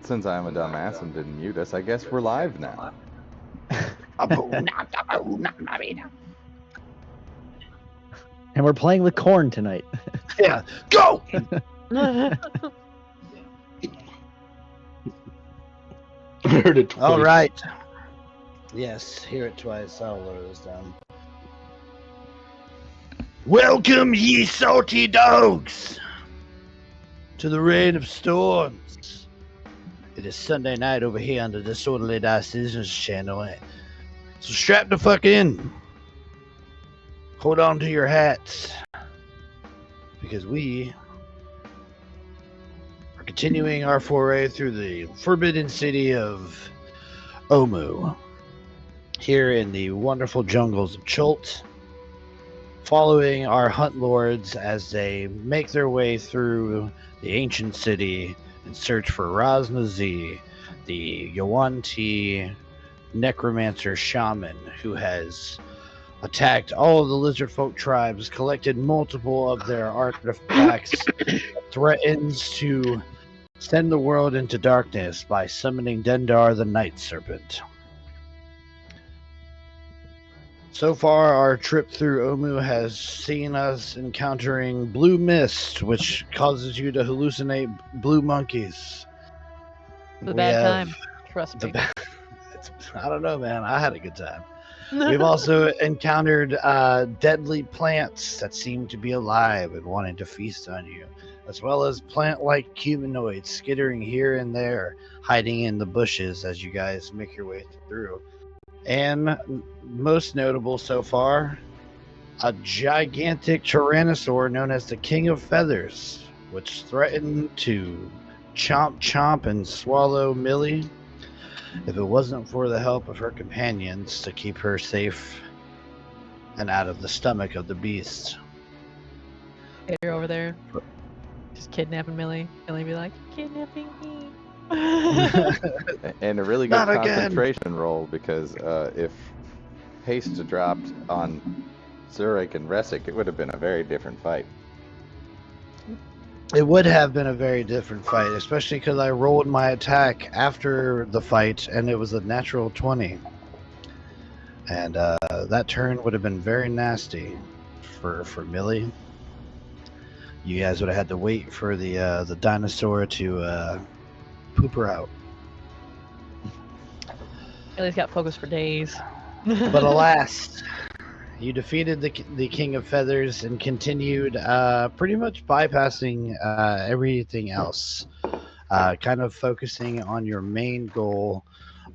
Since I'm a dumbass and didn't mute us, I guess we're live now. And we're playing with corn tonight. Yeah, go! I heard it twice. All right. Yes, hear it twice. I'll lower this down. Welcome, ye salty dogs, to the Reign of Storms. It is Sunday night over here on the Disorderly Decisions channel. So strap the fuck in. Hold on to your hats. Because we are continuing our foray through the forbidden city of Omu. Here in the wonderful jungles of Chult, following our Huntlords as they make their way through the ancient city in search for Raznazi, the Yuan-Ti necromancer shaman who has attacked all of the lizard folk tribes, collected multiple of their artifacts, threatens to send the world into darkness by summoning Dendar the Night Serpent. So far, our trip through Omu has seen us encountering blue mist, which causes you to hallucinate blue monkeys. The bad time. Trust me. I don't know, man. I had a good time. We've also encountered deadly plants that seem to be alive and wanting to feast on you, as well as plant-like humanoids skittering here and there, hiding in the bushes as you guys make your way through. And most notable so far, a gigantic tyrannosaur known as the King of Feathers, which threatened to chomp and swallow Millie if it wasn't for the help of her companions to keep her safe and out of the stomach of the beast. You're over there just kidnapping Millie. Millie be like, "You're kidnapping me." And a really good Not again. concentration roll, because if haste had dropped on Zurich and Resic, it would have been a very different fight. It would have been a very different fight, especially because I rolled my attack after the fight and it was a natural 20. And that turn would have been very nasty for Millie. You guys would have had to wait for the dinosaur to poop her out. Millie's got focus for days. But alas, you defeated the King of Feathers and continued pretty much bypassing everything else, kind of focusing on your main goal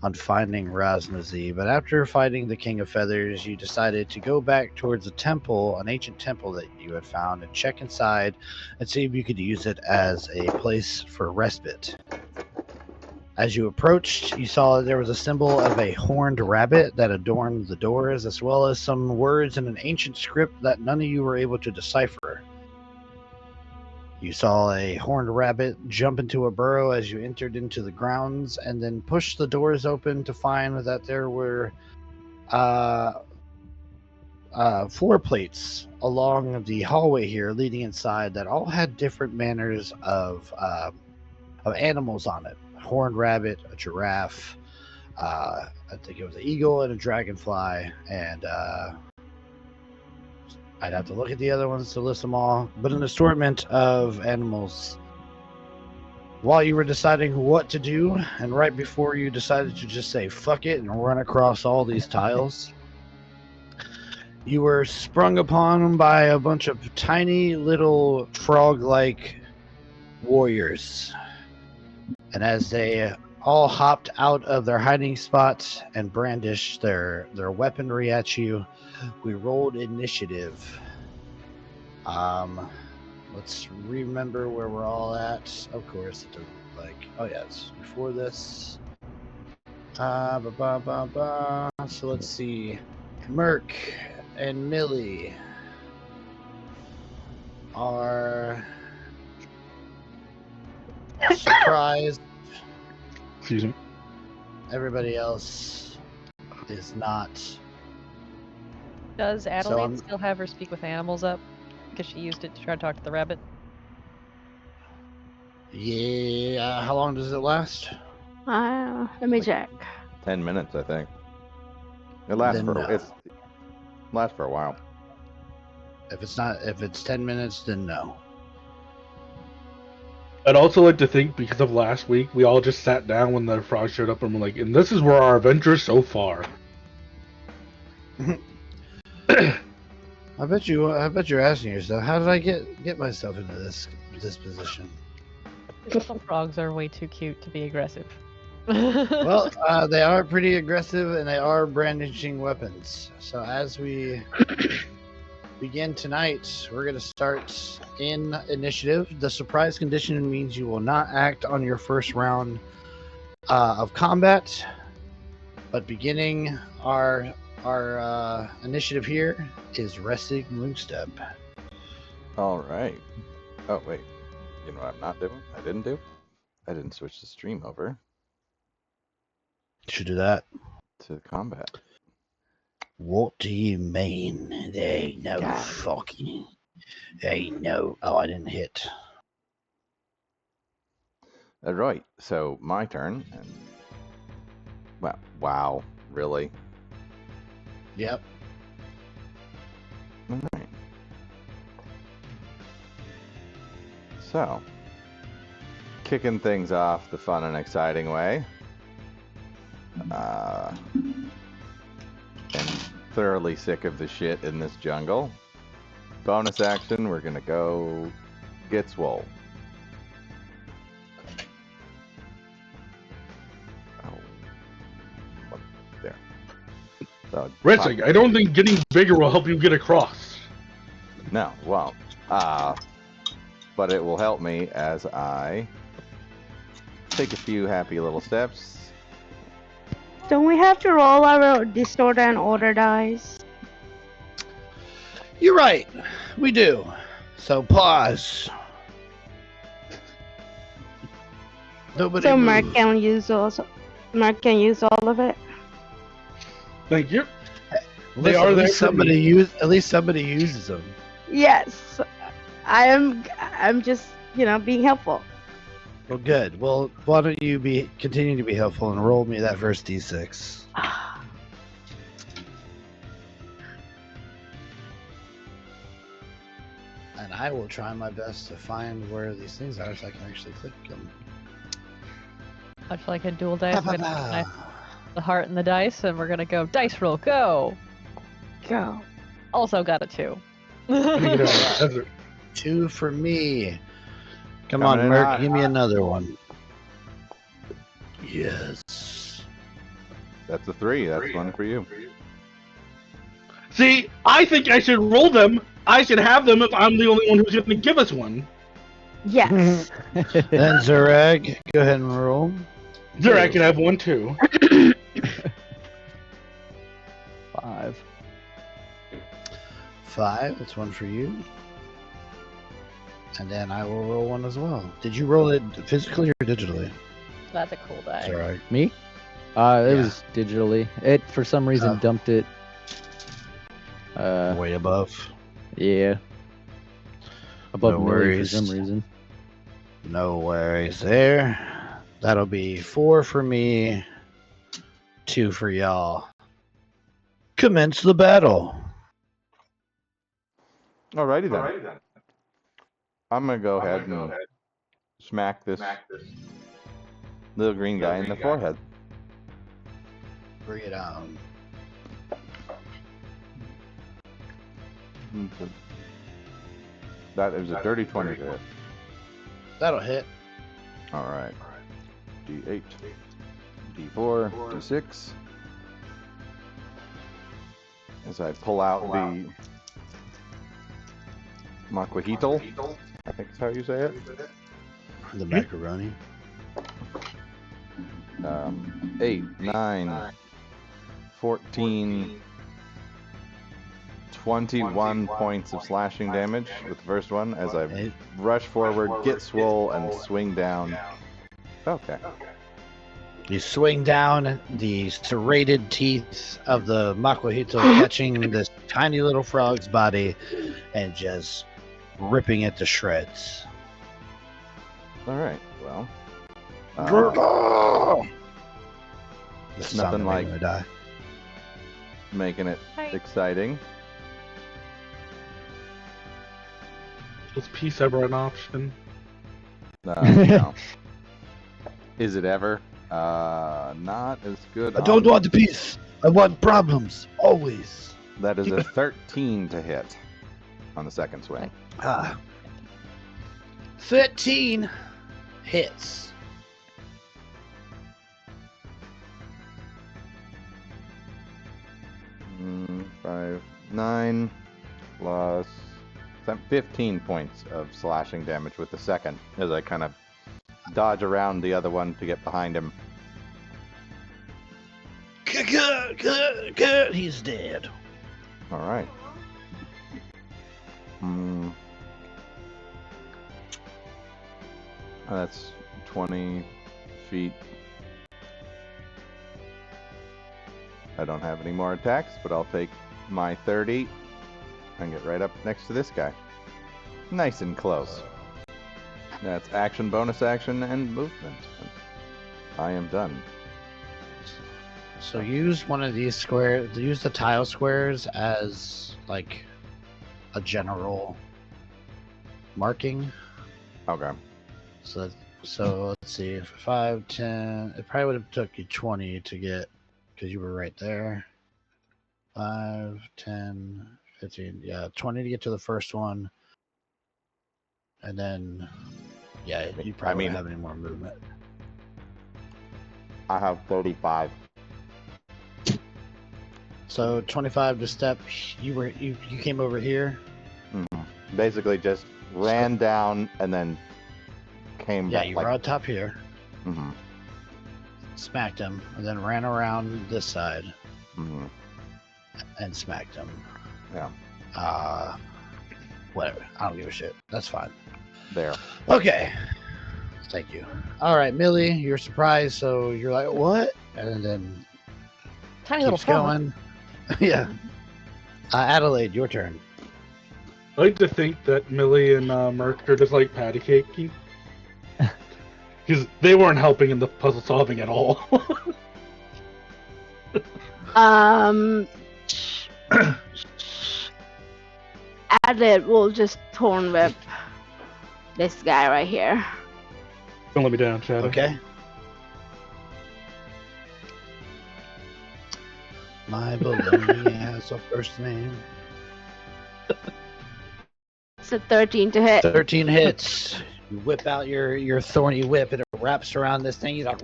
on finding Raznazi. But after fighting the King of Feathers, you decided to go back towards a temple, an ancient temple that you had found, and check inside and see if you could use it as a place for respite. As you approached, you saw that there was a symbol of a horned rabbit that adorned the doors, as well as some words in an ancient script that none of you were able to decipher. You saw a horned rabbit jump into a burrow as you entered into the grounds, and then push the doors open to find that there were floor plates along the hallway here leading inside that all had different manners of animals on it. Horned rabbit, a giraffe, I think it was an eagle and a dragonfly, and I'd have to look at the other ones to list them all, but an assortment of animals. While you were deciding what to do, and right before you decided to just say fuck it and run across all these tiles, you were sprung upon by a bunch of tiny little frog-like warriors. And as they all hopped out of their hiding spots and brandished their weaponry at you, we rolled initiative. Let's remember where we're all at. Of course, it doesn't look like. Oh yeah, it's before this. So let's see. Merc and Millie are surprised. Excuse me. Everybody else is not. Does Adelaide I'm- still have her speak with animals up? Because she used it to try to talk to the rabbit. Yeah. How long does it last? Let me check. 10 minutes, I think. It lasts Then for no. it's lasts for a while. If it's 10 minutes, then no. I'd also like to think, because of last week, we all just sat down when the frog showed up and we're like, and this is where our adventure so far. I bet you're asking yourself, how did I get myself into this position? Some frogs are way too cute to be aggressive. Well, they are pretty aggressive and they are brandishing weapons. So as we begin tonight, we're going to start in initiative. The surprise condition means you will not act on your first round of combat. But beginning our initiative here is Resig Moonstep. All right. Oh wait, you know what I'm not doing? I didn't switch the stream over Should do that. to combat. What do you mean? There ain't no fucking. Ain't no. Oh, I didn't hit. All right, so my turn. And well, wow, really? Yep. All right. So, kicking things off the fun and exciting way. I'm thoroughly sick of the shit in this jungle. Bonus action, we're gonna go get swole. Oh, what, there. So, Resig, I don't think getting bigger will help you get across. no, well, but it will help me as I take a few happy little steps. Don't we have to roll our disorder and order dice? You're right. We do. So pause. Nobody. So move. Mark can use all of it. Thank you. Listen, They are at there least for me. At least somebody uses them. Yes, I'm just being helpful. Well, good. Well, why don't you continue to be helpful and roll me that first d6. And I will try my best to find where these things are so I can actually click them. I feel like a dual dice. I'm gonna take the heart and the dice, and we're gonna go dice roll, go. Go. Also got a 2. Let me get out of the desert. 2 for me. Come Coming on, in Merc, hot. give me another one. Yes. That's a 3. That's one for you. See, I think I should roll them. I should have them if I'm the only one who's going to give us one. Yes. Then Zurag, go ahead and roll. Zurag can have one too. 5. 5, that's one for you. And then I will roll one as well. Did you roll it physically or digitally? That's a cool die. Zurag. Me? It Yeah. was digitally. It for some reason Oh. dumped it. Way above. Yeah. Above No Millie for worries. some reason. No worries there. That'll be 4 for me, 2 for y'all. Commence the battle. Alrighty then. I'm gonna go ahead and smack this little green guy in the forehead. Bring it on. That is a dirty 20 to hit. That'll hit. Alright. D8, D4, D6. As I pull out the maquahital, I think is how you say it. The macaroni. 8, 9, 14, 21 points of slashing damage with the first one as I rush forward, get swole, and swing down. Okay. You swing down, the serrated teeth of the maquahito catching this tiny little frog's body and just ripping it to shreds. Alright. well. This Nothing sound like- like me die. Making it Hi. exciting. Was peace ever an option? No. Is it ever? Not as good. I don't on- want the peace. I want problems. Always. That is a 13 to hit on the second swing. 13 hits. Five, 9 plus 15 points of slashing damage with the second as I kind of dodge around the other one to get behind him. Good. He's dead. All right. That's 20 feet. I don't have any more attacks, but I'll take my 30 and get right up next to this guy. Nice and close. That's action, bonus action, and movement. I am done. So use one of these squares. Use the tile squares as like a general marking. Okay. So let's see. 5, 10. It probably would have took you 20 to get because you were right there. 5, 10, 15. Yeah, 20 to get to the first one. And then, yeah, you probably don't have any more movement. I have 35. So 25 to step. You came over here. Basically, just ran down and then came Yeah, back. you were on top here. Mm-hmm. Smacked him, and then ran around this side Mm-hmm. and smacked him. Yeah. Whatever. I don't give a shit. That's fine. There. Okay. Thank you. All right, Millie, you're surprised, so you're like, what? And then Tiny little keeps frog. going. Yeah. Adelaide, your turn. I like to think that Millie and Merc are just like patty caking. Because they weren't helping in the puzzle solving at all. Adelaide will just thorn whip this guy right here. Don't let me down, Shadow. Okay. My baloney has a first name. It's a 13 to hit. 13 hits. You whip out your thorny whip and it wraps around this thing. He's like,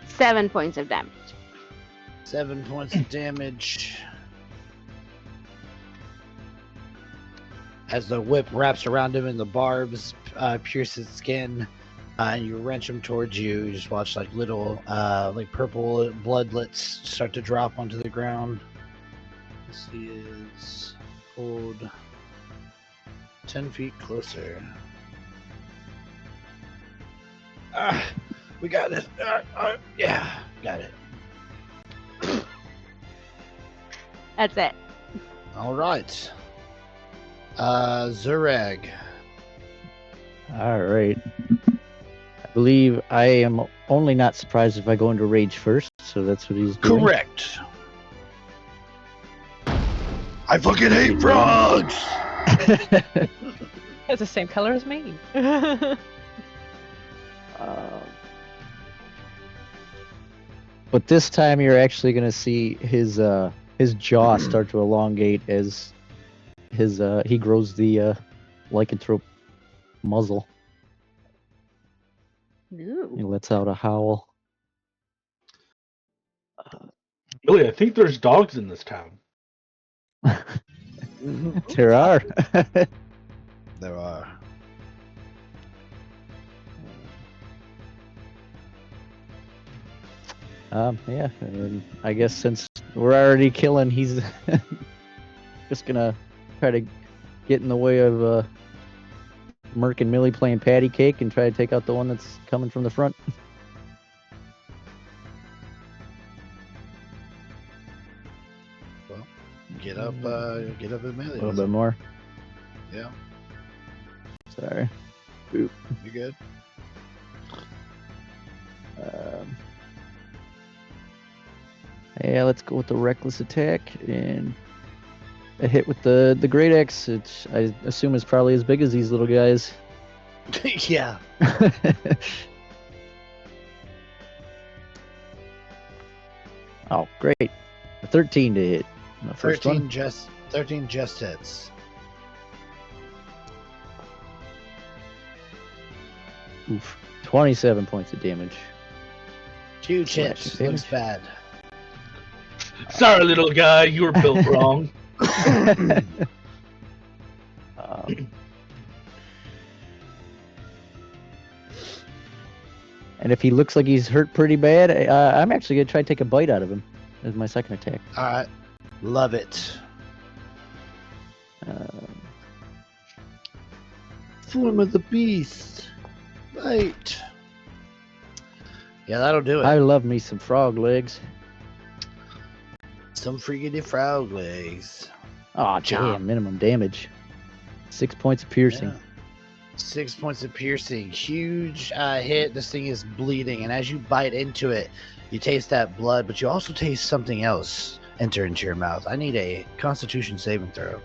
7 points of damage. 7 points of damage. As the whip wraps around him and the barbs pierce his skin, and you wrench him towards you. You just watch like little like purple bloodlets start to drop onto the ground. He is pulled 10 feet closer. We got it. Yeah, got it. That's it. All right. Zureg. All right. I believe I am only not surprised if I go into rage first, so that's what he's doing. Correct. I fucking hate frogs. It's the same color as me. But this time you're actually going to see his jaw start to elongate as he grows the lycanthrope muzzle. Ooh. He lets out a howl. Millie, I think there's dogs in this town. There are. There are. Yeah, and I guess since we're already killing, he's just gonna try to get in the way of Merc and Millie playing patty cake and try to take out the one that's coming from the front. Well, get up and melee. A little bit more. Yeah. Sorry. You good? Yeah, let's go with the reckless attack and a hit with the great axe, which I assume is probably as big as these little guys. Yeah. Oh, great! A 13 to hit. The first 13 one. just hits. Oof. 27 points of damage. Huge Slashing hits. damage. Looks bad. Sorry, little guy, you were built wrong. And if he looks like he's hurt pretty bad, I'm actually gonna try to take a bite out of him as my second attack. All right. Love it. Form of the beast. Bite. Yeah, that'll do it. I love me some frog legs. Some freaking frog legs. Oh, damn! Minimum damage. 6 points of piercing. Yeah. 6 points of piercing. Huge hit. This thing is bleeding, and as you bite into it, you taste that blood, but you also taste something else enter into your mouth. I need a Constitution saving throw.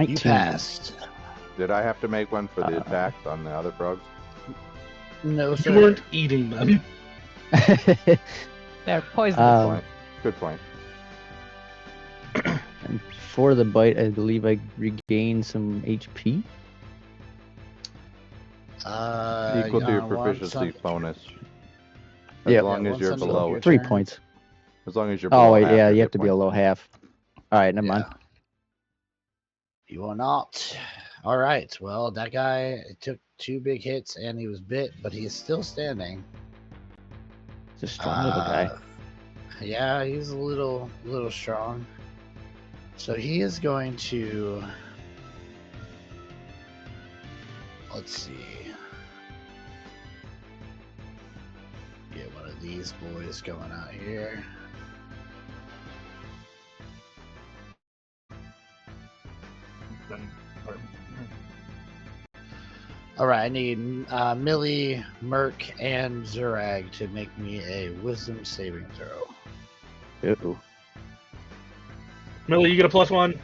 You passed. Did I have to make one for the attacks on the other frogs? No, You sir. weren't eating them. They're poisonous. Good point. And for the bite, I believe I regain some HP. Equal to your proficiency bonus. As Yep. long as you're below it. 3 points. As long as you're below Oh, wait, half yeah, your you have hit to be points. below half. All right, never mind. You are not. All right. Well, that guy took 2 big hits and he was bit, but he is still standing. It's a strong little guy. Yeah, he's a little strong. So he is going to. Let's see. Get one of these boys going out here. All right, I need Millie, Merc, and Zurag to make me a wisdom saving throw. Uh-oh. Millie, you get a +1.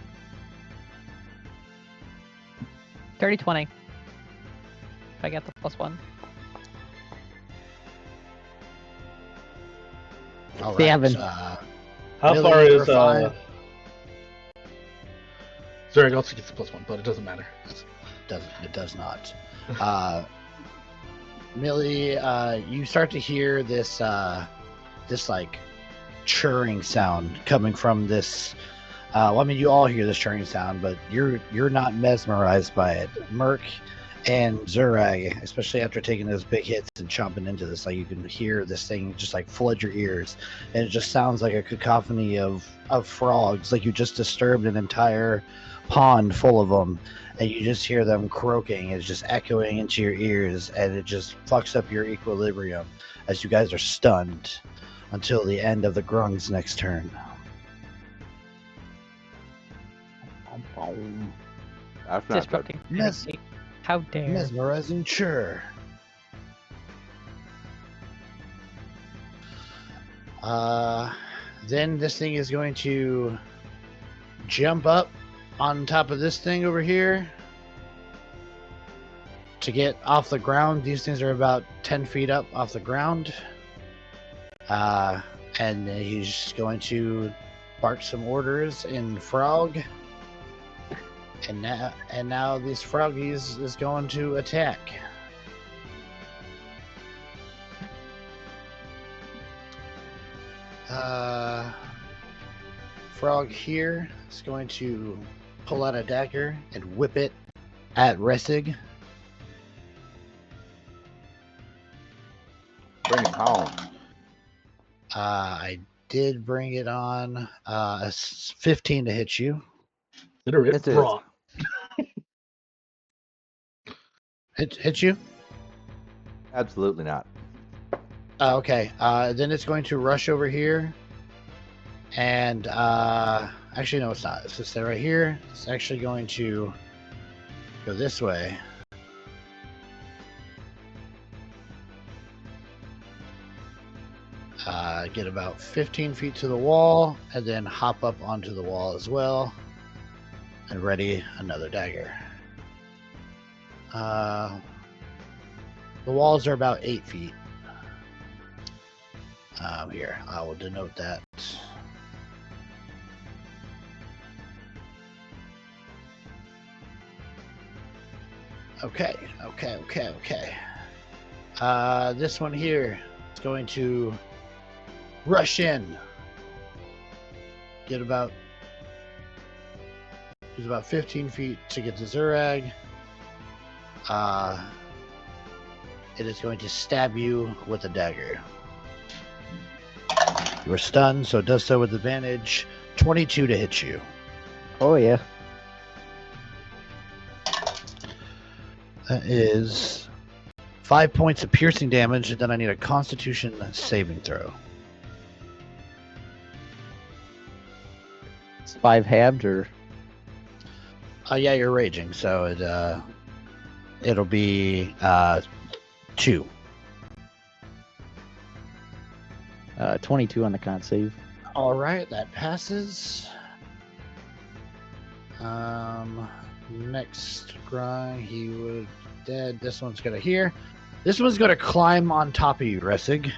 Dirty 20. If I get the +1. All right. 7. How Millie, far you're is fine. Zurg also gets the +1, but it doesn't matter. It does not. Millie, you start to hear this like churring sound coming from this. Well, I mean, you all hear this churring sound, but you're not mesmerized by it. Merc and Zurag, especially after taking those big hits and chomping into this, like you can hear this thing just like flood your ears, and it just sounds like a cacophony of frogs, like you just disturbed an entire pond full of them, and you just hear them croaking. It's just echoing into your ears, and it just fucks up your equilibrium as you guys are stunned until the end of the grung's next turn. That's not good. Disrupting. Mes- fantasy. How dare. Mesmerizing chur. Then this thing is going to jump up on top of this thing over here to get off the ground. These things are about 10 feet up off the ground. And he's going to bark some orders in frog. And now these froggies is going to attack. Frog here is going to pull out a dagger and whip it at Ressig. Bring it home. I did bring it on. 15 to hit you. Literally, It is. raw. Hit you? Absolutely not. Okay. Then it's going to rush over here And actually, no, it's not. It's just right here. It's actually going to go this way. Get about 15 feet to the wall, and then hop up onto the wall as well, and ready another dagger. The walls are about 8 feet. Here, I will denote that. Okay. This one here is going to rush in. Use about 15 feet to get to Zurag. It is going to stab you with a dagger. You are stunned, so it does so with advantage. 22 to hit you. Oh yeah. That is 5 points of piercing damage, and then I need a Constitution saving throw. It's 5 halved or Yeah, you're raging, so it'll be 2. 22 on the con save. All right, that passes. Next grung, he would dead. This one's gonna here. This one's gonna climb on top of you, Ressig.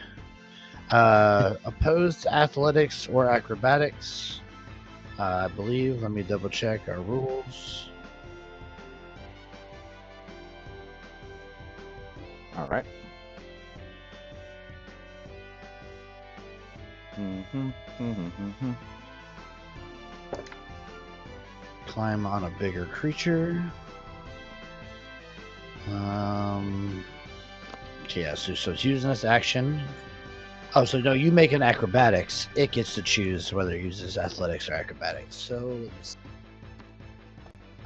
Opposed to athletics or acrobatics. I believe. Let me double check our rules. All right. Climb on a bigger creature. Yeah, so it's using this action. Oh, so no, you make an acrobatics. It gets to choose whether it uses athletics or acrobatics. So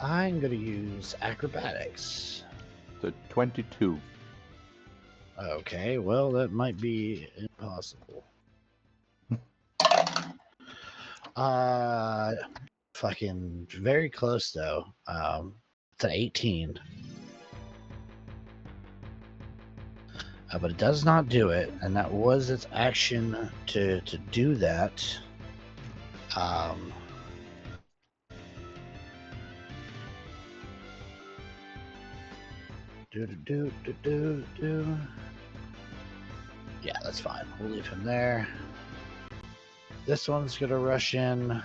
I'm going to use acrobatics. So 22. Okay, well, that might be impossible. Fucking very close, though. It's an 18. But it does not do it, and that was its action to do that. Yeah, that's fine. We'll leave him there. This one's gonna rush in.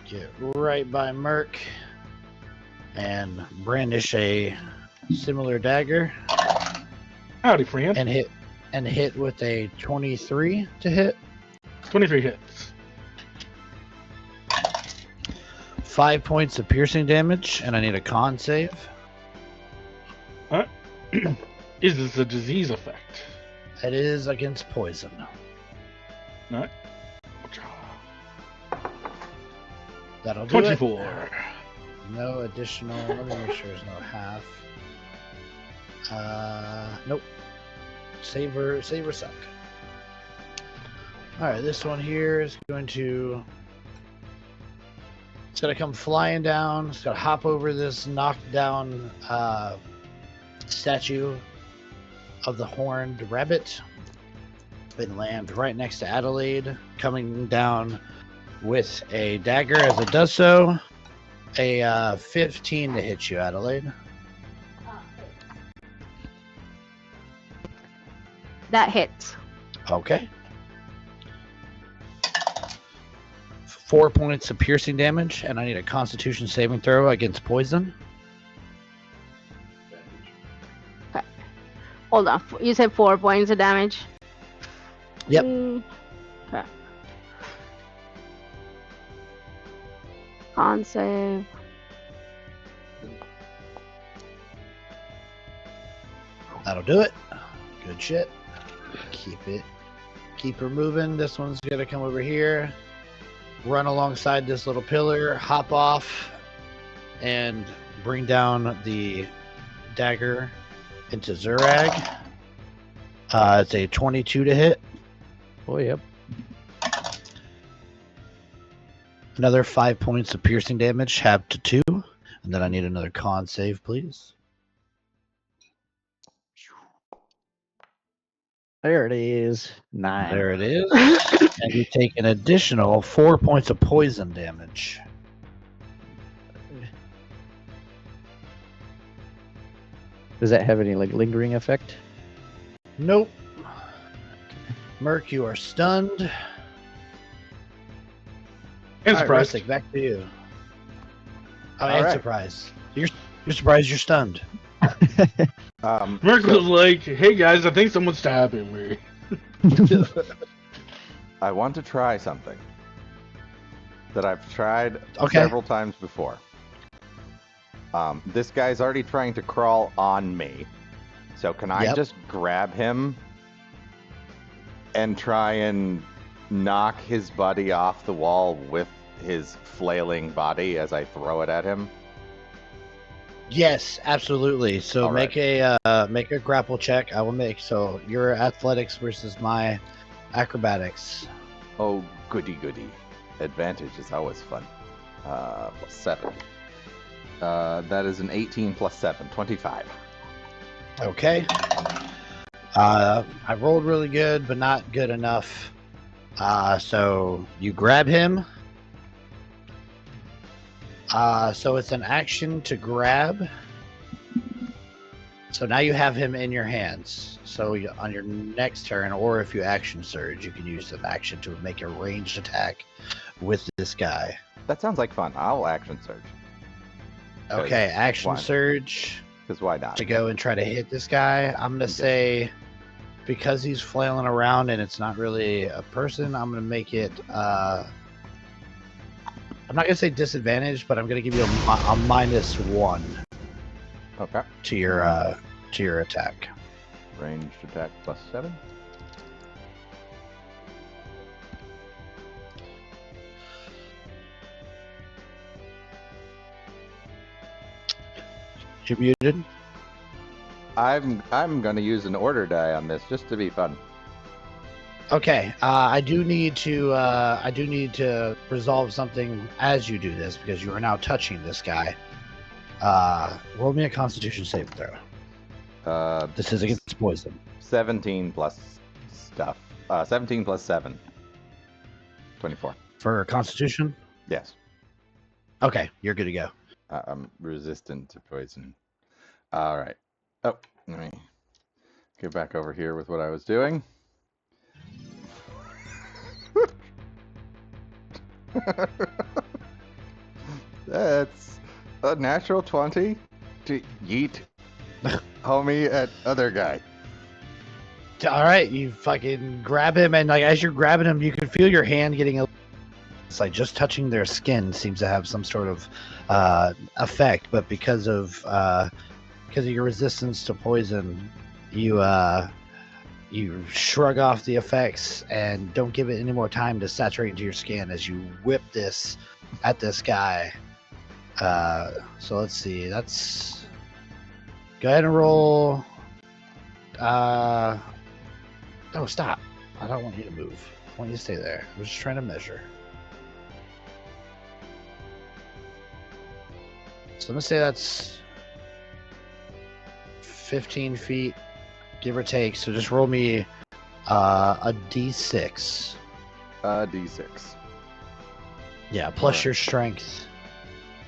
Get right by Merc and brandish a similar dagger. Howdy, friend. And hit with a 23 to hit. 23 hits. 5 points of piercing damage, and I need a con save. Is this a disease effect? It is against poison. No. That'll do 24. it. No additional. Let me make sure there's no half. Nope. Save or suck. All right, this one here is going to. It's gonna come flying down. It's gonna hop over this knocked down statue of the horned rabbit and land right next to Adelaide, coming down with a dagger as it does so. A 15 to hit you, Adelaide. That hits. Okay. 4 points of piercing damage, and I need a Constitution saving throw against poison. Okay. Hold on. You said 4 points of damage? Yep. Okay. Con save. That'll do it. Good shit. Keep her moving. This one's gonna come over here, run alongside this little pillar, hop off, and bring down the dagger into Zurag. It's a 22 to hit. Oh, yep. Another 5 points of piercing damage, halved to 2. And then I need another con save, please. There it is. 9. There it is. And you take an additional 4 points of poison damage. Does that have any like lingering effect? Nope. Merc, you are stunned. And All right, surprised. Rustic, back to you. Oh, All and right. surprised. You're surprised you're stunned. Merc was like, "Hey guys, I think someone's stabbing me." I want to try something that I've tried Okay. several times before. This guy's already trying to crawl on me. So can I Yep. just grab him and try and knock his buddy off the wall with his flailing body as I throw it at him? Yes, absolutely. So All make a grapple check. I will make so your athletics versus my acrobatics. Oh, goody goody. Advantage is always fun. Plus 7. That is an 18 plus 7, 25. Okay. I rolled really good, but not good enough. So you grab him. So it's an action to grab. So now you have him in your hands. So on your next turn, or if you action surge, you can use an action to make a ranged attack with this guy. That sounds like fun. I'll action surge. Okay, action why? surge Because why not? to go and try to hit this guy. I'm gonna say, because he's flailing around and it's not really a person, I'm gonna make it. I'm not gonna say disadvantage, but I'm gonna give you a -1 Okay. to your attack. Ranged attack plus 7. You muted? I'm gonna use an order die on this just to be fun. Okay. I do need to resolve something as you do this because you are now touching this guy. Roll me a Constitution saving throw. This is against poison. 17 plus stuff. 17 plus 7. 24. For Constitution? Yes. Okay, you're good to go. I'm resistant to poison. All right. Oh, let me get back over here with what I was doing. That's a natural 20 to yeet homie at other guy. All right, you fucking grab him, and like as you're grabbing him, you can feel your hand getting. It's like just touching their skin seems to have some sort of effect, but because of your resistance to poison, you shrug off the effects and don't give it any more time to saturate into your skin as you whip this at this guy. So let's see. That's go ahead and roll. No, stop. I don't want you to move. I want you to stay there. I was just trying to measure. So I'm gonna say that's 15 feet, give or take. So just roll me a d6. D6. Yeah, plus Alright. your strength.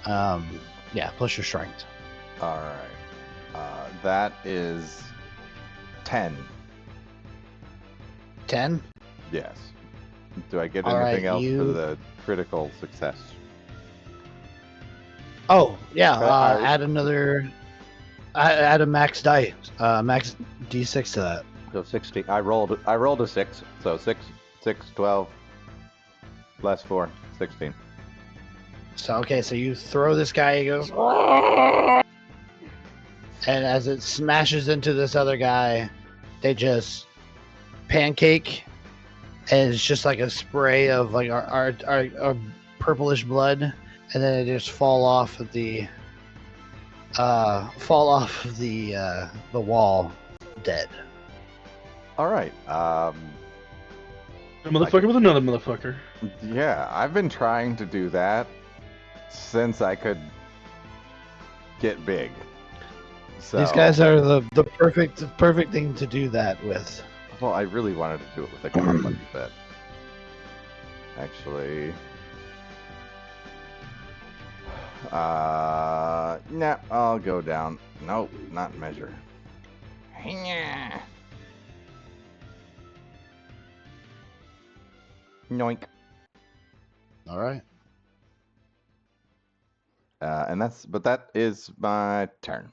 Plus your strength. All right. That is 10. 10? Yes. Do I get All right, anything else for you- the critical success? Oh, yeah. Okay, I- Add another. Add a max die. Max d6 to that. So 60. I rolled a 6. So 6, 12, plus 4, 16. So okay, so you throw this guy, he goes, and as it smashes into this other guy, they just pancake, and it's just like a spray of like our purplish blood, and then it just fall off of the wall, dead. All right. A motherfucker with another motherfucker. Yeah, I've been trying to do that since I could get big. So, These guys are the perfect thing to do that with. well, I really wanted to do it with a complex bet. Actually, nah, I'll go down. Nope, not measure. Yoink. All right. But that is my turn.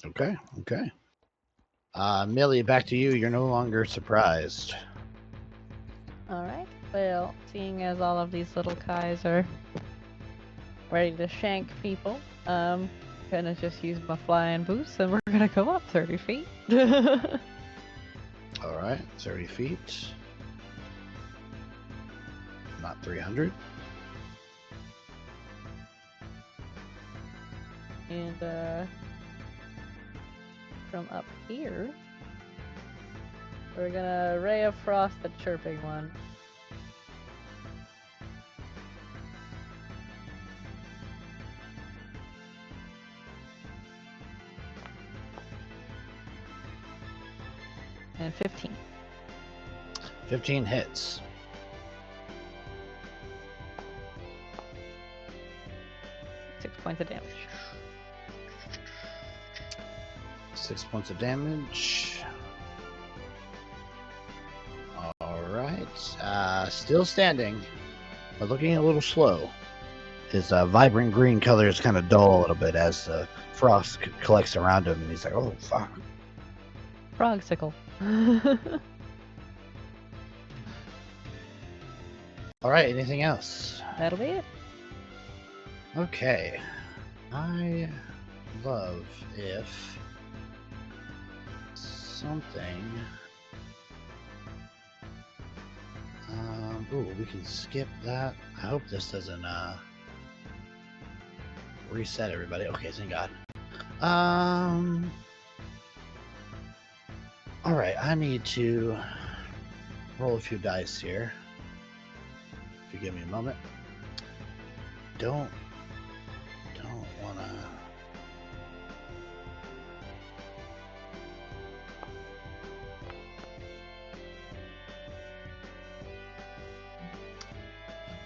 Okay. Okay. Millie, back to you. You're no longer surprised. Alright. Well, seeing as all of these little guys are ready to shank people, gonna just use my flying boots and we're gonna go up 30 feet. All right. 30 feet. Not 300. And from up here, we're gonna Ray of Frost the chirping one. And 15. 15 hits. 6 points of damage. 6 points of damage. All right. Still standing, but looking a little slow. His vibrant green color is kind of dull a little bit as the frost collects around him, and he's like, "Oh fuck!" Frogsicle. All right. Anything else? That'll be it. Okay. I love if something. Ooh, we can skip that. I hope this doesn't reset everybody. Okay, thank God. All right, I need to roll a few dice here. If you give me a moment. Don't wanna.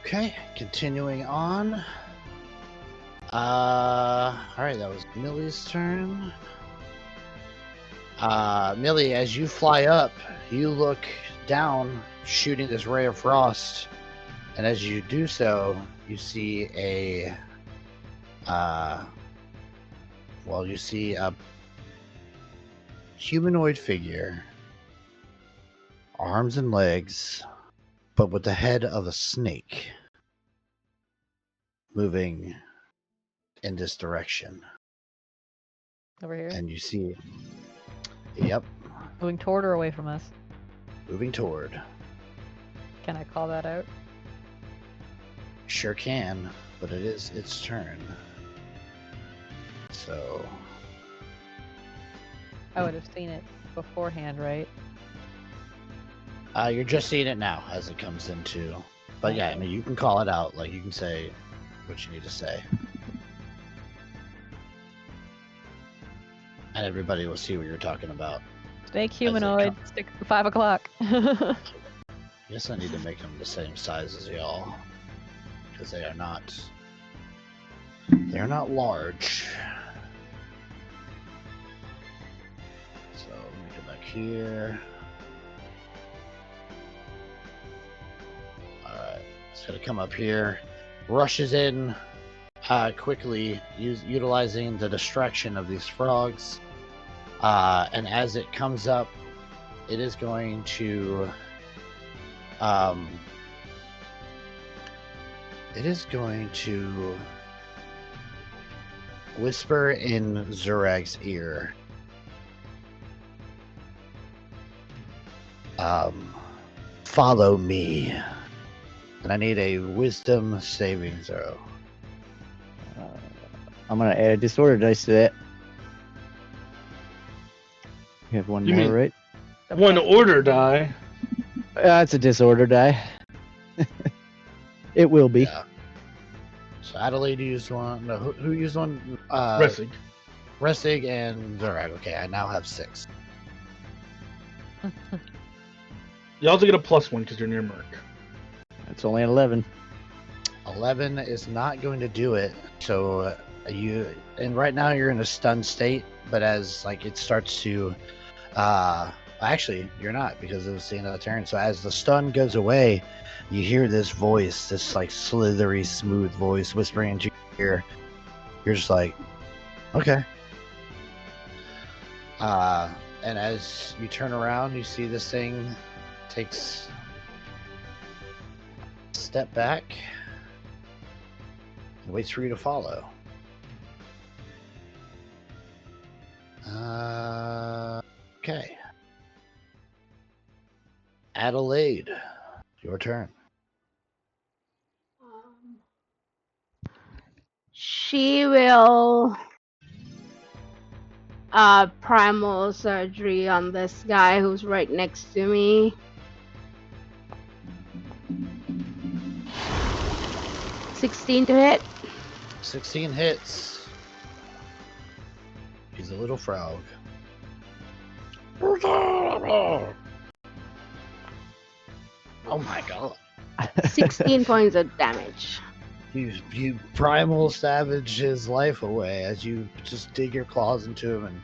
Okay, continuing on. All right, that was Millie's turn. Millie, as you fly up, you look down, shooting this ray of frost, and as you do so, you see a humanoid figure, arms and legs, but with the head of a snake, moving in this direction. Over here. And you see, yep, Moving toward or away from us? moving toward. Can I call that out? Sure can, but it is its turn. So, I would have seen it beforehand, right? you're just seeing it now as it comes into. But yeah, I mean, you can call it out. Like, you can say what you need to say. And everybody will see what you're talking about. Snake humanoid, 5 o'clock. I guess I need to make them the same size as y'all. Because they are not large. So let me go back here. Alright, it's gonna come up here. Rushes in quickly, utilizing the distraction of these frogs. And as it comes up, it is going to whisper in Zurag's ear. Follow me. And I need a wisdom saving throw. I'm gonna add a disorder dice to that. You have one You more, mean- right? One order die. It's a disorder die. It will be. Yeah. So Adelaide used one. No, who used one? Resig. Resig and Zorak. Okay, I now have 6. You also get a +1 because you're near Merc. It's only an 11. 11 is not going to do it. So and right now you're in a stunned state, but as like it starts to, actually you're not because it was the end of the turn. So as the stun goes away, you hear this voice, this like slithery, smooth voice whispering into your ear. You're just like, okay. And as you turn around, you see this thing takes a step back and waits for you to follow. Okay. Adelaide, your turn. She will primal surgery on this guy who's right next to me. 16 to hit. 16 hits. He's a little frog. Oh my god. 16 points of damage. You primal savage his life away as you just dig your claws into him and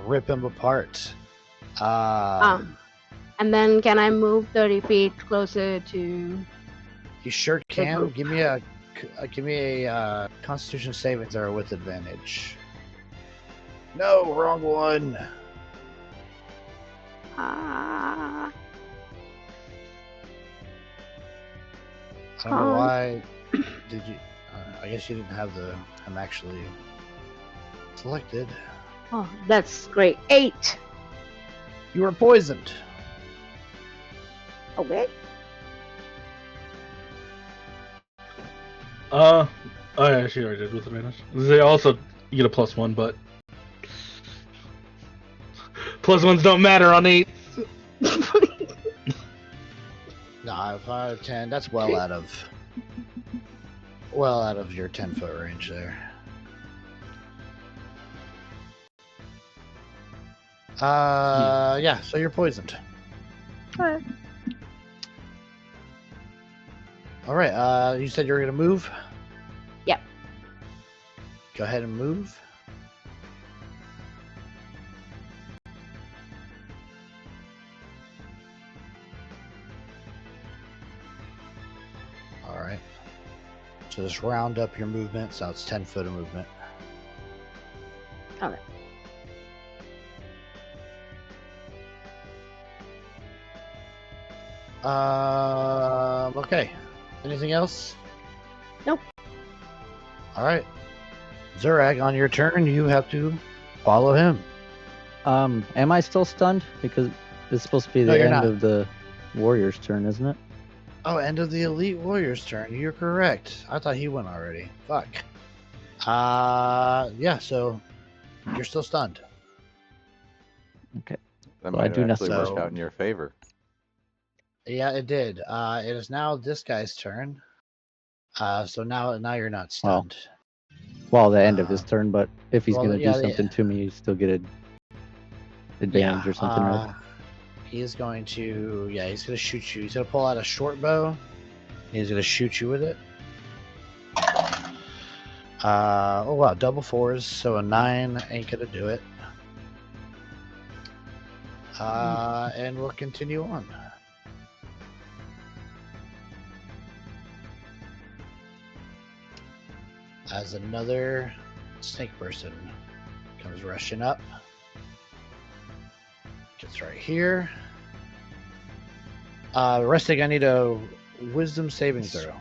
rip him apart. And then can I move 30 feet closer to... You sure can. Give me a Constitution saving throw with advantage. No, wrong one. I don't know why. Did you? I guess you didn't have the. I'm actually selected. Oh, that's great. 8. You were poisoned. Okay. Oh yeah, she already did with advantage. They also you get a +1, but +1s don't matter on 8. No, 5, 10. That's well out of your 10-foot range there. Yeah. So you're poisoned. Alright. All right. You said you were gonna move. Yep. Go ahead and move. All right. So just round up your movement. So it's 10 foot of movement. Okay. Okay. Anything else? Nope. All right. Zurag, on your turn, you have to follow him. Am I still stunned? Because it's supposed to be No, the you're end not. of the warrior's turn, isn't it? Oh, end of the elite warrior's turn. You're correct. I thought he went already. Fuck. Yeah. So you're still stunned. Okay. That Well, I might do actually work nothing. out in your favor. Yeah, it did. It is now this guy's turn. So now you're not stunned. Well, the end of his turn, but if he's well, gonna yeah, do something to me, you still get an advantage or something, right? He's going to he's gonna shoot you. He's gonna pull out a short bow. He's gonna shoot you with it. Oh wow, double 4s, so a 9 ain't gonna do it. And we'll continue on. As another snake person comes rushing up. Gets right here. Resting, I need a wisdom saving throw.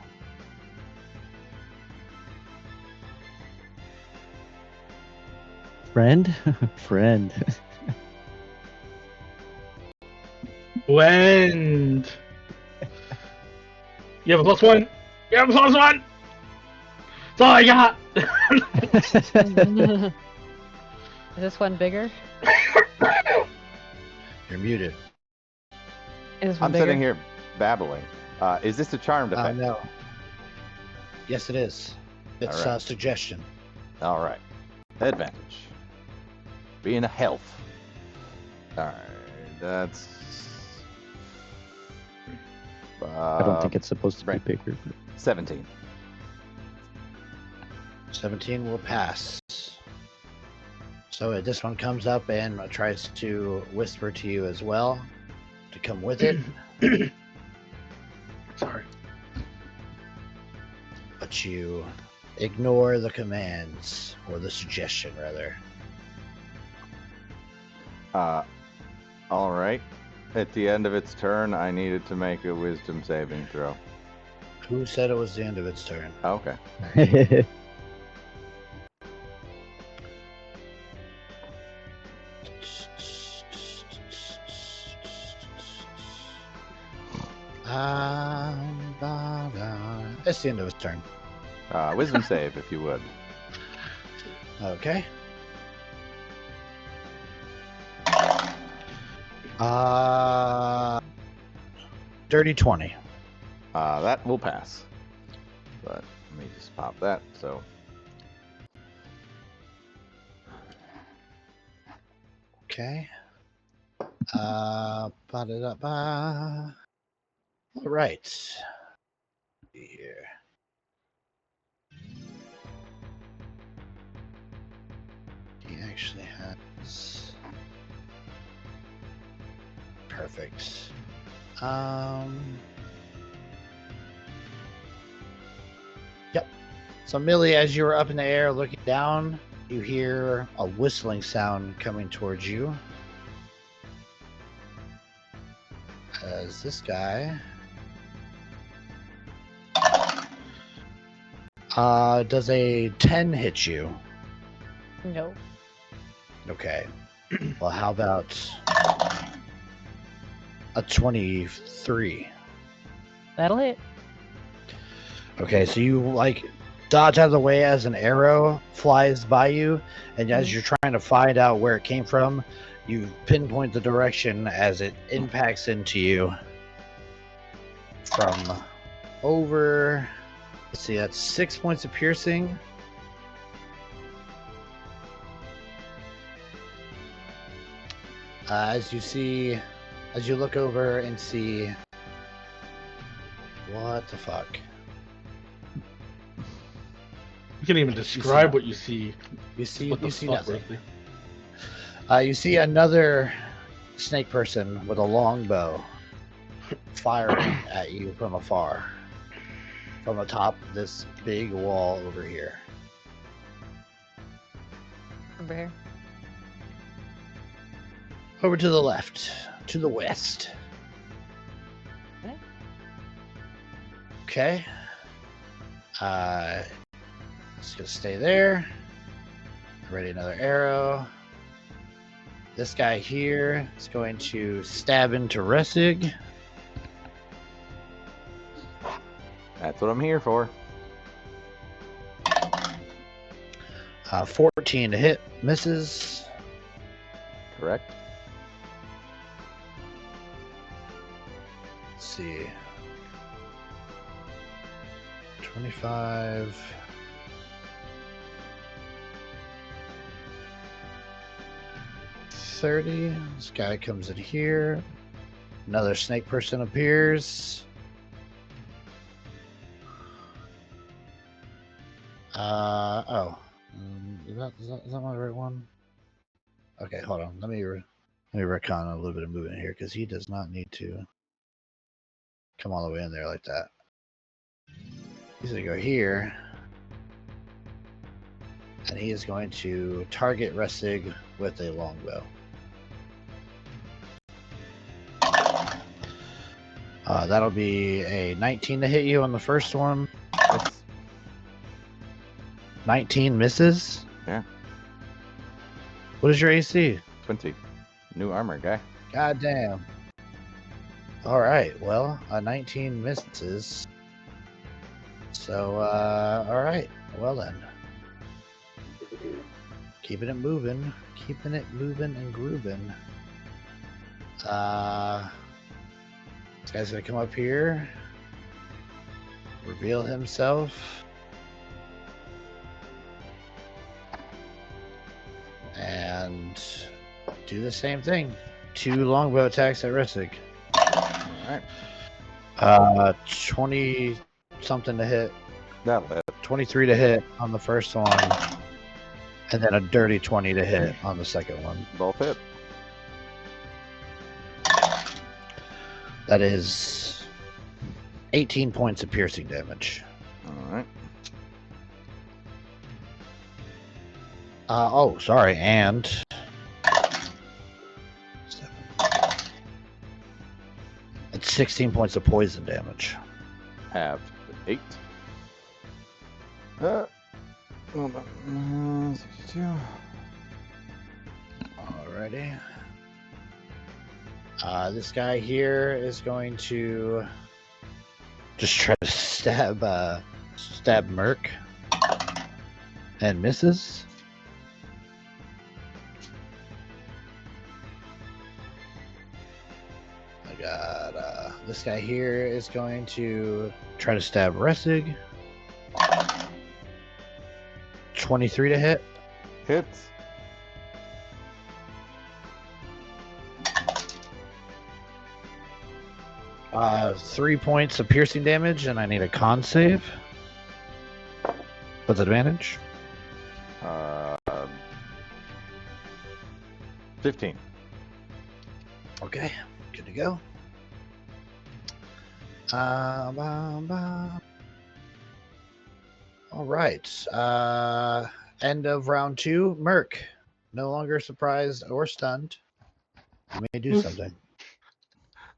Friend? Friend. Blend. You have a +1. You have a +1. That's all I got. Is this one bigger? You're muted. Is one I'm bigger? sitting here babbling. Is this a charmed effect? No. Yes, it is. It's All right. suggestion. All right. Advantage. Being a health. All right. That's. I don't think it's supposed to right. be bigger. But 17. 17 will pass. So this one comes up and tries to whisper to you as well to come with it, Sorry. but you ignore the commands, or the suggestion rather. All right. At the end of its turn, I needed to make a wisdom saving throw. Who said it was the end of its turn? Okay. It's the end of its turn. Wisdom save, if you would. Okay. Dirty 20. That will pass. But let me just pop that. So Okay. Ba-da-da-ba. All right. Here. He actually has. Perfect. Yep. So Millie, as you were up in the air looking down, you hear a whistling sound coming towards you. As this guy does a 10 hit you? No. Okay. Well, how about a 23? That'll hit. Okay, so you like dodge out of the way as an arrow flies by you, and as you're trying to find out where it came from, you pinpoint the direction as it impacts into you from over. Let's see, that's 6 points of piercing. As you look over and see, what the fuck? You can't even describe what you see. You see What the fuck, nothing. Rusty? You see another snake person with a longbow firing at you from afar, from atop this big wall over here. Over here. Over to the left, to the west. Okay. Just gonna stay there. Ready another arrow. This guy here is going to stab into Ressig. that's what I'm here for. 14 to hit, misses. Correct. Let's see. 25. This guy comes in here. Another snake person appears. Is that my right one? Okay, hold on. Let me recon a little bit of movement here, because he does not need to come all the way in there like that. He's gonna go here, and he is going to target Ressig with a longbow. That'll be a 19 to hit you on the first one. That's 19 misses? Yeah. What is your AC? 20. New armor, guy. God damn. Alright, well, a 19 misses. So, alright. Well then. Keeping it moving and grooving. This guy's gonna come up here, reveal himself, and do the same thing. 2 longbow attacks at Rissig. Alright. 20 something to hit. That'll hit. 23 to hit on the first one, and then a dirty 20 to hit on the second one. Both hit. That is 18 points of piercing damage. Alright. Oh, sorry, and 7. It's 16 points of poison damage. Halved. 8. Hold on. 62. Alrighty. This guy here is going to just try to stab Merc and misses. I got this guy here is going to try to stab Ressig. 23 to hit. Hits. Uh, 3 points of piercing damage, and I need a con save. With advantage. 15. Okay, good to go. All right. End of round 2. Merc, no longer surprised or stunned. You may do something.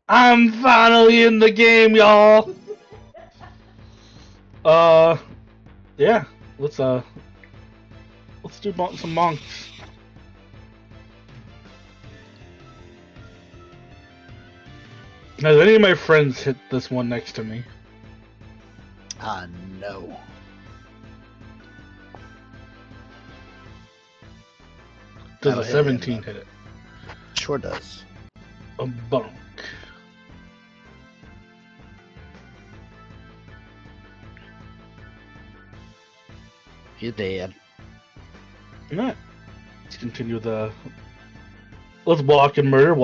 I'm finally in the game, y'all. Yeah. Let's do some monks. Has any of my friends hit this one next to me? No. Does That'll a hit 17 him. hit it? Sure does. A bunk. He's dead. Alright. Let's continue the... Let's walk and murder.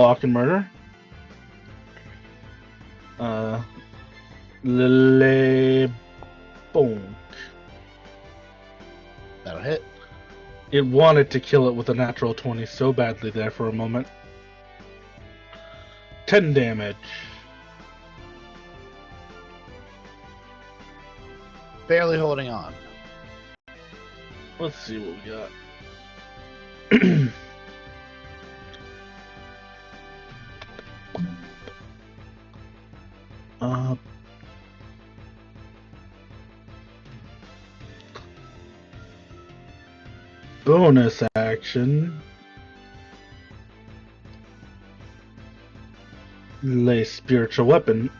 Lele... Boom. That'll hit. It wanted to kill it with a natural 20 so badly there for a moment. 10 damage. Barely holding on. Let's see what we got. Bonus action. Lay spiritual weapon.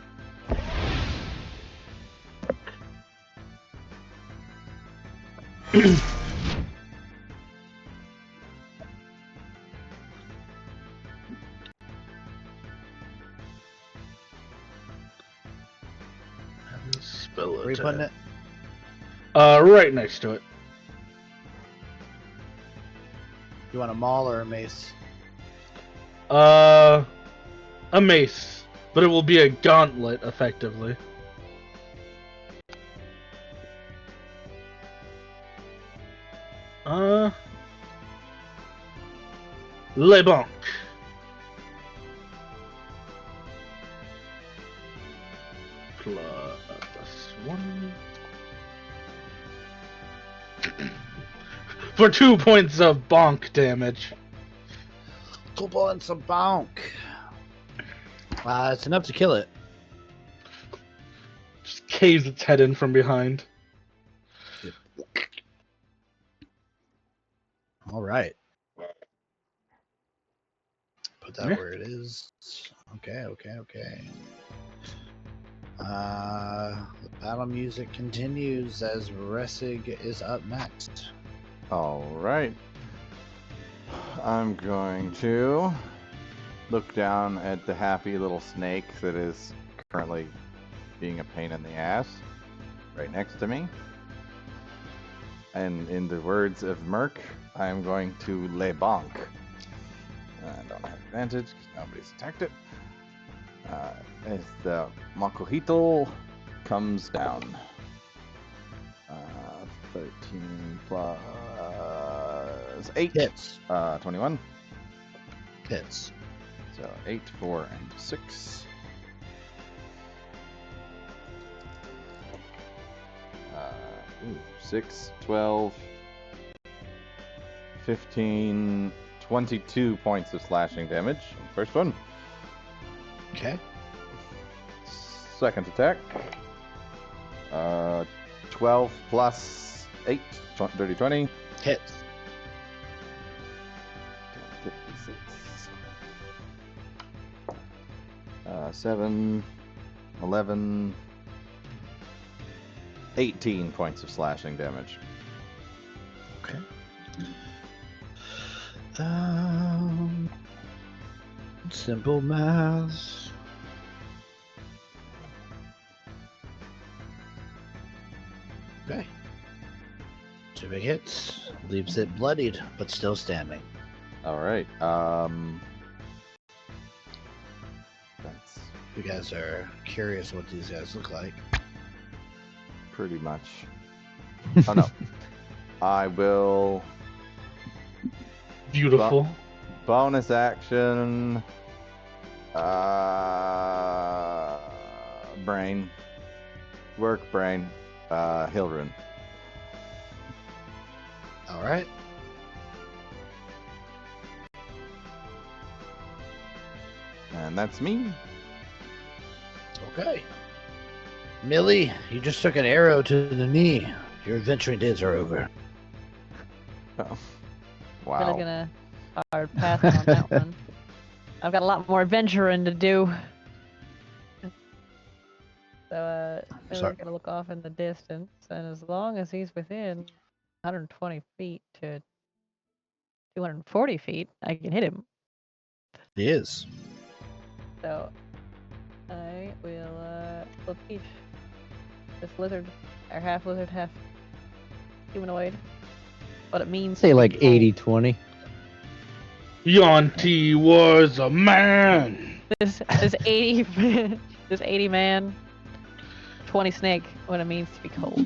Spell Where are you putting it? right next to it. You want a maul or a mace? A mace, but it will be a gauntlet, effectively. Le Banc. Plus 1. For 2 points of bonk damage. 2 points of bonk. It's enough to kill it. Just caves its head in from behind. All right. Put that where it is. Okay. The battle music continues as Ressig is up next. All right. I'm going to look down at the happy little snake that is currently being a pain in the ass right next to me. And in the words of Merc, I am going to le bonk. I don't have advantage because nobody's attacked it. As the Makuhito comes down. 13 plus 8. Hits. 21. Hits. So 8, 4, and 6. 6, 12, 15, 22 points of slashing damage on the first one. Okay. Second attack. 12 plus 8, dirty 20. Hits. 7, 11, 18 points of slashing damage. Okay. Simple math. Okay. 2 big hits. Leaves it bloodied, but still standing. All right. That's You guys are curious what these guys look like. pretty much. Oh no. I will Beautiful. bonus action. Brain. Work brain. Hilrun. All right. And that's me. Okay. Millie, you just took an arrow to the knee. Your adventuring days are over. Oh. Really Wow. gonna hard pass on that one. I've got a lot more adventuring to do. So, Millie's Sorry. gonna look off in the distance, and as long as he's within 120 feet to 240 feet, I can hit him. He is. So, I will flip each this lizard, or half lizard, half humanoid. What it means. Say to be like cold. 80-20. Yuan-Ti was a man. This 80 this 80 man 20 snake, what it means to be cold.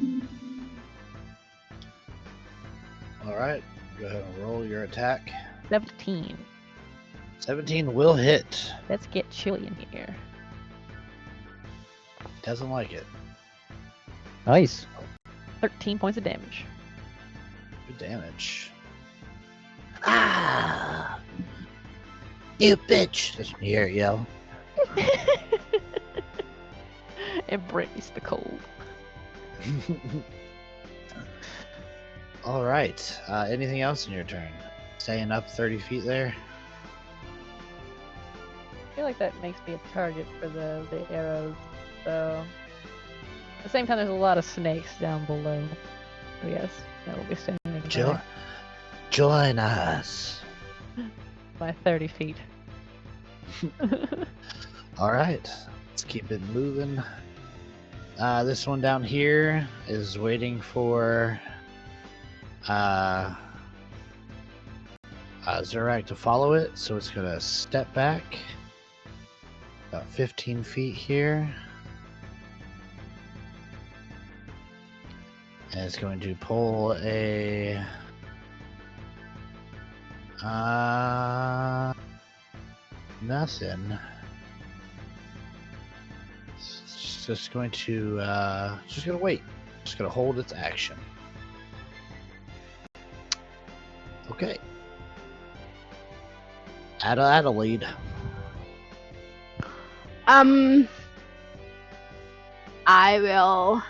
All right. Go ahead and roll your attack. 17. 17 will hit. Let's get chilly in here. Doesn't like it. Nice. 13 points of damage. Good damage. Ah! You bitch! That's me hear it yell. Embrace the cold. All right. Anything else in your turn? Staying up 30 feet there. I feel like that makes me a target for the arrows. So, at the same time, there's a lot of snakes down below. I guess that will be standing by Join us. my 30 feet. All right. Let's keep it moving. This one down here is waiting for Zurak to follow it, so it's gonna step back about 15 feet here, and it's going to pull a nothing. It's just going to just gonna wait. Just gonna hold its action. Okay. Adelaide. I will.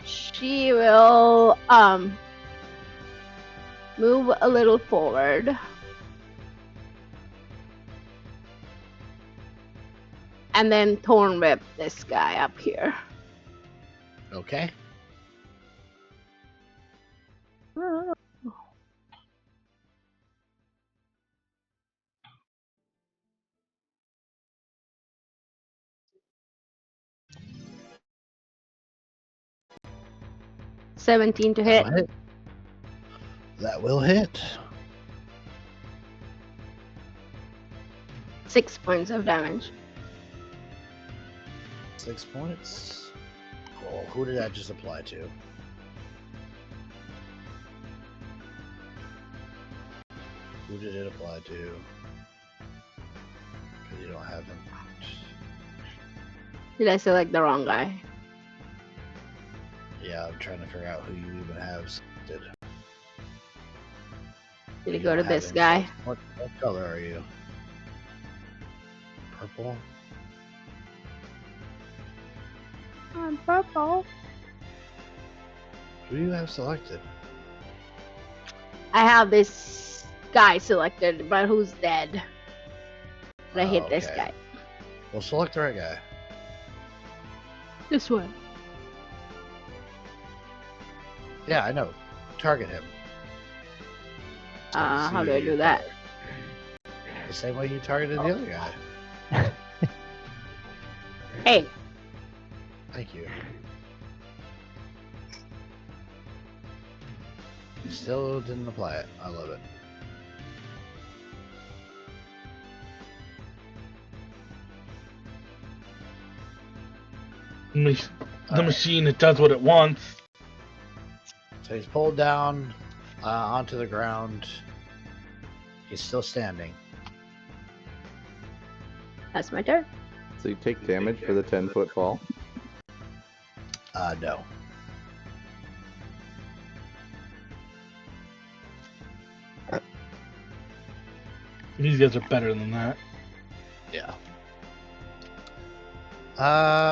She will move a little forward. And then Thorn Whip this guy up here. Okay. 17 to hit. That'll hit. That will hit. 6 points of damage. 6 points. Oh, who did that just apply to? Who did it apply to? Because you don't have him. Did I select the wrong guy? Yeah, I'm trying to figure out who you even have selected. Did it You go to don't have this him guy? selected. What color are you? Purple? I'm purple. Who do you have selected? I have this guy selected, but who's dead? But I hit this okay. guy. Well, select the right guy. This one. Yeah, I know. Target him. How do I do that? The same way you targeted the other guy. Hey, Thank you. Still didn't apply it. I love it. The machine, it does what it wants. So he's pulled down onto the ground. He's still standing. that's my turn. So you take damage for the 10-foot fall. No. These guys are better than that. Yeah.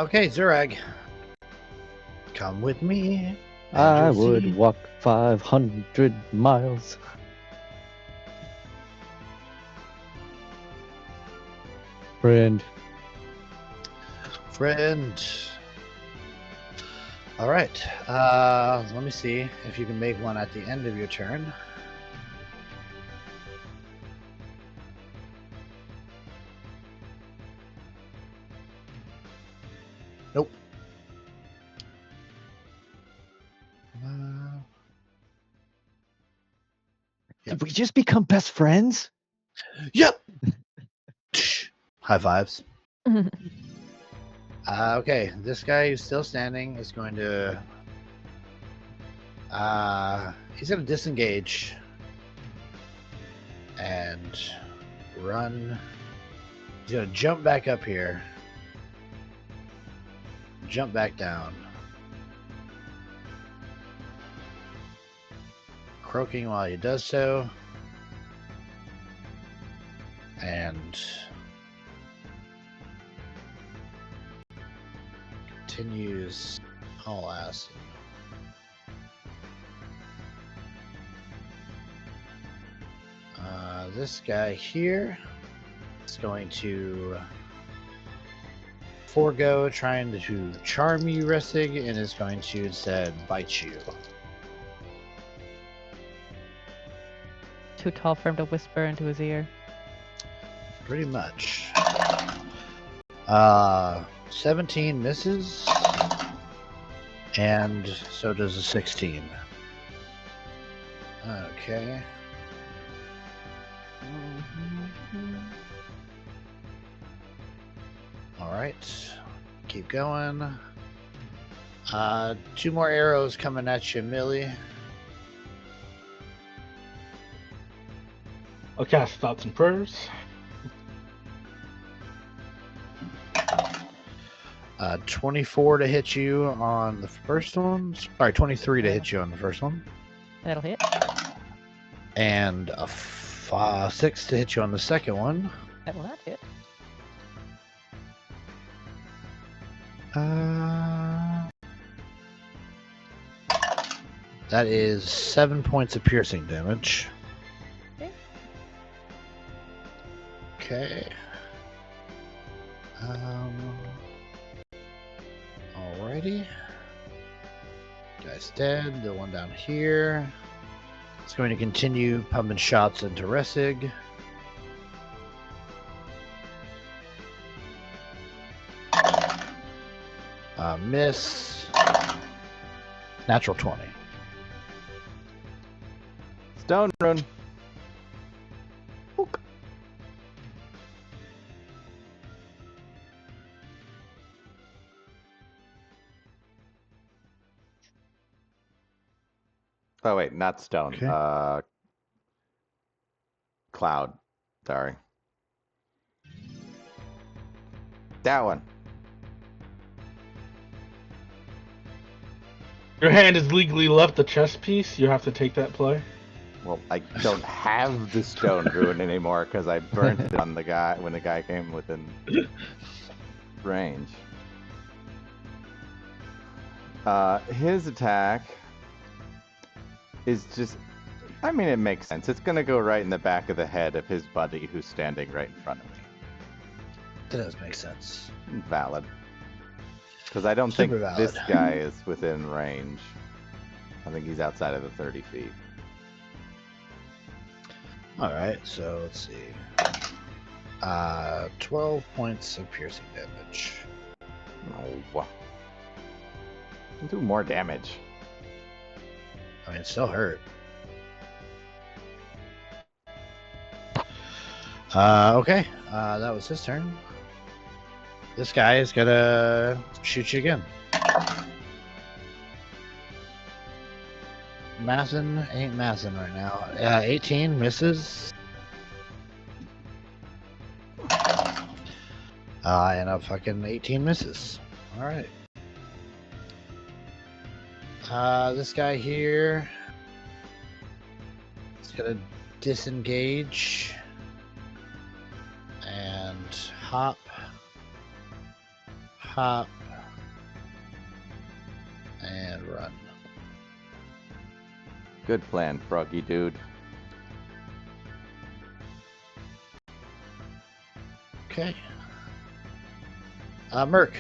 Okay, Zurag. Come with me. and I you'll would see. walk 500 miles. Friend. Friend. All right. Let me see if you can make one at the end of your turn. Nope. Did we just become best friends? Yep. High fives. Okay, this guy who's still standing is going to. He's going to disengage and run. He's going to jump back up here, jump back down, croaking while he does so, and continues haul ass. This guy here is going to forego trying to charm you, Restig, and is going to instead bite you. Too tall for him to whisper into his ear. Pretty much. 17 misses, and so does a 16. Okay. All right. Keep going. 2 more arrows coming at you, Millie. I'll cast Thoughts and Prayers. 24 to hit you on the first one. Sorry, 23 to hit you on the first one. That'll hit. And a 6 to hit you on the second one. That will not hit. That is 7 points of piercing damage. Okay. Okay. Alrighty. Guy's dead. The one down here. It's going to continue pumping shots into Ressig. Miss. Natural 20. Stone rune. Book. Oh wait, not stone. Okay. Cloud. Sorry. That one. Your hand has legally left the chess piece. You have to take that play. Well, I don't have the stone rune anymore because I burnt it on the guy when the guy came within range. His attack is just, I mean, it makes sense. It's going to go right in the back of the head of his buddy who's standing right in front of me. That does make sense. Valid. Because I don't Super think valid. this guy is within range. I think he's outside of the 30 feet. Alright, so let's see. 12 points of piercing damage. No. Do more damage. I mean, it still hurt. Okay, that was his turn. This guy is gonna shoot you again. Massin ain't massin right now. 18 misses. And a fucking 18 misses. Alright. This guy here is gonna disengage and hop, and run. Good plan, Froggy dude. Okay. Merc.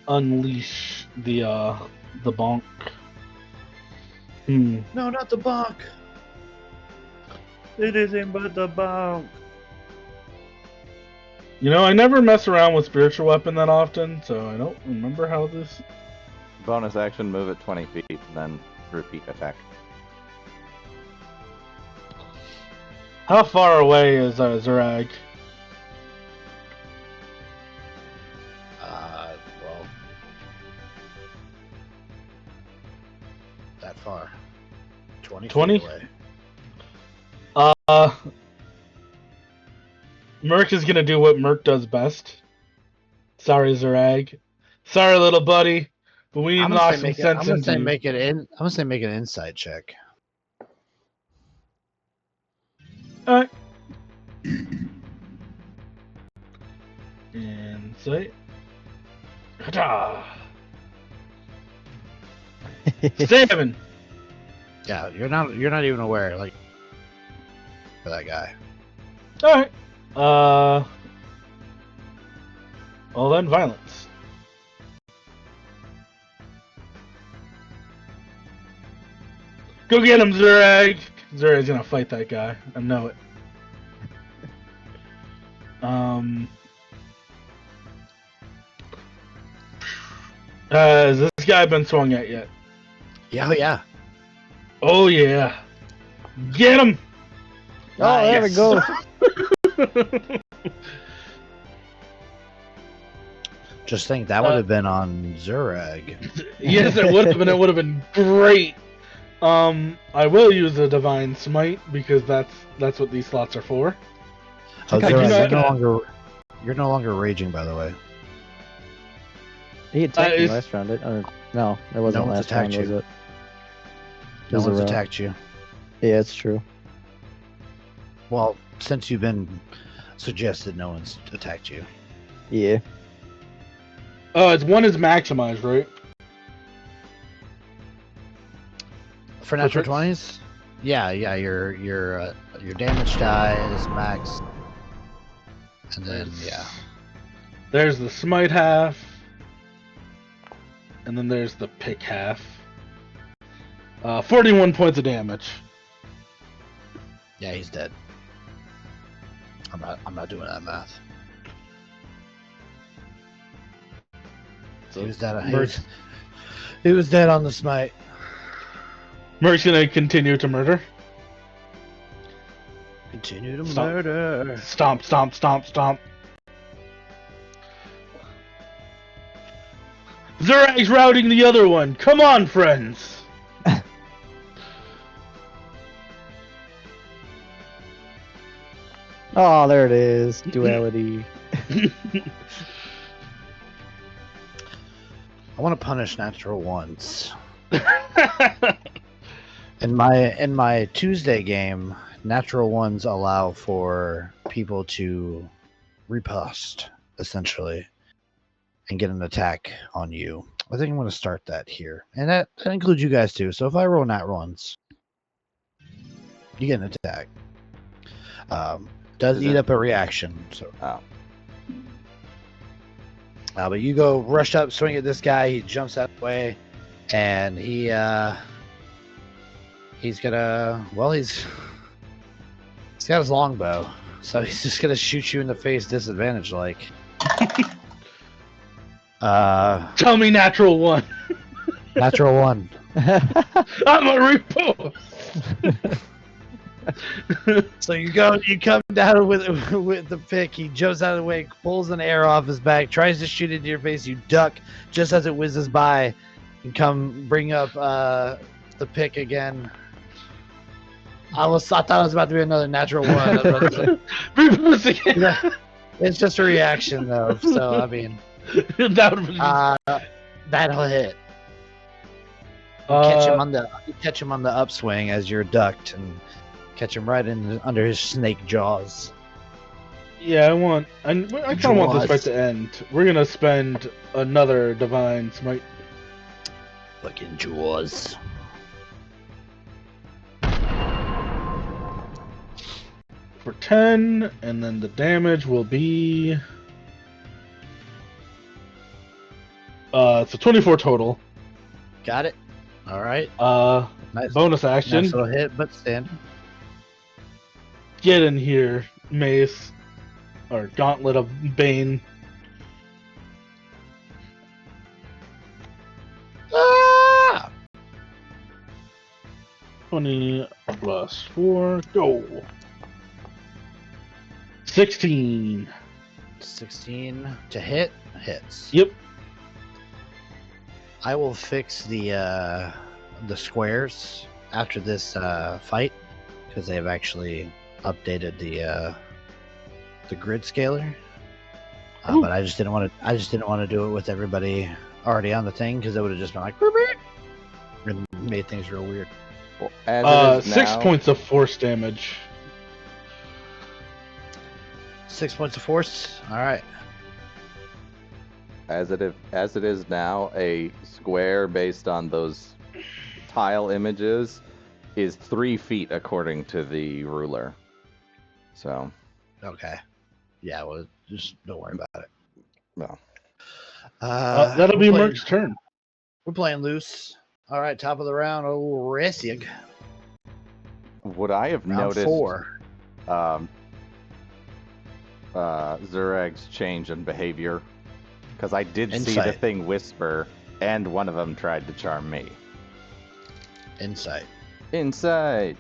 Unleash the bonk. Hmm. No, not the bonk. It isn't but the bonk. You know, I never mess around with spiritual weapon that often, so I don't remember how this. Bonus action, move at 20 feet, then repeat attack. How far away is Zerag? Well, that far. 20 20? feet away. Merc is gonna do what Merc does best. Sorry, Zerag. Sorry, little buddy, but we need to knock some sense into you. I'm gonna say make an insight check. Alright. Insight. Ta-da! 7. Yeah, you're not even aware, like, for that guy. Alright. Well then, violence. Go get him, Zerag! Zerag's gonna fight that guy. I know it. Has this guy been swung at yet? Yeah, oh yeah. Oh yeah. Get him! Oh, there we go. Just think that would have been on Zurag. Yes, it would have been. It would have been great. I will use a divine smite because that's what these slots are for. Oh, Okay, Zurag, you're no longer raging, by the way. He attacked me it's- last round. No, that wasn't No one's last round, attacked was you. it? No Was it one's round? attacked you. Yeah, it's true. Well, since you've been suggested, no one's attacked you. Yeah. It's one is maximized, right? For natural crits? 20s? Yeah, your damage die is max. And then There's the smite half, and then there's the pick half. 41 points of damage. Yeah, he's dead. I'm not doing that math. So He was dead. Merc's He was dead on the smite. gonna continue to murder. Continue to Stop. murder. Stomp, stomp, stomp, stomp. Zerag's routing the other one. Come on, friends. Oh, there it is. Duality. I want to punish natural ones. In my Tuesday game, natural ones allow for people to riposte, essentially, and get an attack on you. I think I'm going to start that here. And that includes you guys too. So if I roll nat ones, you get an attack. Does Is eat it- up a reaction. So, Oh. but you go rush up, swing at this guy. He jumps out of the way, and he's gonna. Well, he's got his longbow, so he's just gonna shoot you in the face, disadvantage like. Tell me natural one. Natural one. I'm a repost. So you come down with the pick. He jumps out of the way, pulls an arrow off his back, tries to shoot into your face. You duck just as it whizzes by, and come bring up the pick again. I thought it was about to be another natural one. I was about to say, Repost again. yeah, it's just a reaction though. So I mean, That would be. that'll hit. You catch him on the upswing as you're ducked and catch him right under his snake jaws. Yeah, I kind of want this fight to end. We're gonna spend another divine smite. Fucking jaws. For 10, and then the damage will be it's a 24 total. Got it. All right. Nice. Bonus action. Nice little hit, but stand. Get in here, Mace. Or Gauntlet of Bane. Ah! 20 plus 4, go. 16. 16 to hit. Hits. Yep. I will fix the squares after this fight because they have actually updated the grid scaler. But I just didn't want to do it with everybody already on the thing because it would have just been like "Beep, beep," and made things real weird. Well, as it is 6 now, points of force damage. 6 points of force. All right. as it is now, a square based on those tile images is 3 feet according to the ruler. So, Okay. Yeah. Well, just don't worry about it. well, That'll we're be playing- Merc's turn. We're playing loose. All right. Top of the round. Oh, Resig. would I have Round noticed 4. Zurag's change in behavior? Because I did see the Insight. thing whisper, and one of them tried to charm me. Insight. Insight.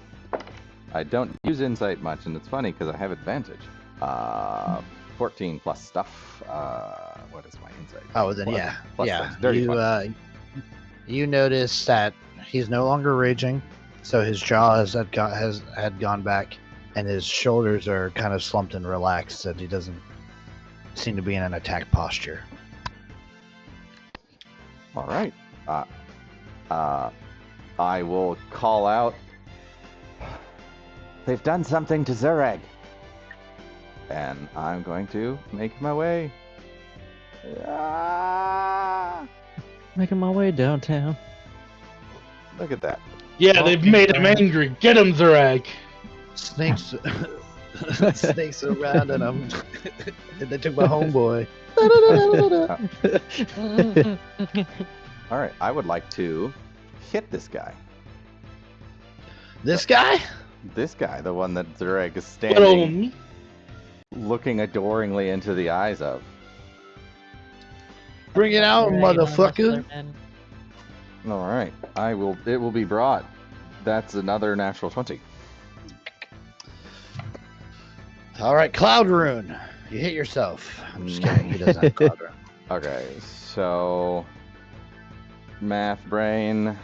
I don't use insight much, and it's funny because I have advantage. 14 plus stuff. What is my insight? Oh, then Plus- yeah, plus yeah. things. Dirty 20. You notice that he's no longer raging, so his jaw had gone back, and his shoulders are kind of slumped and relaxed, and he doesn't seem to be in an attack posture. All right. I will call out. They've done something to Zurag. And I'm going to make my way. Ah, Making my way downtown. look at that. Yeah, they've made him angry. Get him, Zurag. Snakes, snakes surrounding him. And they took my homeboy. All right. I would like to hit this guy. This guy? This guy, the one that Zureg is Little standing, me. looking adoringly into the eyes of. Bring it out, Right, on motherfucker. Wrestlerman. All right, It will be brought. That's another natural 20. All right, Cloud Rune. You hit yourself. I'm just kidding. He doesn't have Cloud Rune. Okay, so math brain.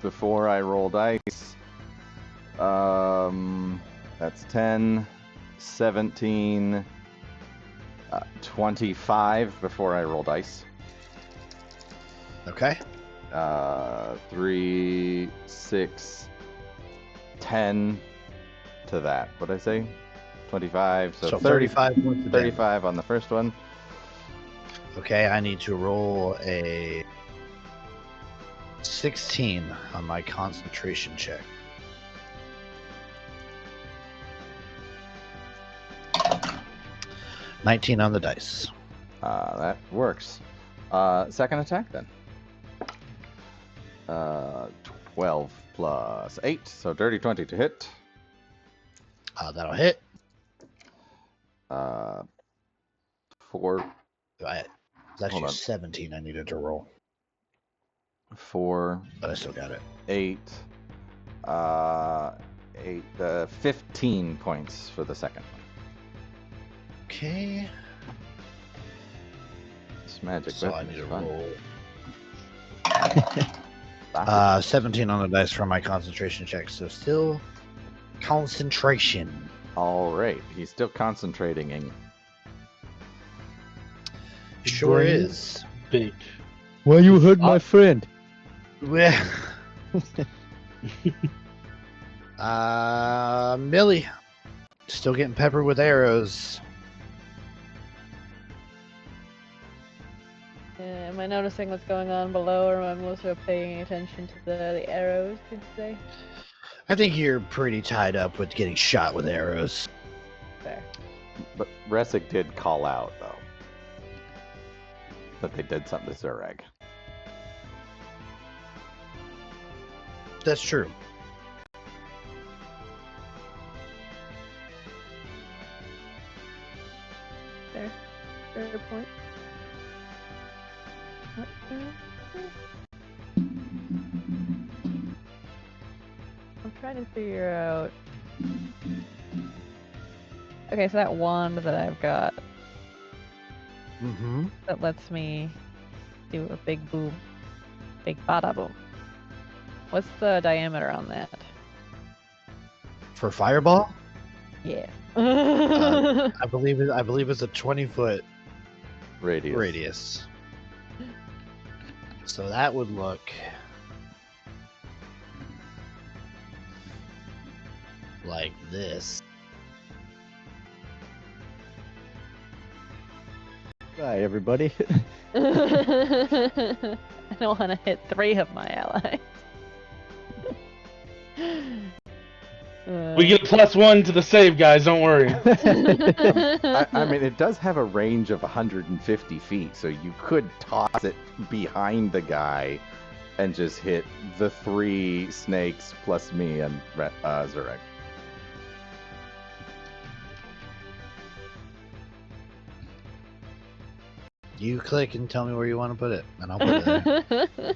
Before I roll dice, that's 10, 17, 25 before I roll dice. Okay. 3, 6, 10 to that. What'd I say? 25. So 35 points of damage. 35 on the first one. Okay, I need to roll a 16 on my concentration check. $19 on the dice. That works. Second attack then. 12 plus 8, so dirty 20 to hit. That'll hit. 4, It's Hold actually on. 17 I needed to roll, 4, but I still got it. 8, 15 points for the second one. Okay. This magic So I weapon need is to fun. roll 17 on the dice for my concentration check. So still concentration. All right, he's still concentrating. Sure Brain is. Big. Why you hurt my friend? Yeah. Millie. Still getting peppered with arrows. Am I noticing what's going on below, or am I also paying attention to the arrows, did you say? I think you're pretty tied up with getting shot with arrows. Fair. But Resic did call out, though, that they did something to Zureg. That's true. Fair. Fair point. I'm trying to figure out. Okay, so that wand that I've got Mm-hmm. that lets me do a big boom, big bada boom. What's the diameter on that? For fireball, Yeah. I believe it's a 20-foot Radius. radius. So that would look like this. Bye, everybody. I don't want to hit 3 of my allies. We get a +1 to the save, guys. Don't worry. I mean, it does have a range of 150 feet, so you could toss it behind the guy and just hit the 3 snakes plus me and Zureg. You click and tell me where you want to put it, and I'll put it there.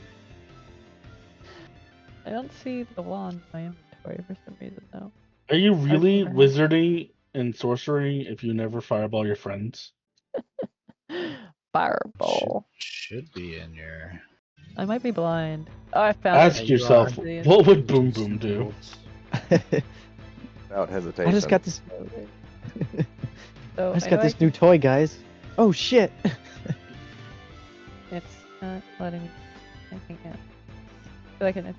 I don't see the wand in my inventory for some reason, though. Are you really Okay. wizarding and sorcery if you never fireball your friends? Fireball. Should be in your. I might be blind. Oh, I found Ask it. you yourself, are. what would Boom Boom do? Without hesitation. I just got this. So I just I got know this new toy, guys. Oh shit! It's not letting me. I think yeah. So I can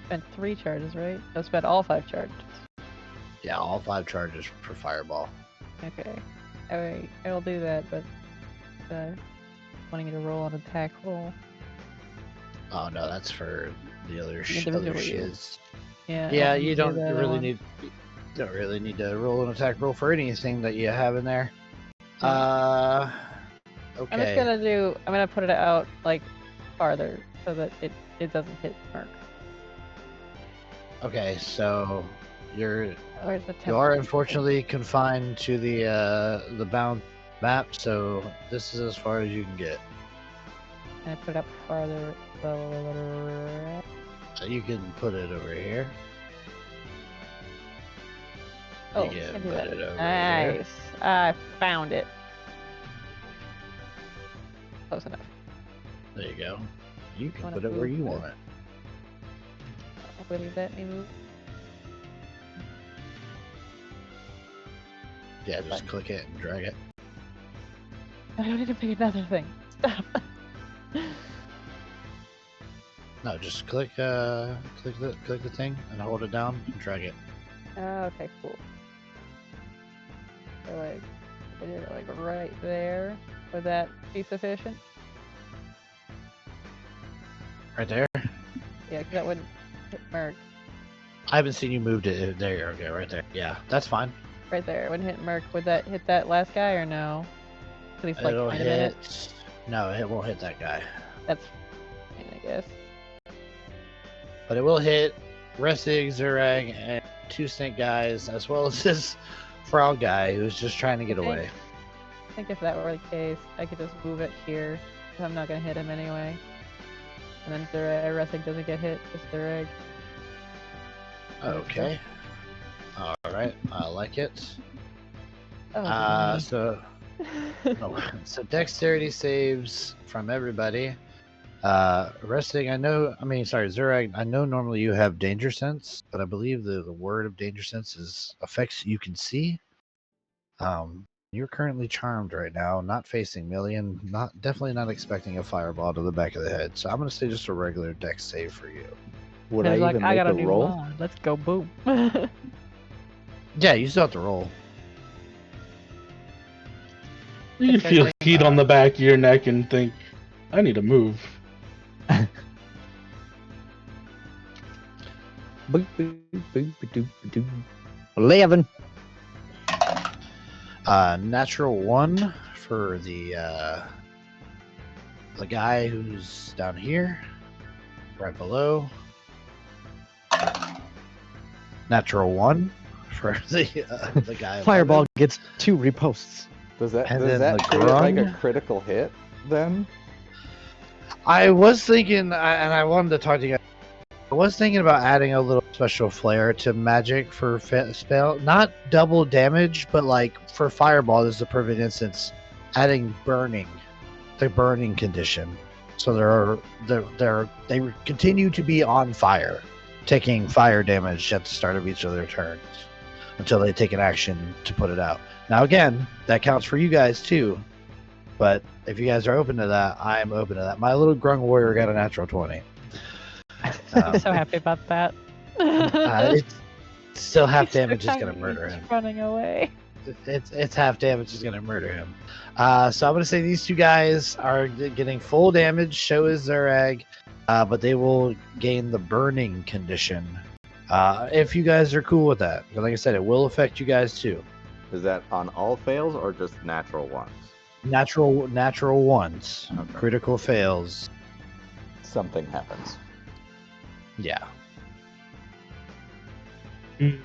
spend 3 charges, right? I spent all 5 charges. Yeah, all 5 charges for fireball. Okay. I will do that, but wanting you to roll an attack roll. Oh no, that's for the other Individually. shiz. Yeah. Yeah, I'll you do don't the other really one. need. Don't really need to roll an attack roll for anything that you have in there. I'm just Okay. I'm gonna put it out like farther so that it doesn't hit Merc. Okay, so you're Where's the you are temple? unfortunately confined to the bound map, so this is as far as you can get. Can I put it up farther? You can put it over here. Oh, You can can do put that. it over Nice. here. I found it. Close enough. There you go. You can Wanna put it where move you this? want it. Will you let me move? Yeah, just click it and drag it. I don't need to pick another thing. Stop. No, just click the thing and hold it down and drag it. Okay, cool. So like, I did it like right there. Would that be sufficient? Right there. Yeah, because that wouldn't hit Merc. I haven't seen you moved it. There you go, right there. Yeah, that's fine. Right there. It wouldn't hit Merc. Would that hit that last guy or no? At least like It'll kind of in it. hit. No, it won't hit that guy. That's fine, I guess. But it will hit Restig, Zurag, and 2 snake guys, as well as this frog guy who's just trying to get away. I think if that were the case, I could just move it here. 'Cause I'm not gonna hit him anyway. And then Resig doesn't get hit, just Durag. Okay. Alright, I like it. Oh, So so dexterity saves from everybody. Resting, Zurag, I know normally you have danger sense, but I believe the word of danger sense is effects you can see. You're currently charmed right now, not facing Million, definitely not expecting a fireball to the back of the head. So I'm gonna say just a regular dex save for you. Would I I was like, even I make got a a new roll? mod. Let's go, boom. Yeah, you still have to roll. You can feel heat on the back of your neck and think, I need to move. 11. Natural 1 for the guy who's down here, right below. Natural 1 for the guy. Fireball above gets 2 reposts. Does that And does then that the create like a grung? critical hit then? him. I was thinking, and I wanted to talk to you guys. I was thinking about adding a little special flair to magic for spell, not double damage, but like for fireball, this is a perfect instance. Adding burning, the burning condition, so they continue to be on fire, taking fire damage at the start of each of their turns until they take an action to put it out. Now again, that counts for you guys too, but if you guys are open to that, I'm open to that. My little grung warrior got a natural 20. I'm so happy about that. It's still half He's so damage is gonna tiny, murder he's him. running away. It's half damage is gonna murder him. So I'm gonna say these 2 guys are getting full damage. So is Zurag, but they will gain the burning condition. If you guys are cool with that, but like I said, it will affect you guys too. Is that on all fails or just natural ones? Natural ones, Okay. critical fails. Something happens. Yeah. I mean,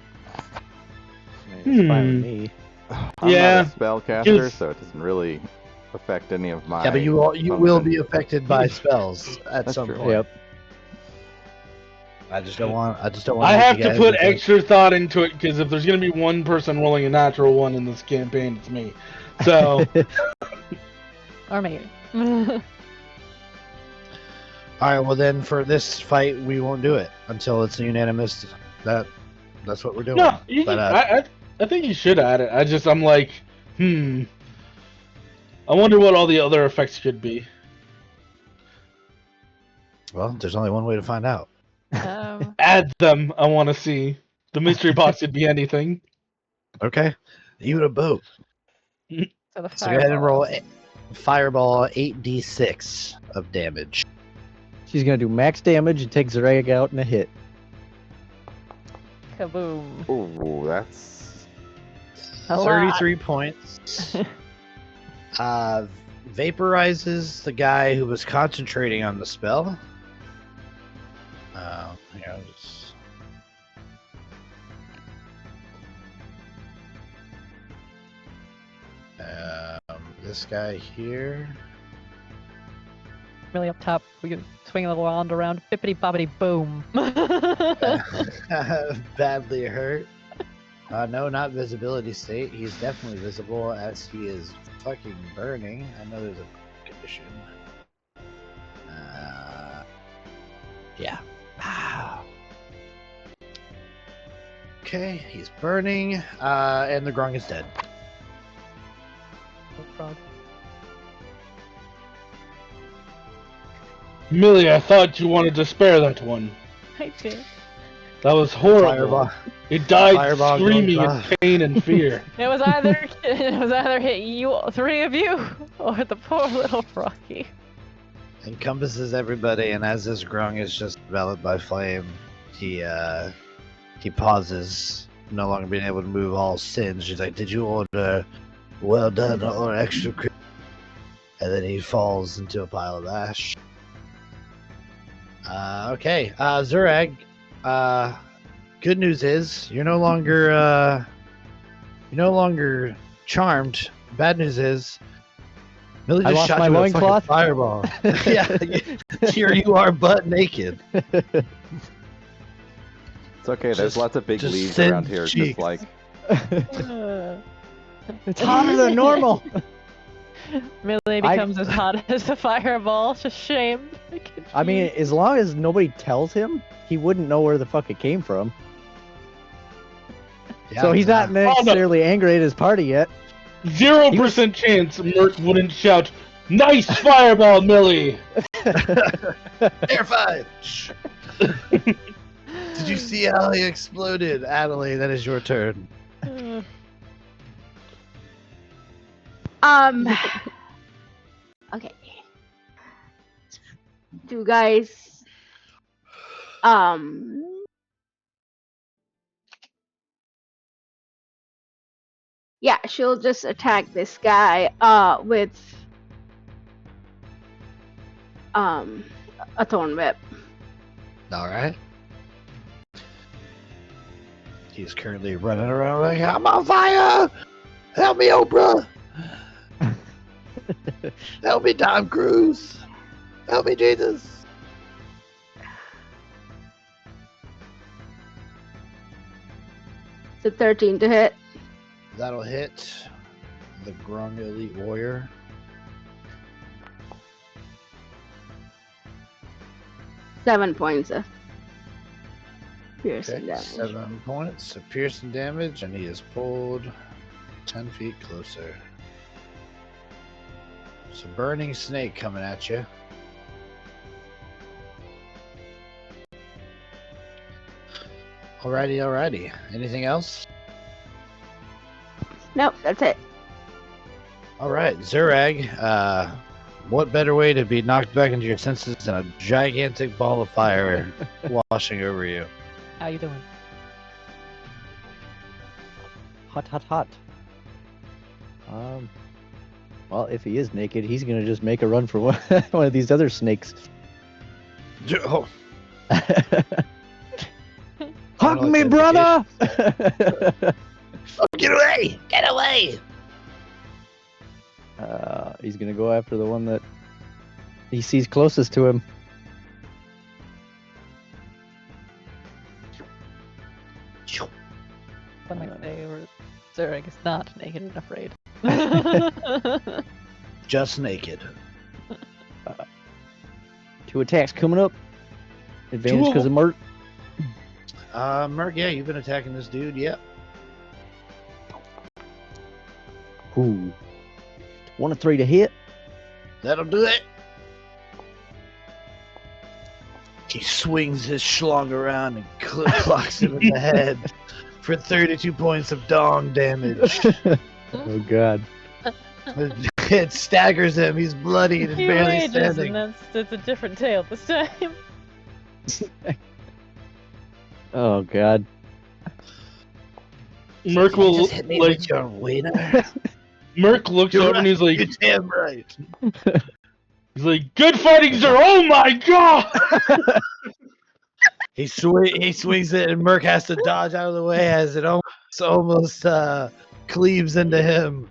it's fine with me. I'm Yeah, not a spellcaster, because- so it doesn't really affect any of my. Yeah, but you will opponents. be affected by spells at That's some true. point. Yep. I just don't want. I have to put extra thought into it because if there's gonna be one person rolling a natural 1 in this campaign, it's me. So Or maybe. All right. Well, then for this fight, we won't do it until it's unanimous. That's what we're doing. no, you But, can, I think you should add it. I'm like, I wonder what all the other effects could be. Well, there's only one way to find out. Add them. I want to see. The mystery box could be anything. Okay. Even a boat. So the So go ahead and roll fireball. fireball 8d6 of damage. She's gonna do max damage and take Zurag out in a hit. Kaboom. Ooh, that's A lot. 33 points. Vaporizes the guy who was concentrating on the spell. Here, I'll just this guy here. Really up top, we can swing the wand around. Bippity boppity boom. Badly hurt. No, not visibility state. He's definitely visible as he is fucking burning. I know there's a condition. Yeah. Okay, he's burning, and the grung is dead. Frog. Millie, I thought you wanted to spare that one. I did. That was horrible. Fireball. It died Fireball screaming goes in off. pain and fear. It was either hit you, three of you, or the poor little froggy. Encompasses everybody, and as this grung is just enveloped by flame, he pauses, no longer being able to move, all singed. He's like, "Did you order well done or extra crisp?" And then he falls into a pile of ash. Okay, Zurag. Good news is you're no longer charmed. Bad news is Millie I just lost shot my you with a fucking loincloth? fireball. Yeah, here you are, butt naked. It's okay. There's Just- lots of big just leaves thin around here. cheeks. Just like It's hotter than normal. Millie becomes as hot as a fireball. Just shame. I mean, as long as nobody tells him, he wouldn't know where the fuck it came from. Yeah, So he's not necessarily angry at his party yet. 0% chance Merc wouldn't shout, "Nice fireball, Millie!" terrified. Did you see how he exploded? Adelaide, that is your turn. Okay. Do guys yeah, she'll just attack this guy with a thorn whip. All right. He's currently running around like, "I'm on fire! Help me, Oprah! Help me, Tom Cruise! Help me, Jesus!" It's a 13 to hit. That'll hit the Grung Elite Warrior. Seven points of piercing Okay, damage. 7 points of piercing damage, and he is pulled 10 feet closer. So burning snake coming at you. Alrighty. Anything else? Nope, that's it. Alright, Zurag, what better way to be knocked back into your senses than a gigantic ball of fire washing over you? How you doing? Hot. Well, if he is naked, he's gonna just make a run for one of these other snakes. Oh, Hug like me, that brother! oh, get away! Get away! He's gonna go after the one that he sees closest to him. One might say where Zurich is not naked and afraid. Just naked. 2 attacks coming up. Advantage Two of because of Mert. Merc, yeah, you've been attacking this dude, yep. Ooh. 1 of 3 to hit. That'll do it. He swings his schlong around and clocks him in the head for 32 points of dong damage. Oh god. It staggers him. He's bloodied and He barely rages, standing. and that's a different tale this time. Oh god. Merc You will just hit me like with your wiener. Merc looks You're up and he's like, You're damn right. "Good fighting, sir! Oh my god!" He swings it, and Merc has to dodge out of the way as it almost cleaves into him.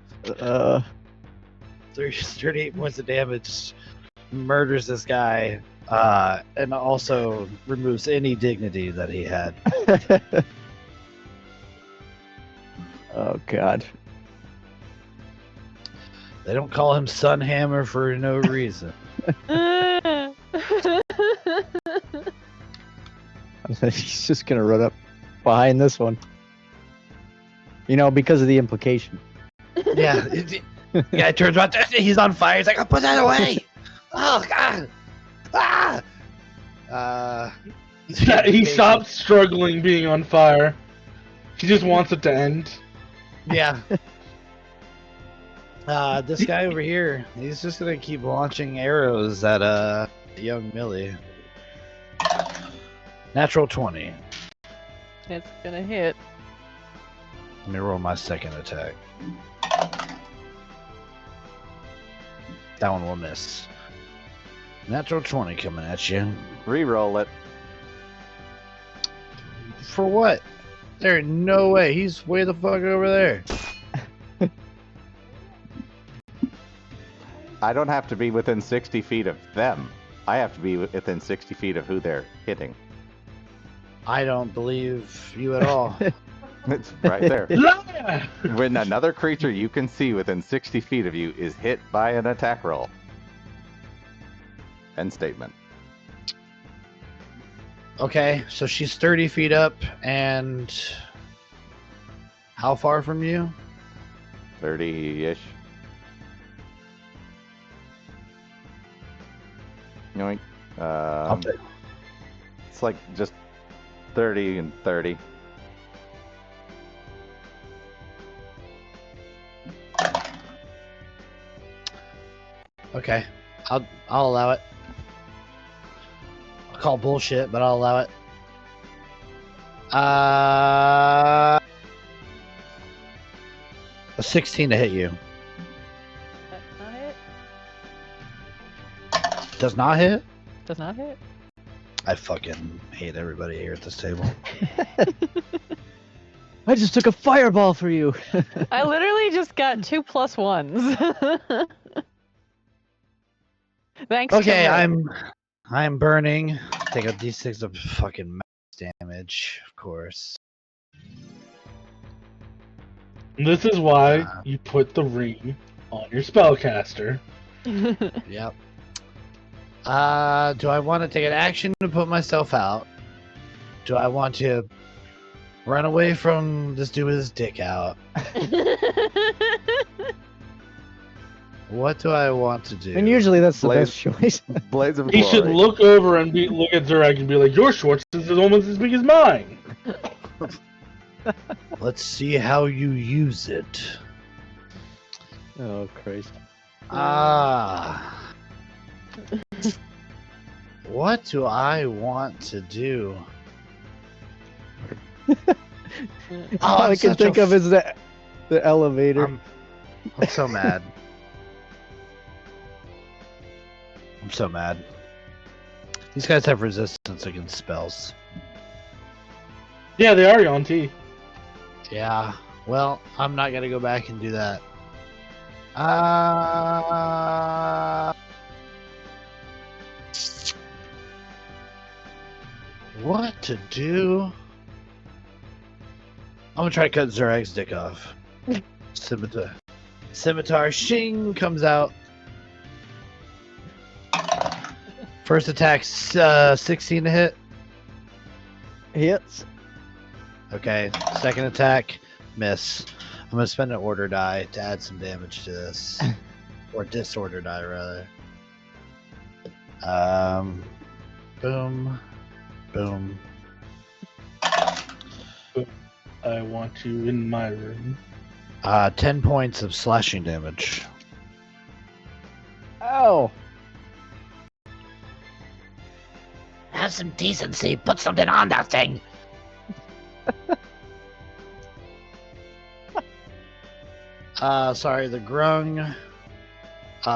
38 points of damage, murders this guy, and also removes any dignity that he had. Oh God. They don't call him Sunhammer for no reason. He's just gonna run up behind this one. You know, because of the implication. Yeah. Guy turns around. He's on fire. He's like, "Oh, put that away!" Oh God! Ah! He stopped struggling being on fire. He just wants it to end. Yeah. This guy over here, he's just gonna keep launching arrows at young Millie. Natural 20. It's gonna hit. Let me roll my second attack. That one will miss. Natural 20 coming at you. Reroll it. For what? There ain't no way. He's way the fuck over there. I don't have to be within 60 feet of them. I have to be within 60 feet of who they're hitting. I don't believe you at all. It's right there. Liar! When another creature you can see within 60 feet of you is hit by an attack roll. End statement. Okay, so she's 30 feet up and how far from you? 30-ish. Yoink. I'll take- It's like just 30 and 30. Okay, I'll allow it. I'll call bullshit, but I'll allow it. A 16 to hit you. That's not hit. Does not hit? Does not hit. I fucking hate everybody here at this table. I just took a fireball for you. I literally just got 2 +1s. Thanks. Okay, to I'm burning. Take a d6 of fucking max damage, of course. This is why you put the ring on your spellcaster. Yep. Do I want to take an action to put myself out? Do I want to run away from this dude with his dick out? What do I want to do? And usually that's the Blaze- best choice. Blades of He Glory. should look over and look at Zurag and be like, "Your Schwartz is almost as big as mine." Let's see how you use it. Oh Christ. What do I want to do? All I can think of is the elevator. I'm so mad. I'm so mad. These guys have resistance against spells. Yeah, they are Yuan-Ti. Yeah. Well, I'm not gonna go back and do that. What to do? I'm gonna try to cut Zurag's dick off. Scimitar shing comes out. First attack, 16 to hit. Hits. Okay, second attack, miss. I'm gonna spend an order die to add some damage to this. Or disorder die, rather. Boom. Boom. I want you in my room. 10 points of slashing damage. Oh. Have some decency. Put something on that thing. Sorry, the grung.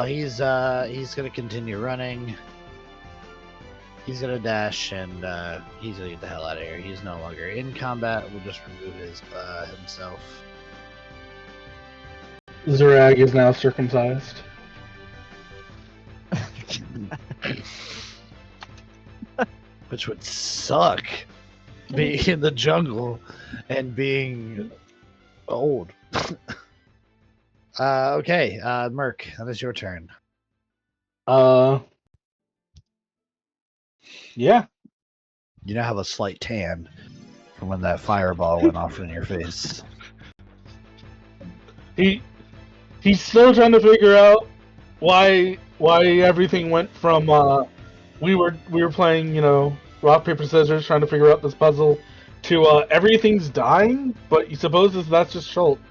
He's gonna continue running. He's gonna dash and he's gonna get the hell out of here. He's no longer in combat. We'll just remove his himself. Zurag is now circumcised. Which would suck. Being in the jungle and being old. Okay, Merc, that is your turn. Yeah. You now have a slight tan from when that fireball went off in your face. He's still trying to figure out why everything went from we were playing, rock paper scissors trying to figure out this puzzle to everything's dying, but he supposes that's just Schultz.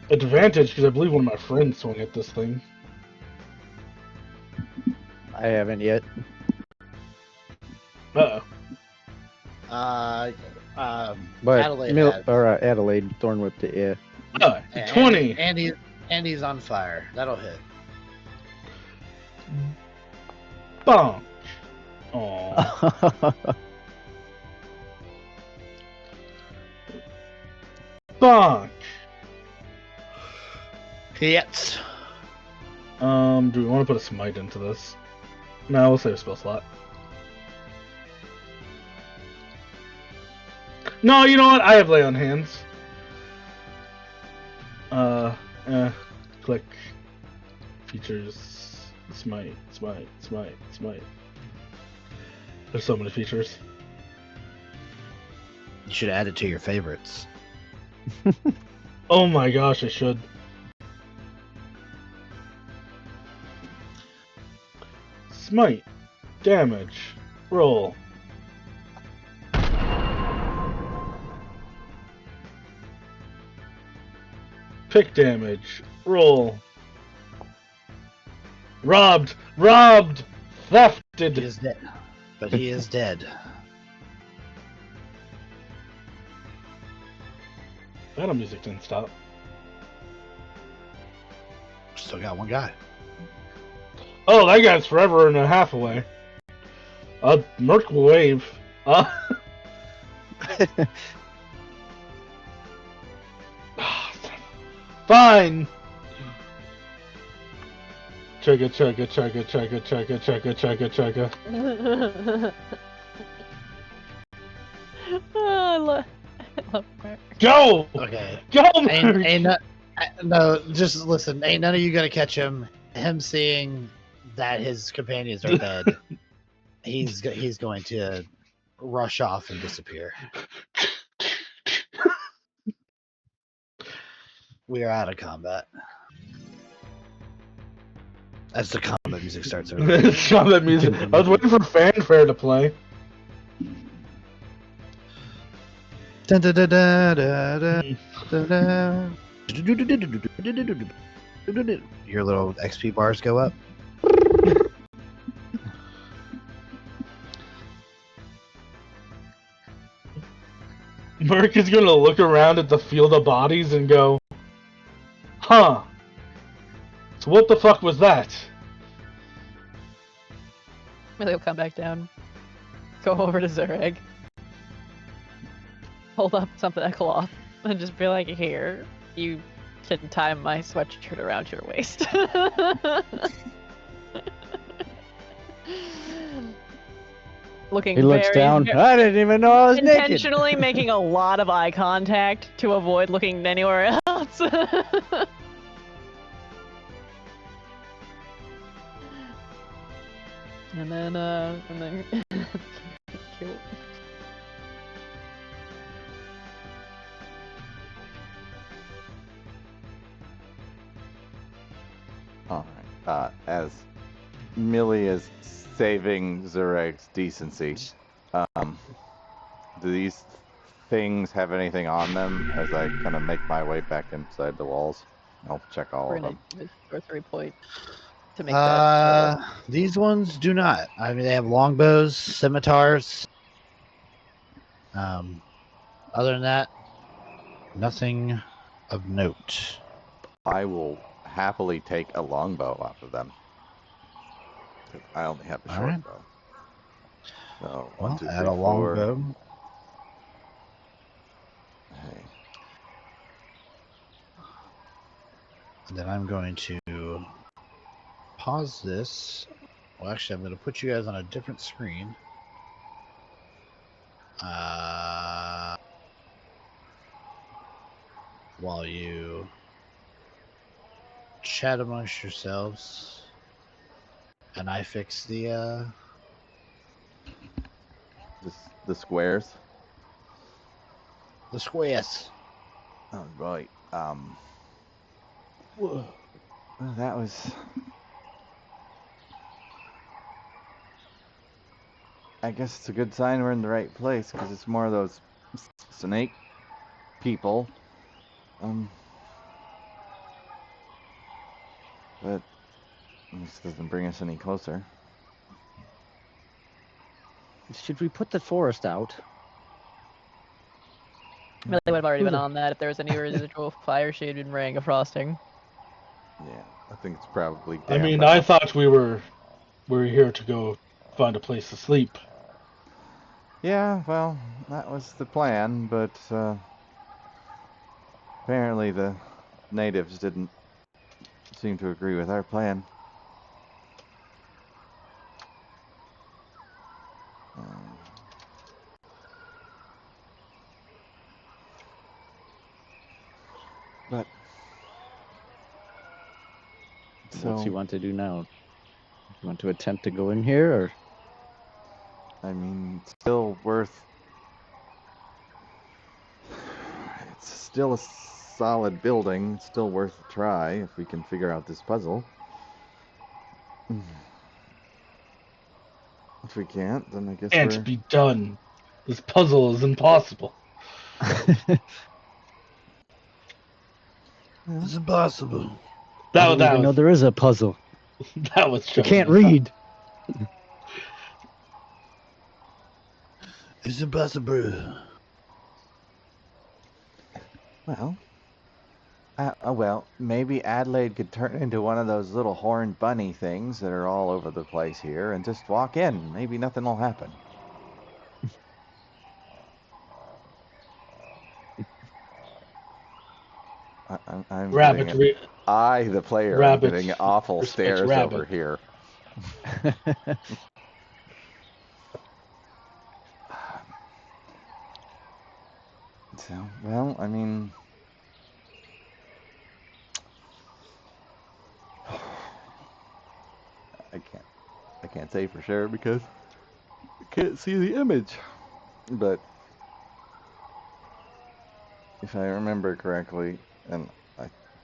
Advantage because I believe one of my friends swung at this thing. I haven't yet. But Adelaide, Adelaide had. Adelaide Thorn whipped it. Yeah. 20. Andy's on fire. That'll hit. Bonk. Aww. Bonk. Hits. Do we want to put a smite into this? No, we'll save a spell slot. No, you know what? I have lay on hands. Click. Features. Smite. There's so many features. You should add it to your favorites. Oh my gosh, I should. Smite. Damage. Roll. Pick damage. Roll. Robbed! Thefted! He is dead. But he is dead. Battle music didn't stop. Still got one guy. Oh, that guy's forever and a half away. Merc will wave. Fine! Chugga. Oh, I love Merc. Go! Okay. Go, Merc! No, just listen. Ain't none of you gonna catch him. Him seeing that his companions are dead, he's going to rush off and disappear. We are out of combat. As the combat music starts over. It's combat music. I was waiting for fanfare to play. Dun, dun, dun, dun, dun, dun, dun. Your little XP bars go up. Merc is gonna look around at the field of bodies and go, huh. So what the fuck was that? Maybe he'll come back down. Go over to Zureg. Hold up a cloth and just be like, here, you can tie my sweatshirt around your waist. Looking He looks down. I didn't even know I was naked. intentionally making a lot of eye contact to avoid looking anywhere else. and then kill. Alright, as Millie is saving Zureg's decency, do these things have anything on them as I kind of make my way back inside the walls? I'll check all of them. Or 3 point to make that. These ones do not. I mean, they have longbows, scimitars. Other than that, nothing of note. I will happily take a longbow off of them. I only have a short Alright. bow. So, Well, 1, 2, 3, add a 4. longbow. Hey. And then I'm going to pause this. Well, actually, I'm going to put you guys on a different screen. While you chat amongst yourselves, and I fix the The squares. squares. All right. Well, that was. I guess it's a good sign we're in the right place because it's more of those snake people. But this doesn't bring us any closer. Should we put the forest out? Really would have already been on that if there was any residual fire shaded ring of frosting. Yeah, I think it's probably. I damp mean, enough. I thought we were here to go find a place to sleep. Yeah, well, that was the plan, but apparently the natives didn't seem to agree with our plan. But so, What's he want to do now? You want to attempt to go in here, or? I mean, it's still worth. It's still a solid building. It's still worth a try if we can figure out this puzzle. If we can't, then I guess Can't be done. This puzzle is impossible. It's impossible. I don't even know there is a puzzle. That was. You can't read. It's impossible. Well, maybe Adelaide could turn into one of those little horned bunny things that are all over the place here and just walk in. Maybe nothing will happen. I'm Rabbit. getting the player, I'm getting awful stares over here. So, well, I mean, I can't say for sure because I can't see the image. But if I remember correctly, and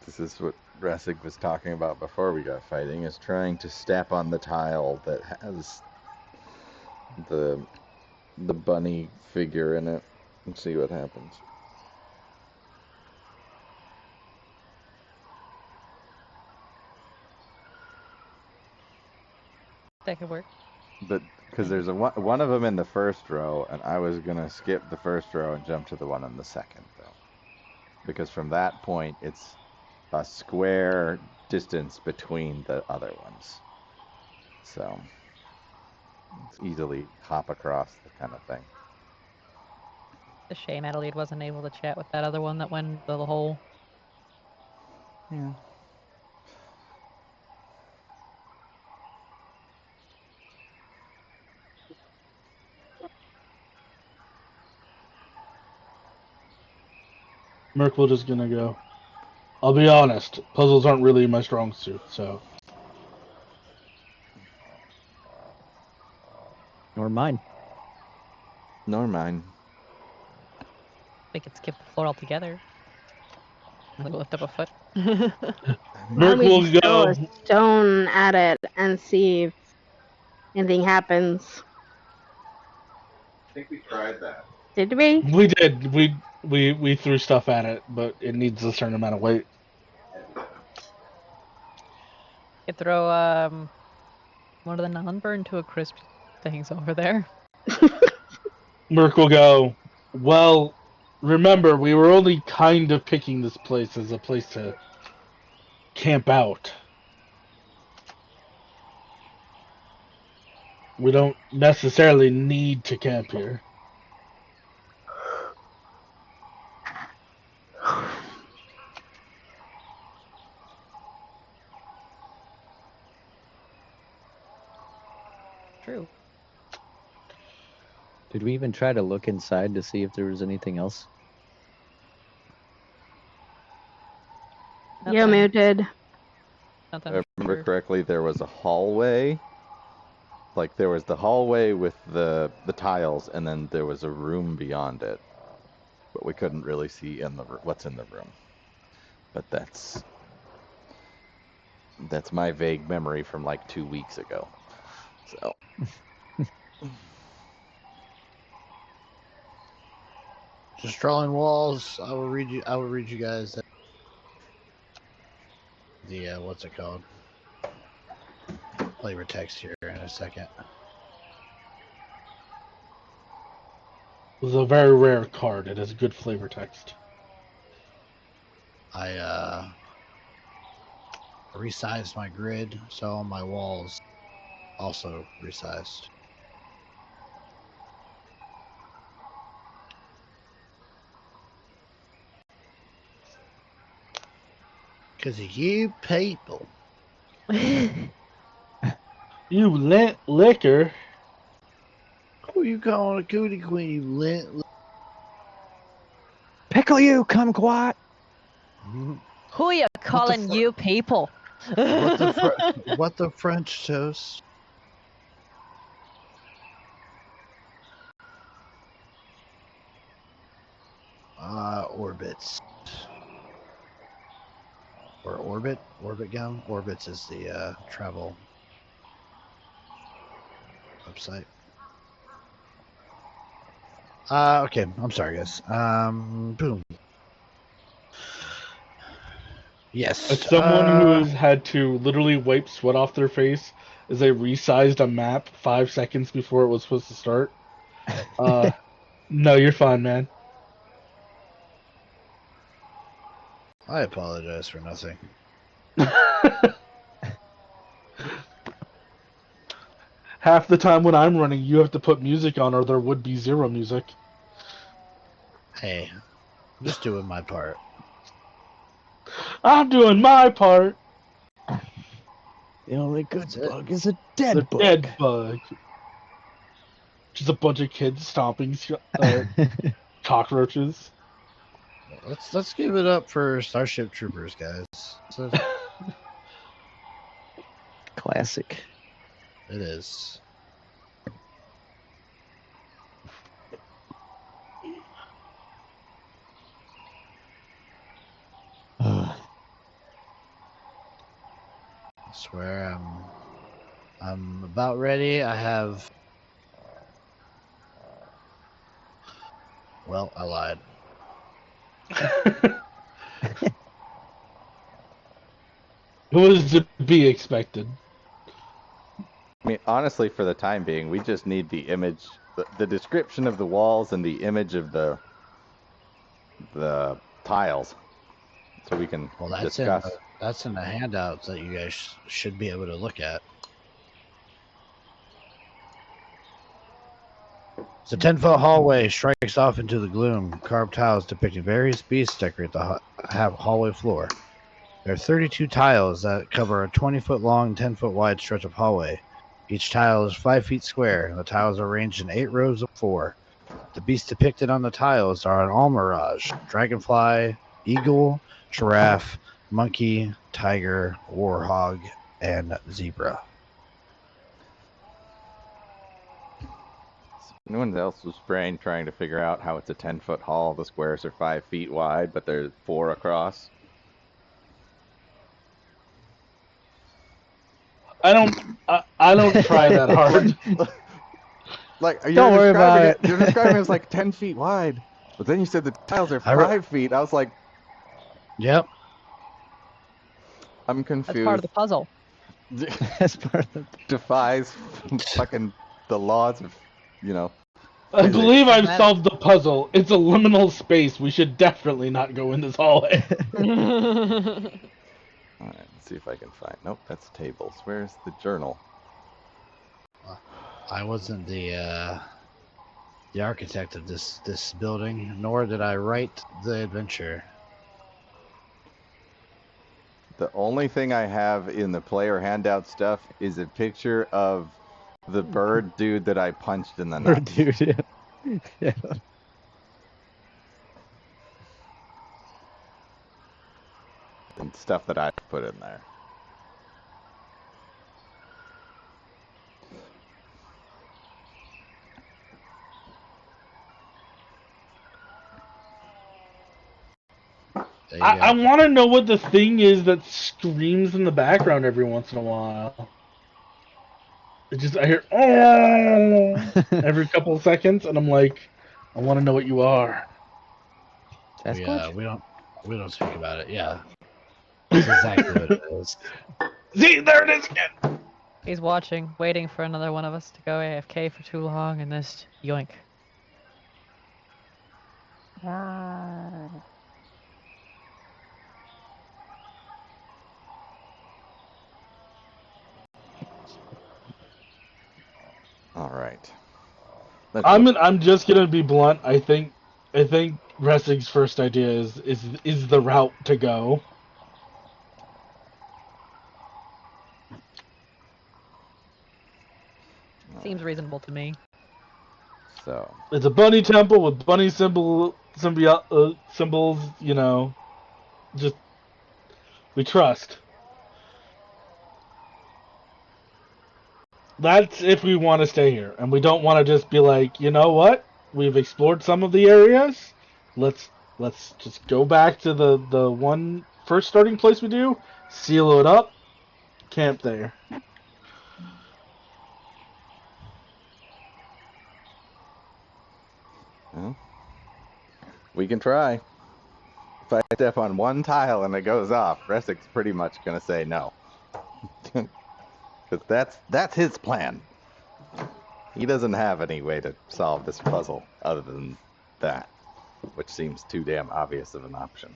this is what Rassig was talking about before we got fighting, is trying to step on the tile that has the bunny figure in it and see what happens. That could work. But because there's one of them in the first row, and I was gonna skip the first row and jump to the one in the second row, because from that point it's a square distance between the other ones, so it's easily hop across the kind of thing. It's a shame Adelaide wasn't able to chat with that other one that went into the hole. Yeah. Merkwood is gonna go. I'll be honest, puzzles aren't really my strong suit, so. Nor mine. Nor mine. We could skip the floor altogether. We'll lift up a foot. Merc we will just throw go. a stone at it and see if anything happens. I think we tried that. Did we? We did. We threw stuff at it, but it needs a certain amount of weight. You could throw one of the non-burned to a crisp things over there. Merc will go. Well, remember, we were only kind of picking this place as a place to camp out. We don't necessarily need to camp here. True. Did we even try to look inside to see if there was anything else? You're Nothing. muted. Nothing. If I remember Sure. correctly, there was a hallway. Like there was the hallway with the tiles, and then there was a room beyond it. But we couldn't really see what's in the room. But that's my vague memory from like 2 weeks ago. So Just drawing walls. I will read you guys the what's it called? Flavor text here in a second. It was a very rare card. It has good flavor text. I resized my grid, so my walls also resized. Because of you people. You lint liquor. Who you calling a cootie queen, you lint? Pickle you, kumquat! Who are you calling you people? What the French toast? Orbits. Or Orbit? Orbit gum? Orbits is the travel website. Okay, I'm sorry, guys. Boom. Yes. As someone who has had to literally wipe sweat off their face as they resized a map 5 seconds before it was supposed to start. No, you're fine, man. I apologize for nothing. Half the time when I'm running, you have to put music on or there would be zero music. Hey, I'm just doing my part. I'm doing my part. The only good That's it. bug is a dead The bug. dead bug. Just a bunch of kids stomping cockroaches. Let's give it up for Starship Troopers, guys. Classic. It is. I swear I'm about ready. I have. Well, I lied. It was to be expected. I mean, honestly, for the time being, we just need the image, the description of the walls and the image of the tiles, so we can discuss. That's in the handouts that you guys should be able to look at. The 10-foot hallway strikes off into the gloom. Carved tiles depicting various beasts decorate the hallway floor. There are 32 tiles that cover a 20-foot long, 10-foot wide stretch of hallway. Each tile is 5 feet square, and the tiles are arranged in 8 rows of 4. The beasts depicted on the tiles are an almirage, dragonfly, eagle, giraffe, monkey, tiger, warhog, and zebra. Anyone else was trying to figure out how it's a 10-foot hall. The squares are 5 feet wide, but there's 4 across. I don't try that hard. Like Don't worry about it. You're describing it as like 10 feet wide, but then you said the tiles are 5 feet. I was like, Yep. I'm confused. That's part of the puzzle. That's part of the... Defies fucking the laws of, I believe I've That- solved the puzzle. It's a liminal space. We should definitely not go in this hallway. All right, let's see if I can find. Nope, that's tables. Where's the journal? I wasn't the architect of this building, nor did I write the adventure. The only thing I have in the player handout stuff is a picture of The bird dude that I punched in the Or nuts. dude, yeah. Yeah. And stuff that I put in there. There you I go. want to know what the thing is that screams in the background every once in a while. It just I hear oh every couple of seconds, and I'm like, I want to know what you are. Sasquatch? We don't speak about it. Yeah, that's exactly what it is. See, there it is again. He's watching, waiting for another one of us to go AFK for too long and just yoink. All right. Let's I'm just gonna be blunt. I think Ressig's first idea is the route to go. Seems reasonable to me. So, It's a bunny temple with bunny symbols. You know, just we trust. That's if we want to stay here, and we don't want to just be like, you know what? We've explored some of the areas. Let's just go back to the one first starting place we do, seal it up, camp there. well, we can try. If I step on one tile and it goes off, Ressig's pretty much gonna say no. Because that's his plan. He doesn't have any way to solve this puzzle other than that, which seems too damn obvious of an option.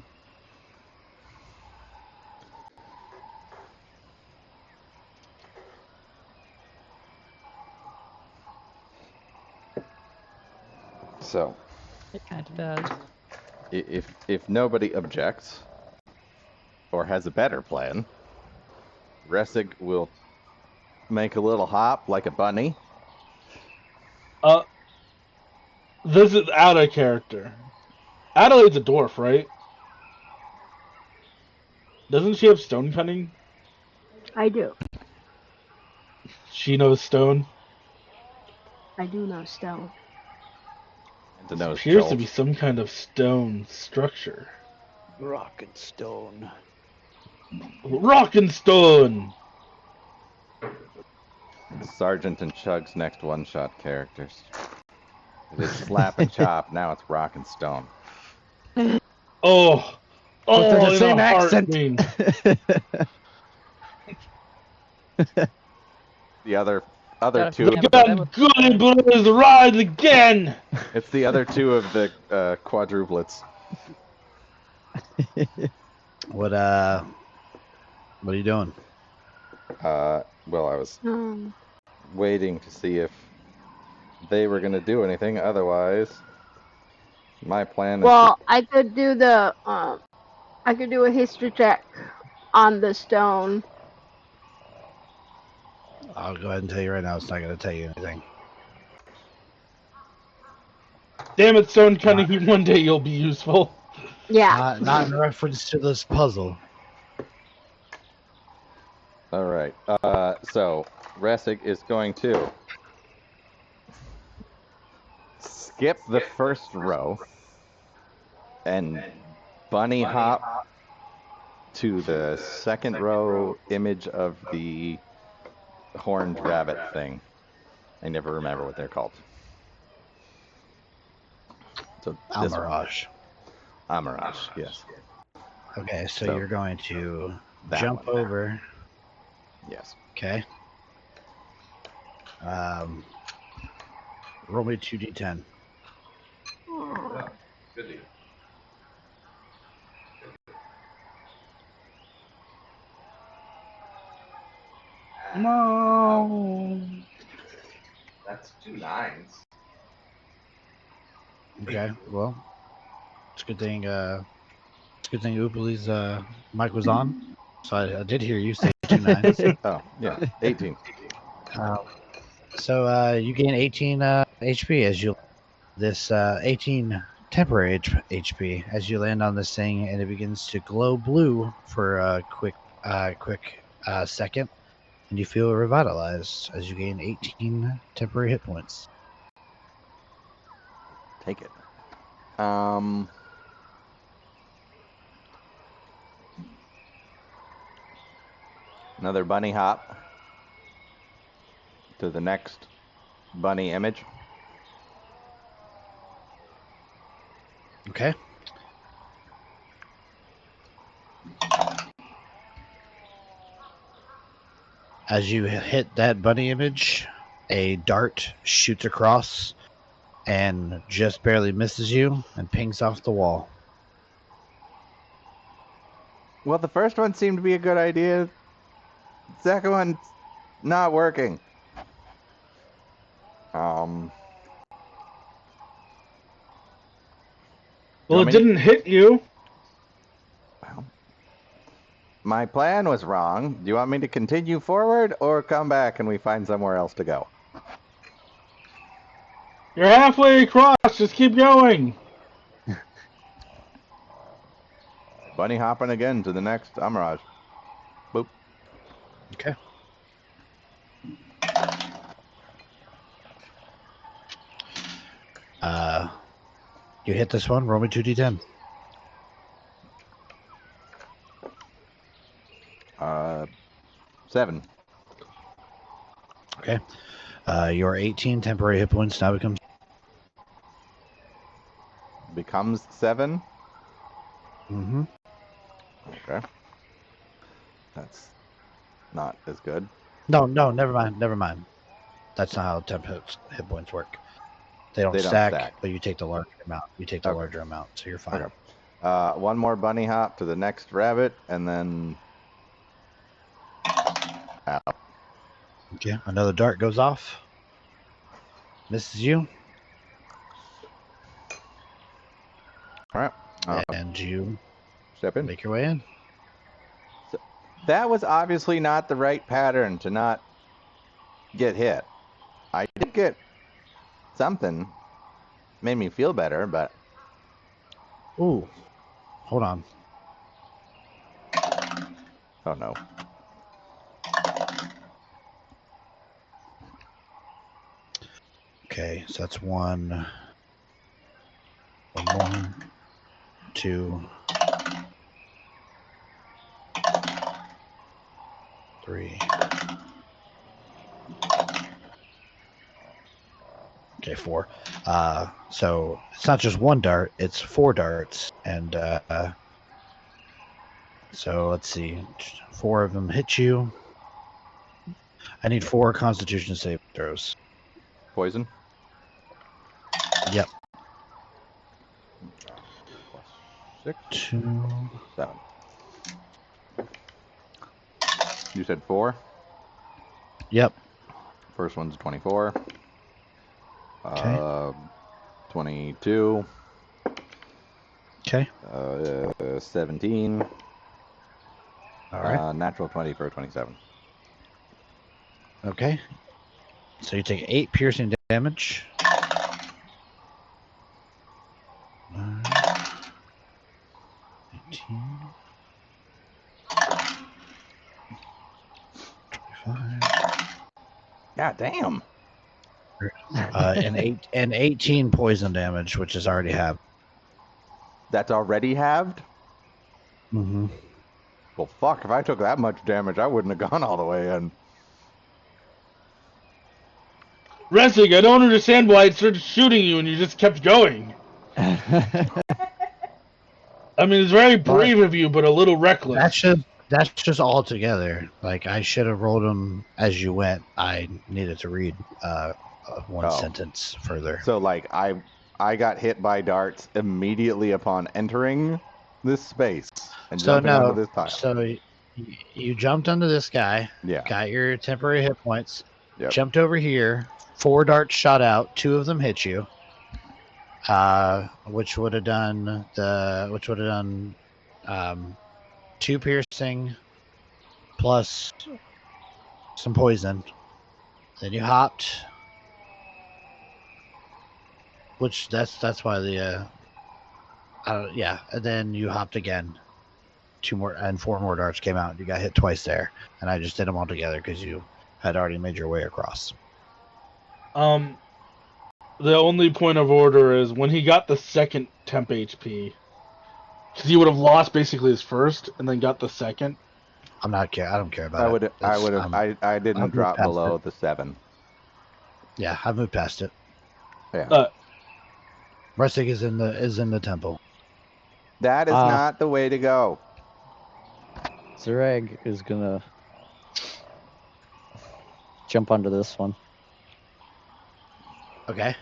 So, It kind of does. if nobody objects or has a better plan, Ressig will make a little hop like a bunny. This is out of character. Adelaide's a dwarf, right? Doesn't she have stone cunning? I do. She knows stone. I do know stone. To know Appears to be some kind of stone structure. Rock and stone. Rock and stone! Sergeant and Chug's next one-shot characters. It's Slap and Chop, now it's Rock and Stone. Oh! But they're the in same a accent. heartbeat. The other Gotta two. remember that Got was- Goody Blues rise again! It's the other two of the quadruplets. What are you doing? Well, I was waiting to see if they were gonna do anything. Otherwise, my plan is. Well, I could do the I could do a history check on the stone. I'll go ahead and tell you right now, it's not going to tell you anything. Damn it, stone cunning, one day you'll be useful. Yeah. Not in reference to this puzzle. All right. So Ressig is going to skip the first row and bunny hop to the second row image of the horned rabbit thing. I never remember what they're called. So this one. Almirage. Amarage, yes. Okay, so So, you're going to that jump one. over. Yes. Okay. Roll me 2d10. Good deal. No. That's 2 9s. Okay, well, it's a good thing. Oopali's mic was on, so I did hear you say 2 9s. Oh, yeah. 18. So you gain 18 HP as you this 18 temporary HP as you land on this thing, and it begins to glow blue for a quick second, and you feel revitalized as you gain 18 temporary hit points. Take it. Another bunny hop to the next bunny image. Okay. As you hit that bunny image, a dart shoots across and just barely misses you and pings off the wall. Well, the first one seemed to be a good idea. The second one's not working. Well, want it me to- didn't hit you. Well, my plan was wrong. Do you want me to continue forward or come back and we find somewhere else to go? You're halfway across. Just keep going. Bunny hopping again to the next Amirage. Boop. Okay. You hit this one. Roll me 2d10. 7. Okay. Your 18 temporary hit points now Becomes 7. Mm-hmm. Okay. That's not as good. No, never mind. That's not how temp hit points work. They don't stack, but you take the larger amount. Larger amount, so you're fine. Okay. One more bunny hop to the next rabbit, and then... out. Okay. Another dart goes off. Misses you. All right. And you Step in. make your way in. That was obviously not the right pattern to not get hit. I did get something. Made me feel better, but... Ooh. Hold on. Oh, no. Okay, so that's one more, 2, 3. Okay, 4. So it's not just one dart; it's 4 darts, and so let's see, 4 of them hit you. I need 4 Constitution save throws. Poison? Yep. Plus 6, 2. 7. You said 4? Yep. First one's 24. Okay. 22. Okay. 17. All right. Natural 20 for 27. Okay. So you take 8 piercing damage. 18. 25. God damn. And 18 poison damage, which is already halved. That's already halved? Mm-hmm. Well, fuck, if I took that much damage, I wouldn't have gone all the way in. Resig, I don't understand why it started shooting you and you just kept going. I mean, it's very brave of you, but a little reckless. That's just all together. Like, I should have rolled them as you went. I needed to read one sentence further. So, like, I got hit by darts immediately upon entering this space and jumping onto this tile. So you jumped onto this guy. Yeah. Got your temporary hit points. Yep. Jumped over here. 4 darts shot out. 2 of them hit you. Which would have done 2 piercing plus some poison. Then you hopped. Which that's why the yeah. And then you hopped again. 4 more darts came out. You got hit twice there, and I just did them all together because you had already made your way across. The only point of order is when he got the second temp HP, because he would have lost basically his first and then got the second. I don't care about I it. would. I would have. I didn't moved drop past below it. the 7. Yeah, I've moved past it. Yeah. Rustic is in the temple. That is not the way to go. Zerag is gonna jump onto this one. Okay.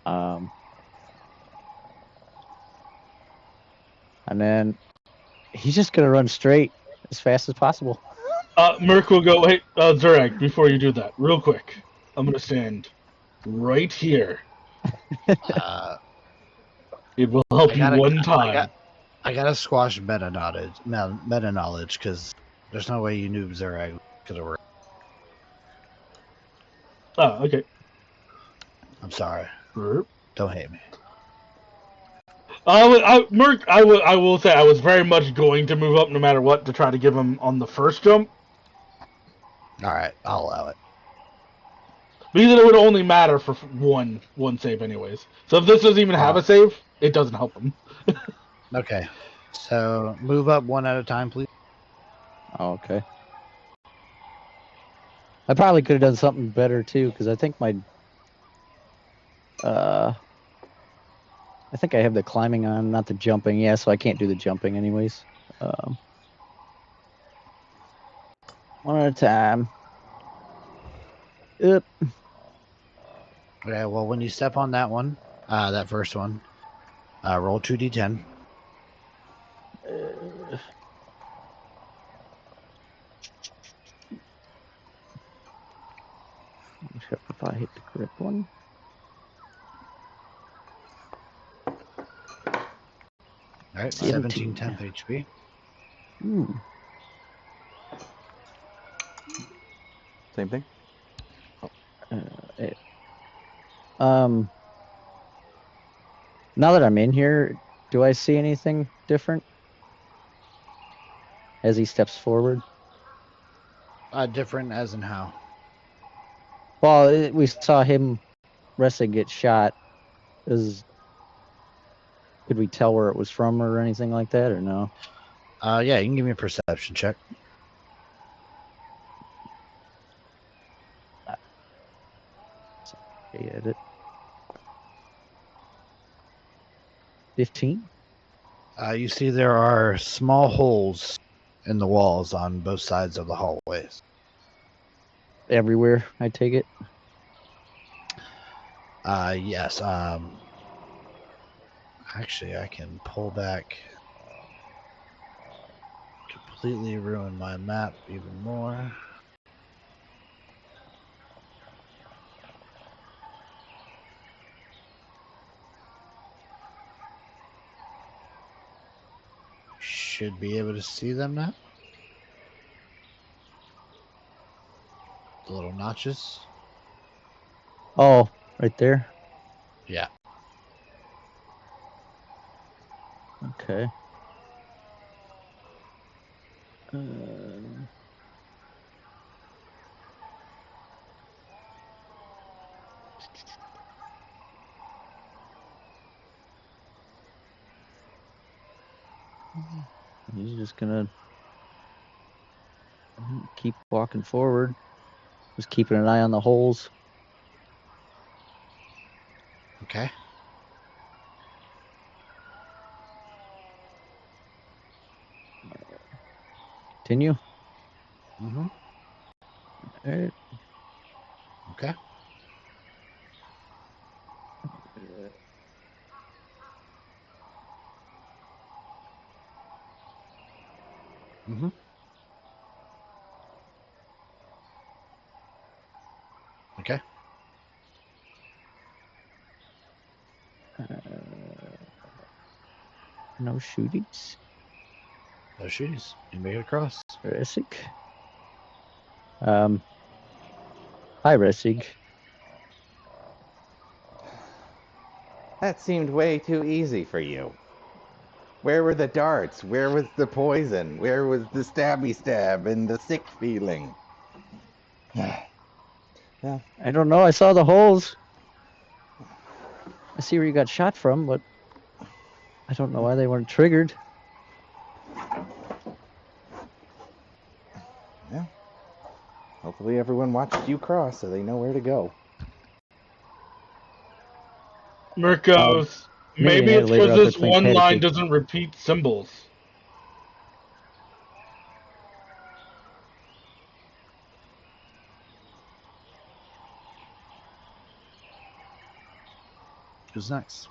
And then he's just gonna run straight as fast as possible. Merc will go, hey, Zurag, before you do that, real quick. I'm going to stand right here. It will help you one time. I gotta squash meta knowledge, because there's no way you knew Zurag could have worked. Oh, okay. I'm sorry. Burp. Don't hate me. Merc, I will say I was very much going to move up no matter what to try to give him on the first jump. All right, I'll allow it. Because it would only matter for one save anyways. So if this doesn't even have a save, it doesn't help him. Okay. So move up one at a time, please. Oh, okay. I probably could have done something better too, because I think my I think I have the climbing on, not the jumping. Yeah, so I can't do the jumping anyways. One at a time. Yep. Okay, well, when you step on that one, that first one, roll 2d10. If I hit the correct one. All right, 17 temp HP. Same thing. Now that I'm in here, do I see anything different as he steps forward? Different as in how? Well, we saw him wrestling get shot. Could we tell where it was from or anything like that, or no? Yeah, you can give me a perception check. Okay, edit. 15. You see there are small holes in the walls on both sides of the hallways. Everywhere, I take it. Yes. Actually, I can pull back. Completely ruin my map even more. Should be able to see them now. The little notches. Oh, right there. Yeah. Okay. He's just gonna keep walking forward. Just keeping an eye on the holes. Okay. Continue. Mm-hmm. All right. Okay. Mm-hmm. Okay. No shootings. No shootings. You made it across. Terrific. Hi, Resig. That seemed way too easy for you. Where were the darts? Where was the poison? Where was the stabby stab and the sick feeling? Well, I don't know. I saw the holes. I see where you got shot from, but I don't know why they weren't triggered. yeah. Hopefully everyone watched you cross so they know where to go. Merc goes, Maybe maybe it's later because I'll this play one patty line cake. doesn't repeat symbols. Who's next?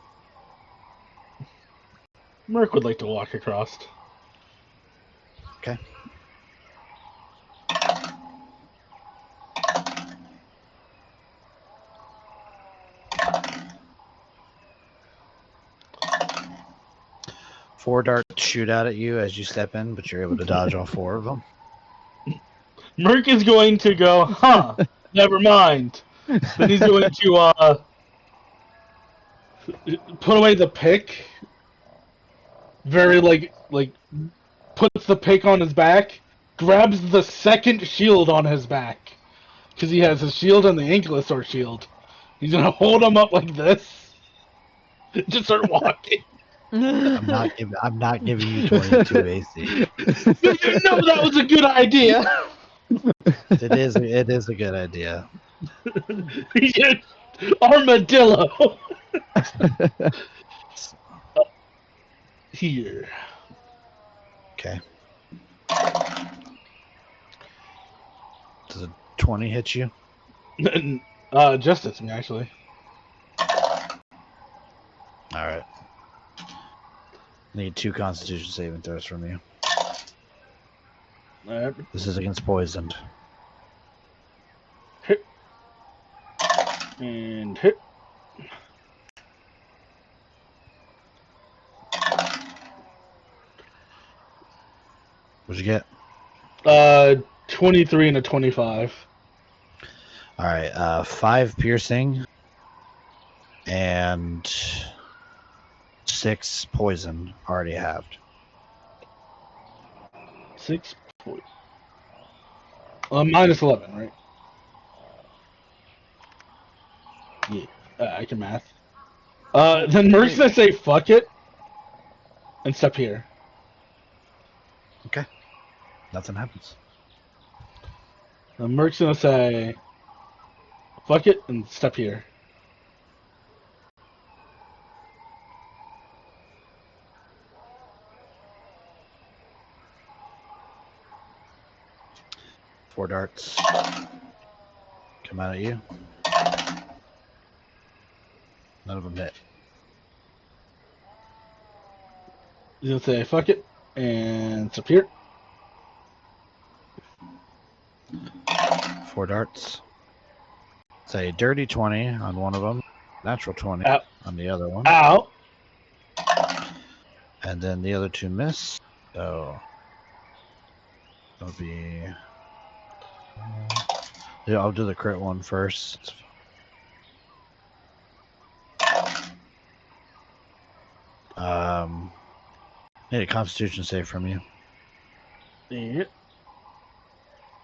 Merc would like to walk across. Okay. Four darts shoot out at you as you step in, but you're able to dodge all four of them. Merc is going to go, huh, never mind. Then he's going to put away the pick. Very like puts the pick on his back, grabs the second shield on his back. Because he has his shield and the Ankylosaur shield. He's gonna hold him up like this. Just start walking. I'm not giving you 22 AC. You know that was a good idea. It is a good idea. Armadillo. Here. Okay. Does a 20 hit you? Just hits me actually. All right. Need 2 Constitution saving throws from you. Alright. This is against poisoned. Hit. And hit. What'd you get? 23 and a 25. All right. 5 piercing and 6 poison already halved. 6 points. Minus 11, right? Yeah, I can math. Then Merc's gonna say fuck it and step here. Okay. Nothing happens. Then Merc's gonna say fuck it and step here. Four darts come out at you. None of them hit. He's gonna say fuck it and step here. 4 darts. Say dirty 20 on one of them, natural 20 Ow. on the other one, Ow! and then the other 2 miss. So it'll be. Yeah, I'll do the crit one first. Need a Constitution save from you. Yeah.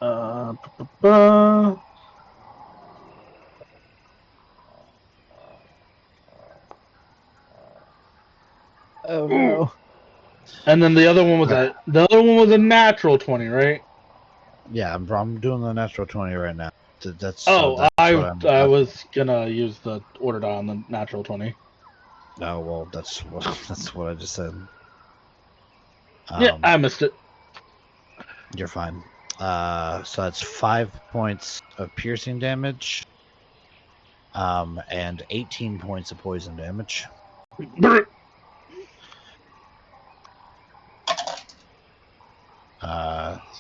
Ba-ba-ba. Oh no. And then the other one was a natural 20, right? Yeah, I'm doing the natural 20 right now. That's I what was gonna use the order die on the natural 20. No, well, that's what I just said. Yeah, I missed it. You're fine. So that's 5 points of piercing damage, and 18 points of poison damage.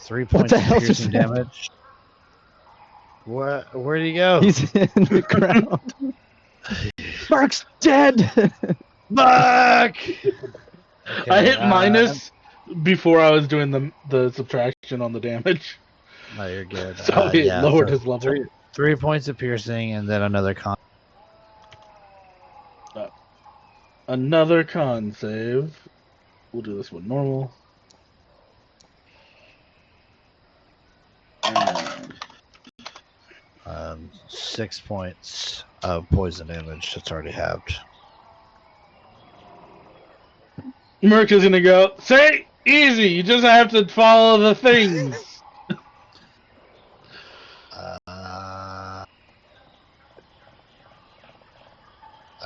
3 points the of hell just piercing damage. What? Where'd he go? He's in the ground. Mark's dead. Back. I hit minus before I was doing the subtraction on the damage. No, you're good. So it lowered his level. 3 points of piercing, and then another con. Another con save. We'll do this one normal. And 6 points of poison damage that's already halved. Merc is gonna go, say, easy, you just have to follow the things.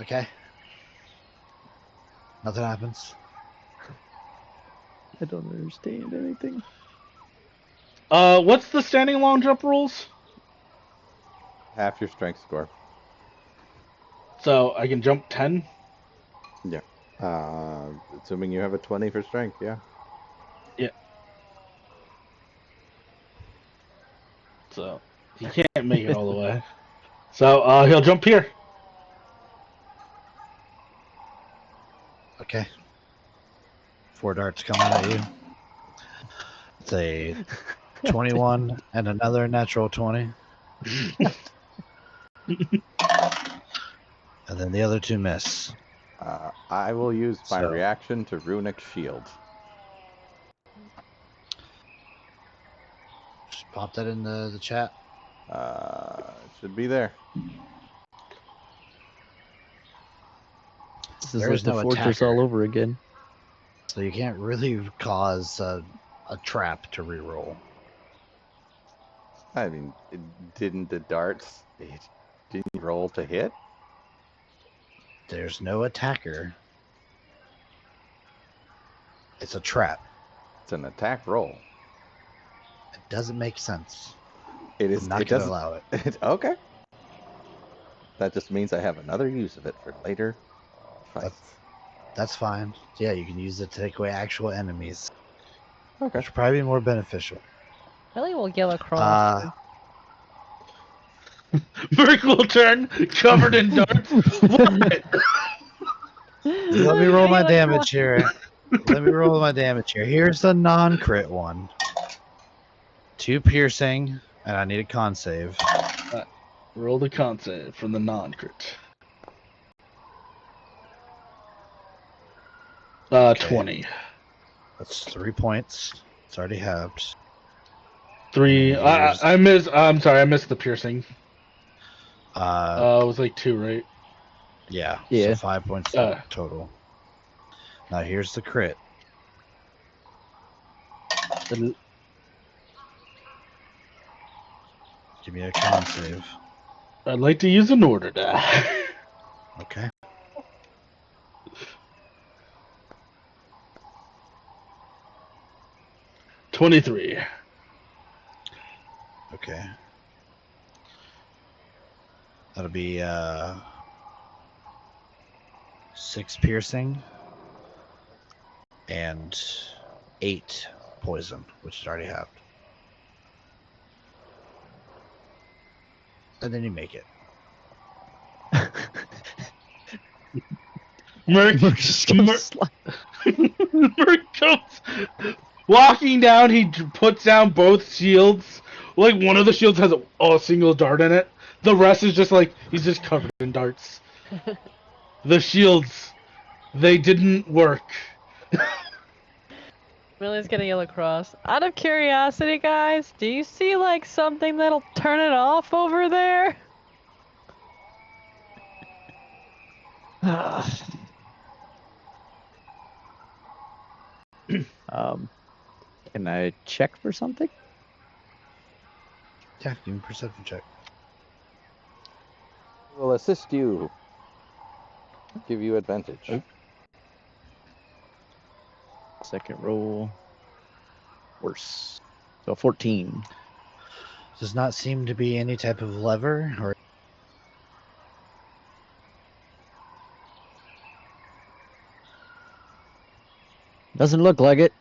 Okay. Nothing happens. I don't understand anything. What's the standing long jump rules? Half your strength score. So I can jump 10? Yeah. Assuming you have a 20 for strength, yeah. Yeah. So he can't make it all the way. So he'll jump here. Okay. 4 darts coming at you. It's a 21 and another natural 20. And then the other 2 miss. I will use my So- reaction to runic shield. Just pop that in the chat. It should be there. This is There like is the no fortress attacker. all over again. So you can't really cause a trap to reroll. I mean, didn't the darts didn't roll to hit? There's no attacker. It's a trap. It's an attack roll. It doesn't make sense. It is. I'm not It going to doesn't. allow it. Okay. That just means I have another use of it for later fights. That's fine. Yeah, you can use it to take away actual enemies. Okay. Which would probably be more beneficial. Really will yell across. Merc will turn, covered in darts. What? Let me roll my Yell damage here. Let me roll my damage here. Here's the non-crit one. 2 piercing, and I need a con save. Roll the con save from the non-crit. Okay. 20. That's 3 points. It's already halved. 3. I missed. I'm sorry, I missed the piercing. It was like 2, right? Yeah. Yeah. So 5 points total. Now here's the crit. Give me a con save. I'd like to use an order die. Okay. $23. Okay. That'll be 6 piercing and 8 poison, which is already halved. And then you make it. Merc comes walking down. He puts down both shields. Like one of the shields has a single dart in it. The rest is just like he's just covered in darts. The shields, they didn't work. Millie's gonna yell across. Out of curiosity, guys, do you see like something that'll turn it off over there? Can I check for something? Yeah, give me a perception check. Will assist you. Give you advantage. Oh. Second roll. Worse. So 14. Does not seem to be any type of lever or Doesn't look like it.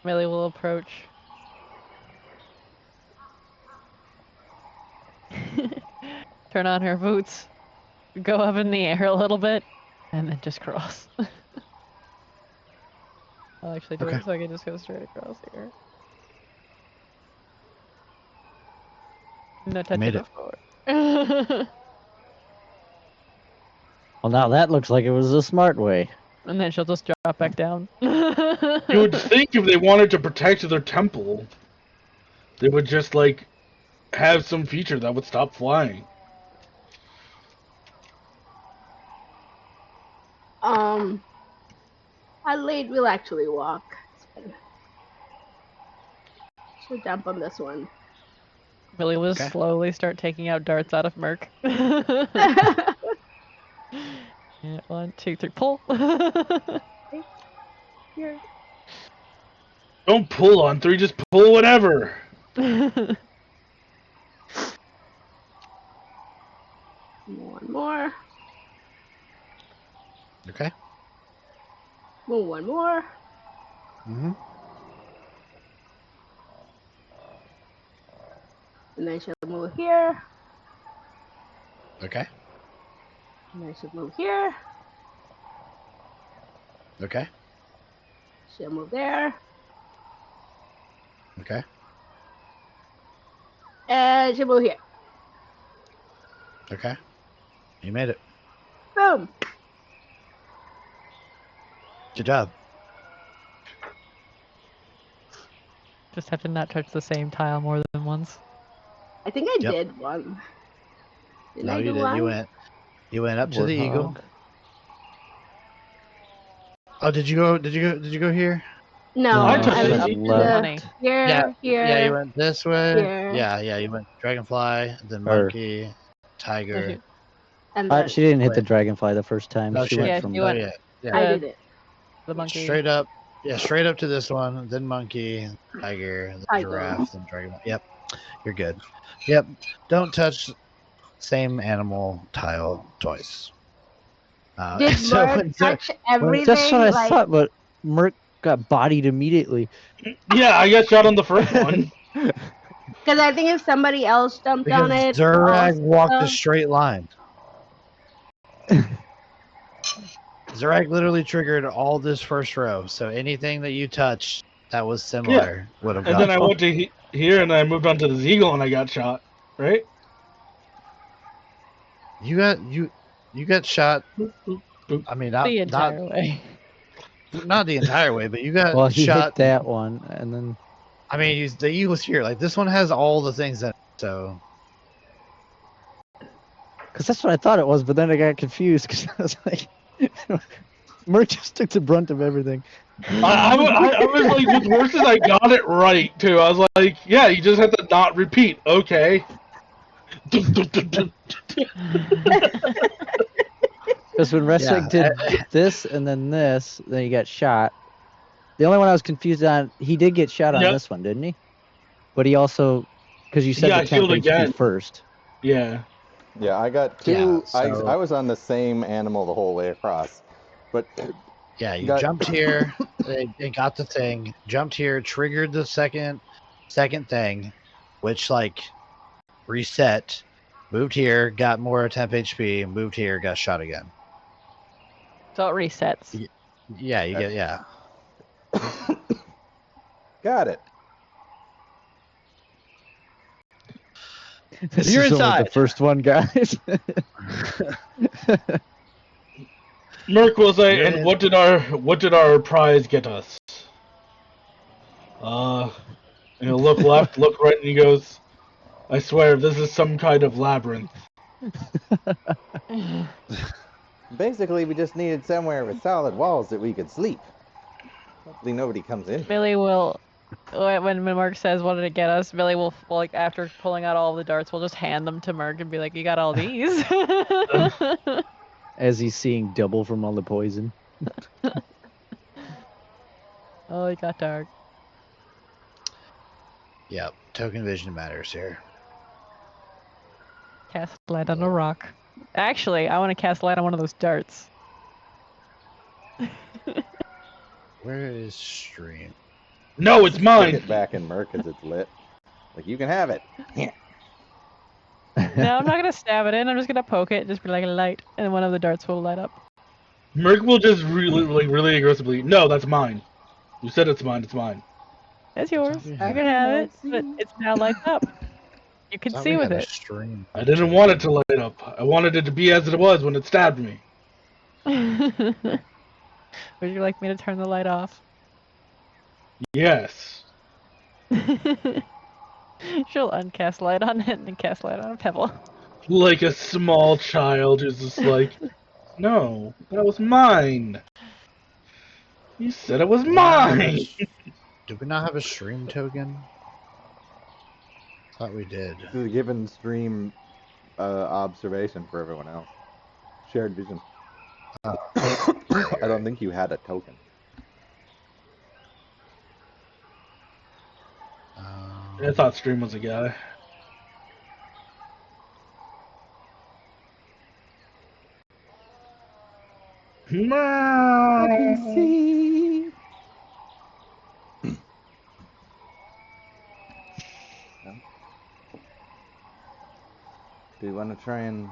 Millie will approach. Turn on her boots. Go up in the air a little bit. And then just cross. I'll actually do Okay. it so I can just go straight across here. No touching made the it. floor. Well, now that looks like it was a smart way. And then she'll just drop back down. You would think if they wanted to protect their temple, they would just, like, have some feature that would stop flying. Adelaide will actually walk. She'll jump on this one. Billy will Okay. slowly start taking out darts out of Merc. Yeah, 1, 2, 3, pull. Here. Don't pull on 3, just pull whatever. One more. Okay. Move one more. Mm-hmm. And then she'll move here. Okay. And then she'll move here. Okay. She'll move there. Okay. And she'll move here. Okay. You made it. Boom. Good job. Just have to not touch the same tile more than once. I think I Yep. did one. Didn't No, I you do didn't. one? You went up to the eagle. Warthog. Oh, did you go here? No, I I touched went it. up Up to the the money. here, Yeah. here. Yeah, you went this way. here. Yeah, you went dragonfly, then Or- monkey, tiger. And then She didn't hit the Wait. dragonfly the first time. No, she she- went Yeah, from she Oh went- yeah. Yeah. I Yeah. did it. The monkey. Straight up. Yeah, straight up to this one, then monkey, tiger, then Tiger. giraffe, then dragon. Yep. You're good. Yep. Don't touch same animal tile twice. Did so Merc when touch everything? That's what I like, thought, but Merc got bodied immediately. Yeah, I got shot on the first one. Because I think if somebody else jumped on because it, Zurag walked a also- straight line. Zurag literally triggered all this first row, so anything that you touched that was similar would have And gone. then I went to here and I moved on to the Eagle and I got shot. Right? You got shot. Boop, boop, boop. I mean, The entire way. not the entire way, but you got Well, he shot. hit that one, and then I mean, the eagle's here. Like this one has all the things in it. So because that's what I thought it was, but then I got confused because I was like, Merc just took the brunt of everything. I was like, what's worse is I got it right too. I was like, yeah, you just have to not repeat. Okay. Because when Resnick did this and then this, then he got shot. The only one I was confused on, he did get shot on Yep. this one, didn't he? But he also, because you said Yeah, the 10 healed HP again. first. Yeah. Yeah, I got two. Yeah, so- I was on the same animal the whole way across, but yeah, you Got- jumped here. It got the thing. Jumped here, triggered the second thing, which like reset. Moved here, got more temp HP. Moved here, got shot again. So it resets. Yeah, you get yeah. got it. This You're is only inside. the first one, guys. Merc will say, Yeah. and what did our prize get us? And he'll look left, look right, and he goes, I swear this is some kind of labyrinth. Basically, we just needed somewhere with solid walls that we could sleep. Hopefully nobody comes in. Billy will, when Merc says, what did it get us? Billy will, like, after pulling out all the darts, we'll just hand them to Merc and be like, you got all these? As he's seeing double from all the poison. Oh, it got dark. Yep. Token vision matters here. Cast light on a rock. Actually, I want to cast light on one of those darts. Where is stream? No, it's Stick mine. it back in Merc as it's lit. Like, you can have it. Yeah. No, I'm not gonna stab it in. I'm just gonna poke it, just be like a light, and one of the darts will light up. Merc will just really aggressively. No, that's mine. You said it's mine. It's mine. It's yours. we You had- can have it, but it's now lights up. You can Thought see we with had a it. stream. I didn't want it to light up. I wanted it to be as it was when it stabbed me. Would you like me to turn the light off? Yes. She'll uncast light on it and then cast light on a pebble. Like a small child who's just like, no, that was mine. You said it was Do we not have a mine. s- Do we not have a stream token? Thought we did. This is a given stream observation for everyone else. Shared vision. I don't think you had a token. I thought Stream was a guy. I can see. Do we want to try and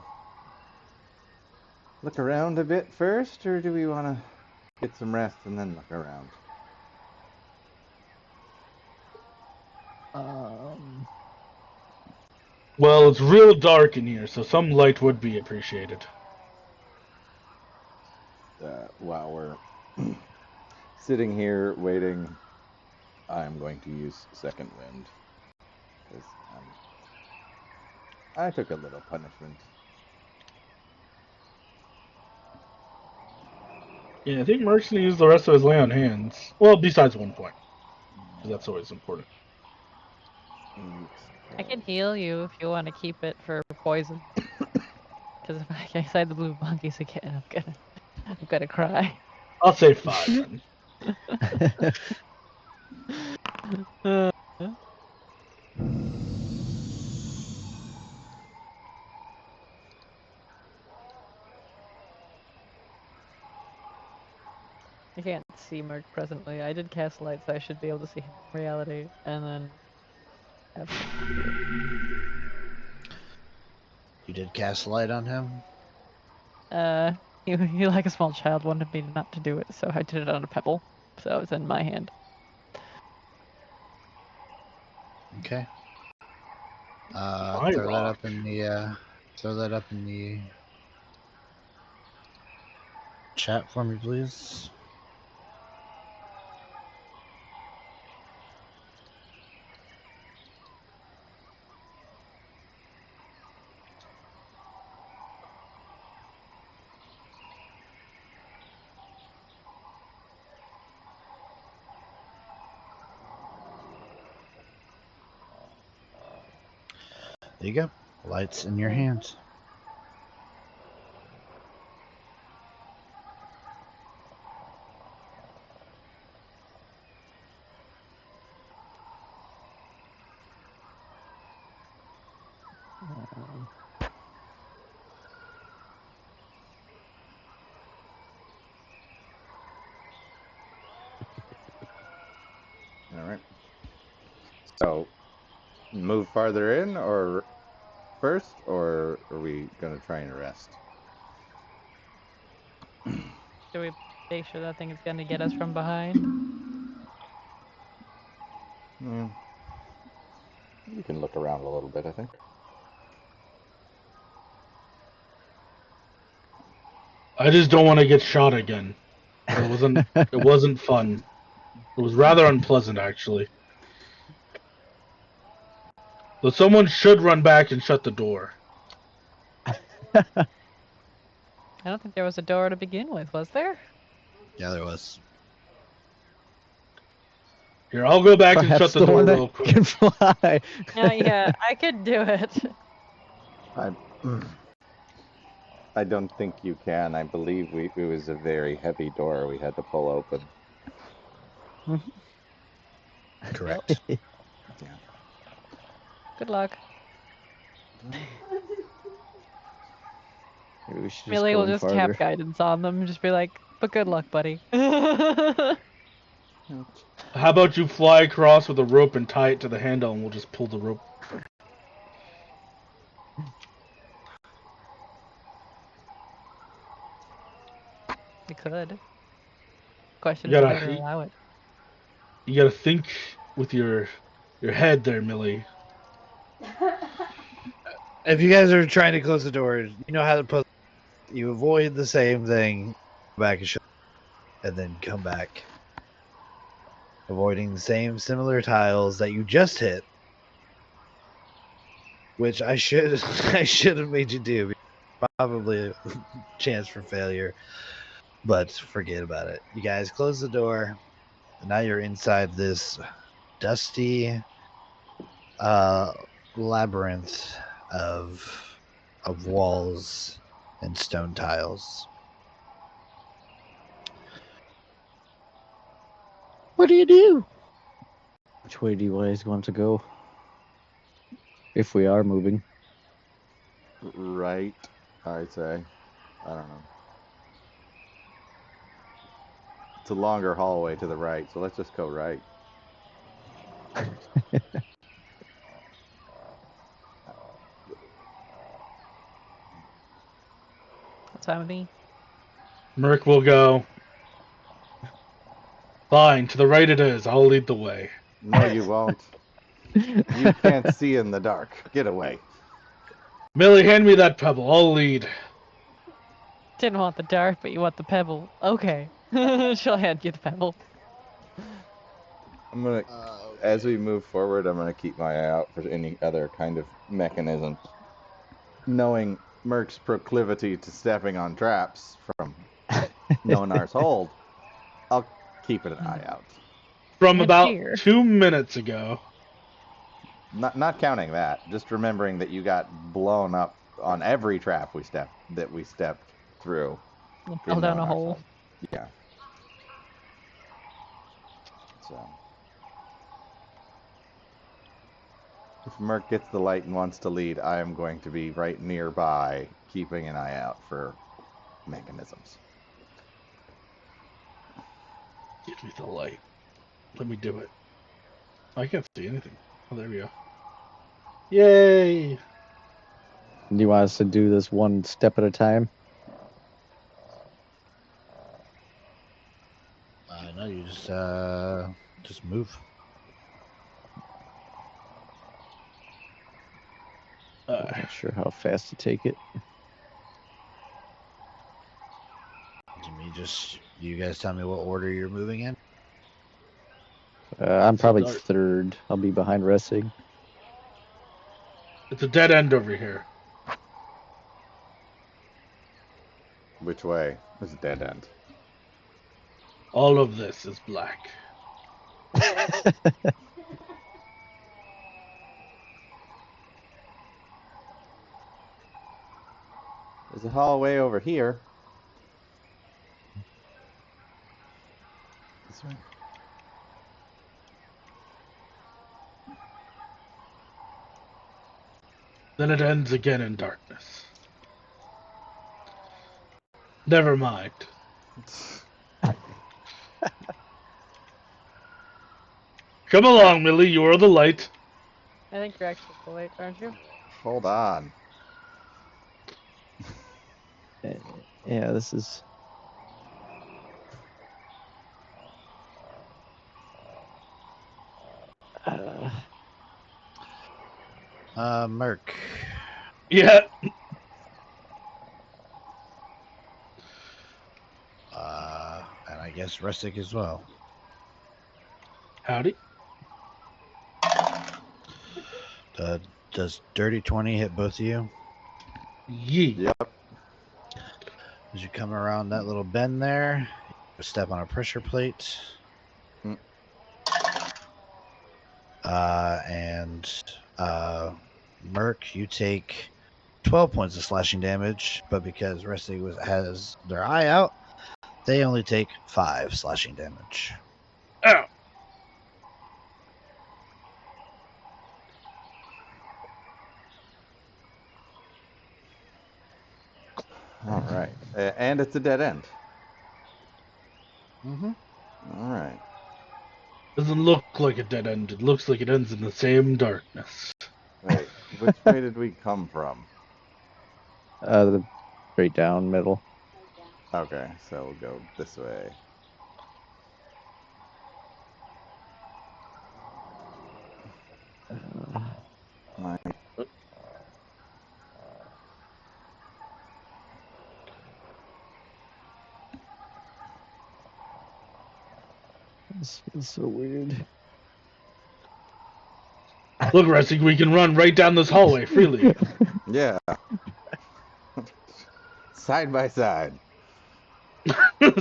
look around a bit first, or do we want to get some rest and then look around? Well, it's real dark in here, so some light would be appreciated. While we're sitting here waiting, I'm going to use Second Wind. Because I took a little punishment. Yeah, I think Merc's gonna use the rest of his lay on hands. Well, besides 1 point. Because that's always important. I can heal you if you want to keep it for poison. Because if I decide the blue monkeys again, I'm gonna cry. I'll say 5 then. I can't see Merc presently. I did cast light, so I should be able to see him in reality, and then have You did cast light on him? he like a small child wanted me not to do it, so I did it on a pebble. So it's in my hand. Okay. My Throw that rock. up in the chat for me, please. There you go. Lights in your hands. Alright. So, move farther in, or first, or are we going to try and rest? Should we make sure that thing is gonna get us from behind? Yeah. We can look around a little bit, I think. I just don't want to get shot again. It wasn't fun. It was rather unpleasant, actually. So someone should run back and shut the door. I don't think there was a door to begin with, was there? Yeah, there was. Here, I'll go back and Perhaps shut the the door one real that quick. can fly. Yeah, I could do it. I don't think you can. I believe it was a very heavy door we had to pull open. Correct. Yeah. Good luck. Maybe we should just Millie go will in just farther. tap guidance on them and just be like, but good luck, buddy. I How about you fly across with a rope and tie it to the handle, and we'll just pull the rope. could. Question You if gotta- I'd ever allow it. You gotta think with your head there, Millie. If you guys are trying to close the doors, you know how to put. You avoid the same thing, back and shut, and then come back, avoiding the same similar tiles that you just hit, which I should I should have made you do. Probably a chance for failure, but forget about it. You guys close the door, and now you're inside this dusty labyrinth of walls and stone tiles. What do you do? Which way do you guys want to go? If we are moving. Right, I'd say. I don't know. It's a longer hallway to the right, so let's just go right. What time of the? Merc will go. Fine, to the right it is. I'll lead the way. No, you won't. You can't see in the dark. Get away. Millie, hand me that pebble. I'll lead. Didn't want the dart, but you want the pebble. Okay. She'll hand you the pebble. I'm gonna, as we move forward, I'm gonna keep my eye out for any other kind of mechanism. Knowing Merc's proclivity to stepping on traps from Nonar's hold, I'll keep an eye out. From And about here. 2 minutes ago. Not counting that, just remembering that you got blown up on every trap we stepped through. You fell in down a Nonar's hole. hold. Yeah. So. If Merc gets the light and wants to lead, I am going to be right nearby, keeping an eye out for mechanisms. Give me the light. Let me do it. I can't see anything. Oh, there we go. Yay! Do you want us to do this one step at a time? No, you just move. Not sure how fast to take it. You guys tell me what order you're moving in. I'm It's a probably dart. third. I'll be behind Ressig. It's a dead end over here. Which way? It's a dead end. All of this is black. There's a hallway over here. This way. Then it ends again in darkness. Never mind. Come along, Millie. You are the light. I think you're actually the light, aren't you? Hold on. Yeah, this is. Merc. Yeah. And I guess Rustic as well. Howdy. Does Dirty 20 hit both of you? Yee. Yep. As you come around that little bend there, you step on a pressure plate. Mm. Merc, you take 12 points of slashing damage, but because Rusty has their eye out, they only take 5 slashing damage. Ow. All right. And it's a dead end. Mm-hmm. All right. Doesn't look like a dead end. It looks like it ends in the same darkness. Wait, which way did we come from? The straight down middle. Okay, so we'll go this way. This feels so weird. Look, Rusty, we can run right down this hallway freely. Yeah. Side by side.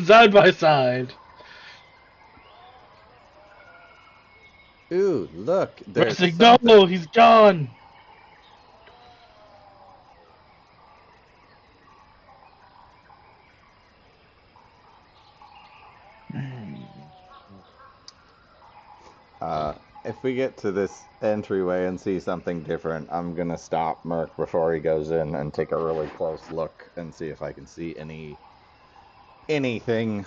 Side by side. Ooh, look. There's Rusty, something. no, he's gone. If we get to this entryway and see something different, I'm gonna stop Merc before he goes in and take a really close look and see if I can see anything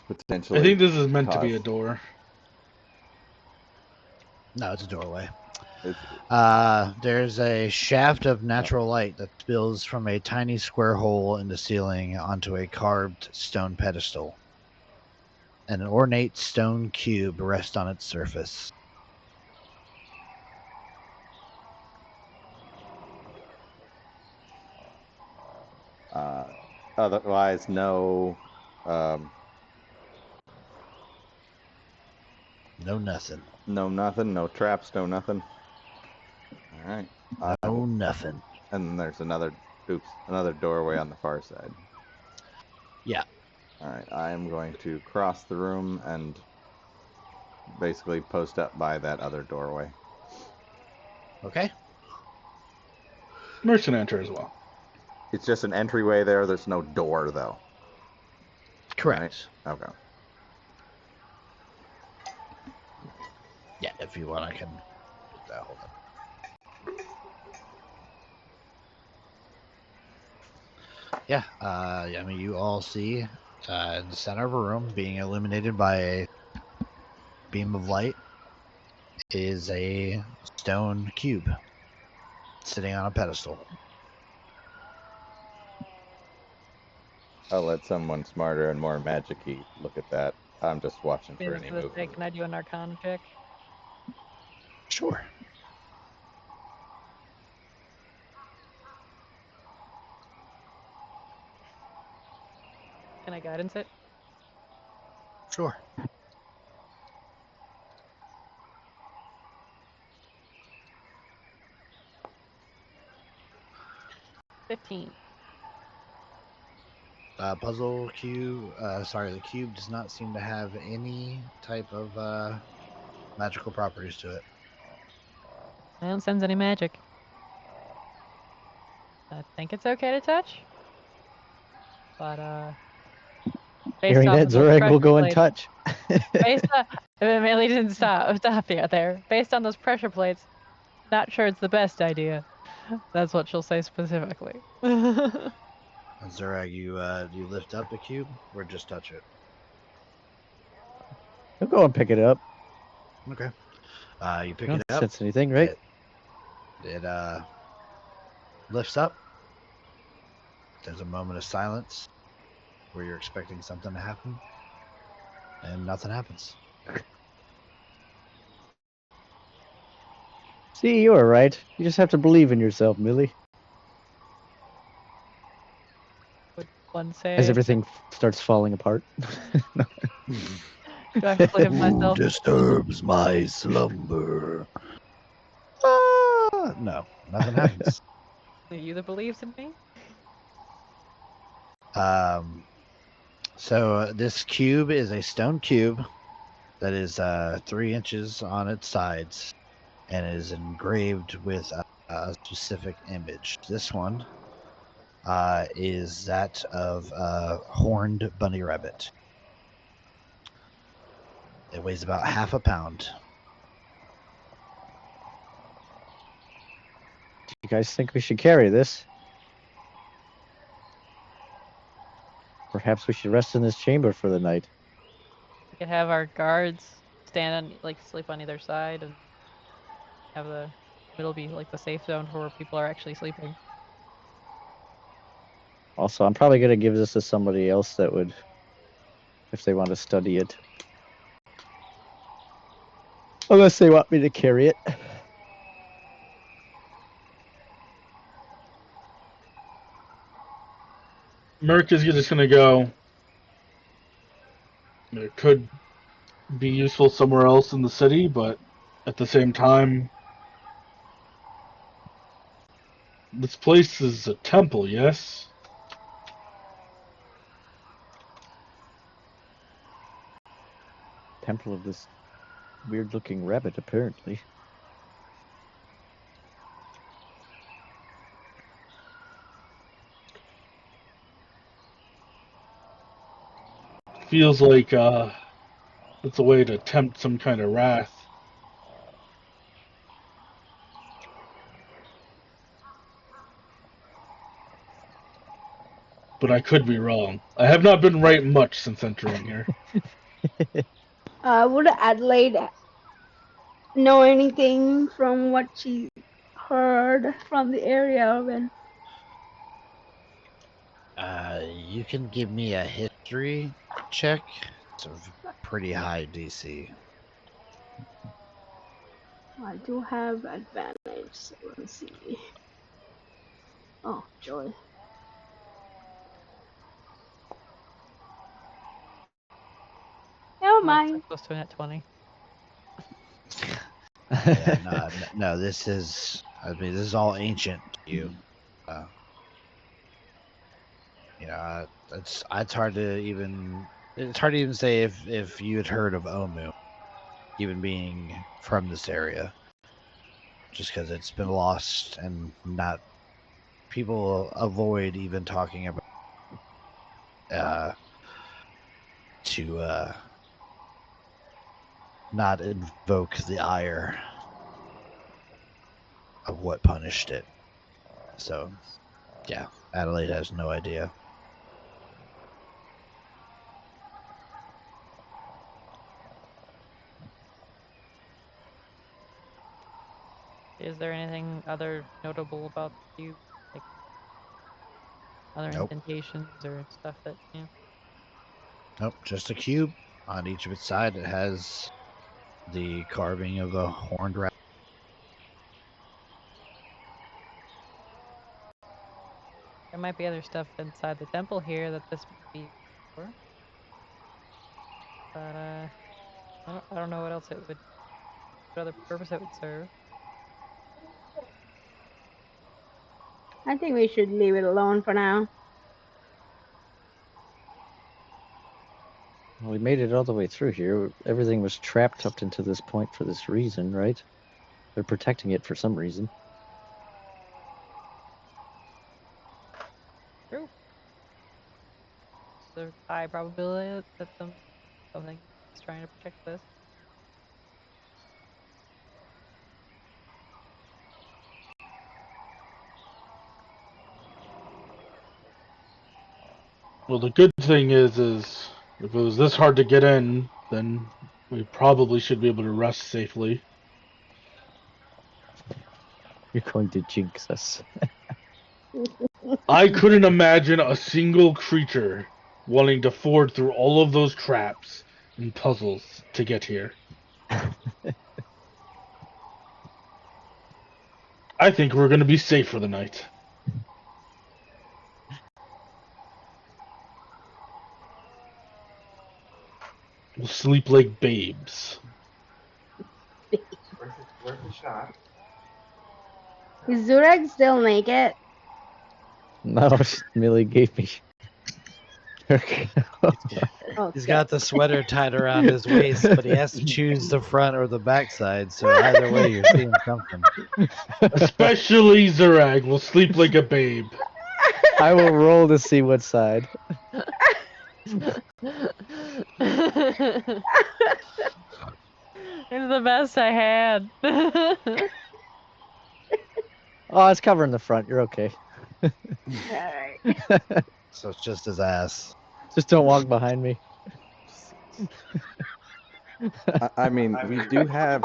potentially. I think this is meant to be a cause- door. No, it's a doorway. It's, There's a shaft of natural light that spills from a tiny square hole in the ceiling onto a carved stone pedestal. An ornate stone cube rests on its surface. otherwise, no. No nothing. No nothing. No traps. No nothing. All right. No nothing. And then there's another doorway on the far side. Yeah. All right. I am going to cross the room and basically post up by that other doorway. Okay. Merc can enter as well. It's just an entryway there. There's no door, though. Correct. Right? Okay. Yeah, if you want, I can. Hold on. Yeah. I mean, you all see in the center of a room, being illuminated by a beam of light, is a stone cube sitting on a pedestal. I'll let someone smarter and more magic-y look at that. I'm just watching for any movement. Can I do an Arcana check? Sure. Can I guidance it? Sure. $15. Puzzle cube. The cube does not seem to have any type of magical properties to it. I don't sense any magic. I think it's okay to touch. But based Hearing off that, of those Zorag will pressure go and plates- touch. Based on Melee didn't stop yet there. Based on those pressure plates, not sure it's the best idea. That's what she'll say specifically. Zurag, you lift up the cube or just touch it? He'll go and pick it up. Okay. You pick You don't it up. sense anything, right? It lifts up. There's a moment of silence where you're expecting something to happen, and nothing happens. See, you were right. You just have to believe in yourself, Millie. Would one say? As everything starts falling apart. Do I have to believe in myself? Disturbs my slumber. No, nothing happens. Are you that believes in me? So this cube is a stone cube that is 3 inches on its sides and is engraved with a specific image. This one is that of a horned bunny rabbit. It weighs about half a pound. Do you guys think we should carry this? Perhaps we should rest in this chamber for the night. We could have our guards stand on, sleep on either side, and have the middle be like the safe zone for where people are actually sleeping. Also, I'm probably going to give this to somebody else that would, if they want to study it. Unless they want me to carry it. Merc is just gonna go. It could be useful somewhere else in the city, but at the same time, this place is a temple, yes? Temple of this weird-looking rabbit, apparently. Feels like it's a way to tempt some kind of wrath. But I could be wrong. I have not been right much since entering here. Would Adelaide know anything from what she heard from the area when? You can give me a history check. It's a pretty high DC. I do have advantage, so let's see. Oh, joy. Never mind. Close to a net 20. Yeah, no, this is. I mean, this is all ancient to you. It's hard to even. It's hard to even say if you had heard of Omu, even being from this area, just because it's been lost and not. People avoid even talking about to not invoke the ire of what punished it. So, yeah, Adelaide has no idea. Is there anything other notable about you? Like other Nope. indentations or stuff that, yeah. Nope, just a cube. On each of its side, it has the carving of a horned rat. There might be other stuff inside the temple here that this might be for. But I don't know what else it would, what other purpose it would serve. I think we should leave it alone for now. Well, we made it all the way through here. Everything was trapped up into this point for this reason, right? They're protecting it for some reason. True. There's a high probability that something is trying to protect this. Well, the good thing is if it was this hard to get in, then we probably should be able to rest safely. You're going to jinx us. I couldn't imagine a single creature wanting to ford through all of those traps and puzzles to get here. I think we're going to be safe for the night. We'll sleep like babes. Worth a shot. Is Zureg still naked? No, Millie gave me. Oh, He's got the sweater tied around his waist, but he has to choose the front or the back side. So either way, you're seeing something. Especially Zurag will sleep like a babe. I will roll to see what side. It's the best I had. Oh, it's covering the front. You're okay. Alright. So it's just his ass. Just don't walk behind me. I mean, we did have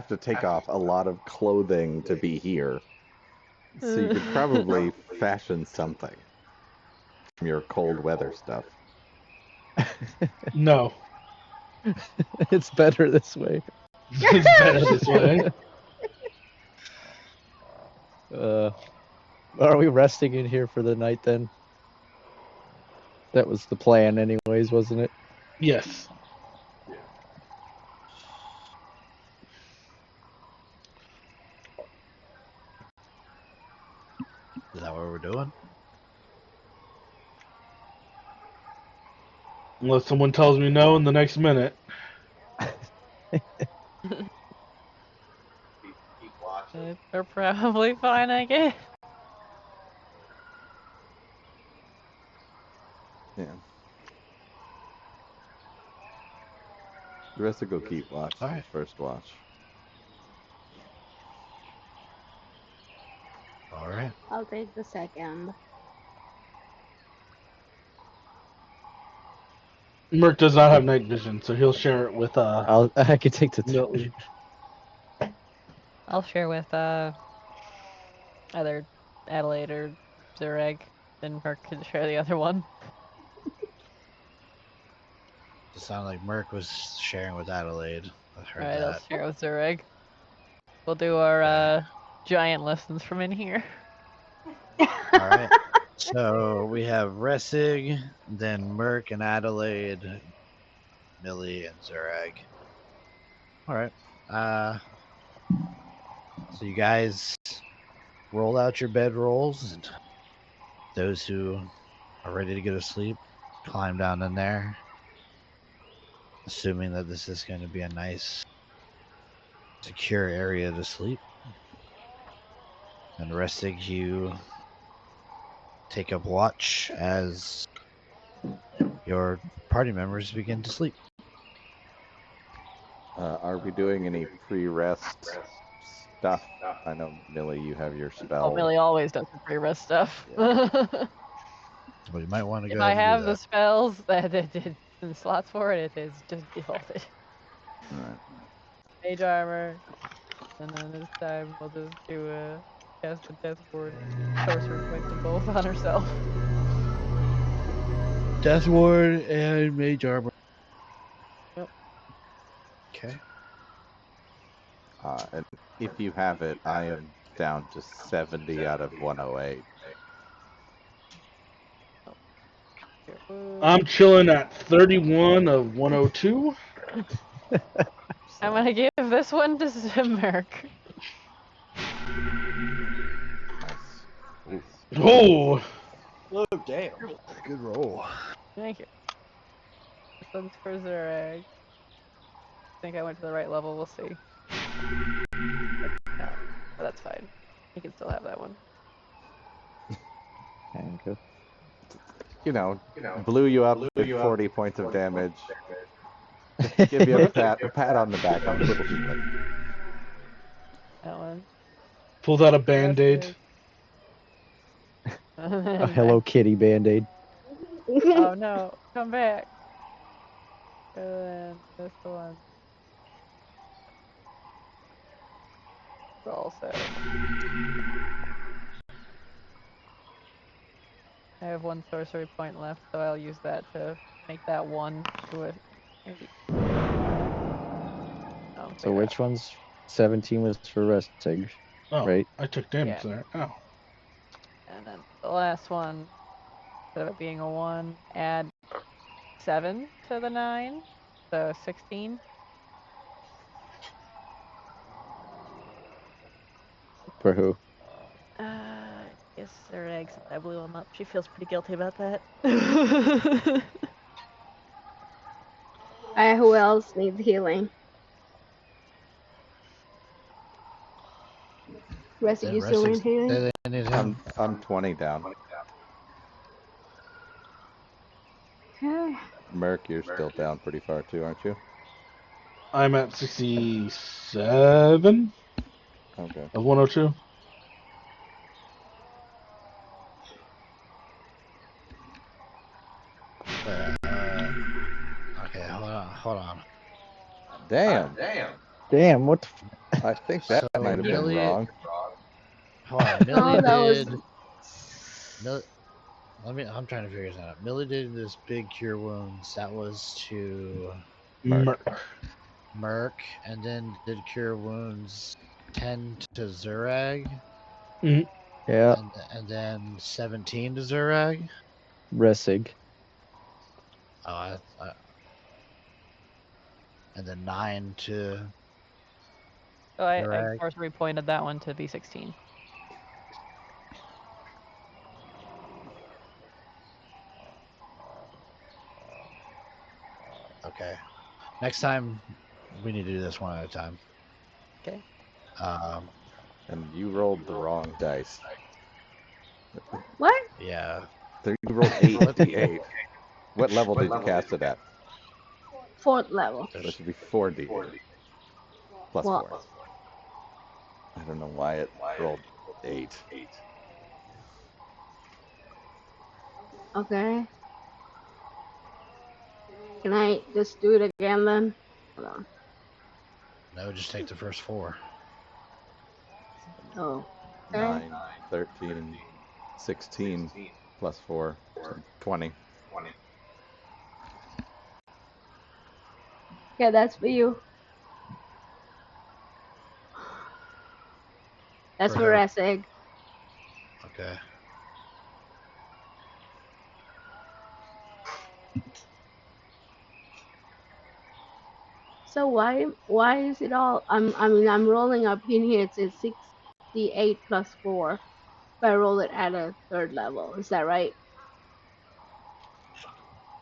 to take off a lot of clothing to be here. So you could probably fashion something from your cold weather stuff. No. It's better this way. It's better this way. Are we resting in here for the night then? That was the plan anyways, wasn't it? Yes. Is that what we're doing? Unless someone tells me no in the next minute. They're probably fine, I guess. Yeah. The rest will go keep watch. All right. First watch. All right. I'll take the second. Merc does not have night vision, so he'll share it with I could take the Millie. I'll share with either Adelaide or Zureg, then Merc can share the other one. It sounded like Merc was sharing with Adelaide. I heard Alright, I'll that. share with Zureg. We'll do our giant lessons from in here. All right. So we have Ressig, then Merc and Adelaide, Millie and Zureg. All right. So you guys roll out your bed rolls, and those who are ready to go to sleep climb down in there, assuming that this is going to be a nice, secure area to sleep. And Ressig, you take up watch as your party members begin to sleep. Are we doing any pre-rest stuff? I know, Millie, you have your spell. Oh, Millie always does the pre-rest stuff. Well, you might want to go If ahead I and have do the that. spells that it in slots for it, it is just defaulted. Alright. Mage armor, and then this time we'll just do cast the death ward, sorcerer point them both on herself. Death Ward and Mage Armor. Yep. Okay. And if you have it, I am down to 70 out of 108. I'm chilling at 31 of 102. I'm gonna give this one to Merc. Nice. Ooh. Oh, Oh, damn. Good roll. Thank you. This one's for Zureg. I think I went to the right level, we'll see. No, but that's fine. You can still have that one. Okay. You know, blew you up with 40 points of damage. Just give you a pat on the back on the little foot. That one. pulls out a band-aid. A Hello Kitty Band-Aid. Oh no, come back. And then this one. Also. I have one sorcery point left, so I'll use that to make that one to it. Maybe. Oh, So which one's 17 was for resting, Oh, right? I took damage there. Oh. And then the last one, instead of it being a 1, add 7 to the 9, so 16. For who? Yes, they're eggs. I blew them up. She feels pretty guilty about that. Who else needs healing? Rest of you still need healing? They need him. I'm 20 down. Okay. Merc, you're still down pretty far too, aren't you? I'm at 67 Okay. of 102. Okay, hold on. Damn. Damn, what the I think that So might have been Millie- wrong. Hold on. Millie Oh, that was- did. I'm trying to figure this out. Millie did this big cure wounds. That was to Merc. Merc, and then did cure wounds 10 to Zurag, Yeah, and then 17 to Zurag. Ressig. Oh, and then 9 to So I Correct. sorcery pointed that one to be 16. Okay. Next time, we need to do this one at a time. Okay. And you rolled the wrong dice. What? Yeah. You rolled 8d8. What level did you cast it at? 4th level. So it should be 4d8 plus Well- 4. I don't know why it rolled 8. Okay. Can I just do it again then? Hold on. No, just take the first 4. Oh. Okay. 9, 13, 16 plus 4, so 20. Yeah, that's for you. That's For for who? Rasig. Okay. So why is it all? I'm rolling up in here. It says 68 plus 4. If I roll it at a 3rd level, is that right?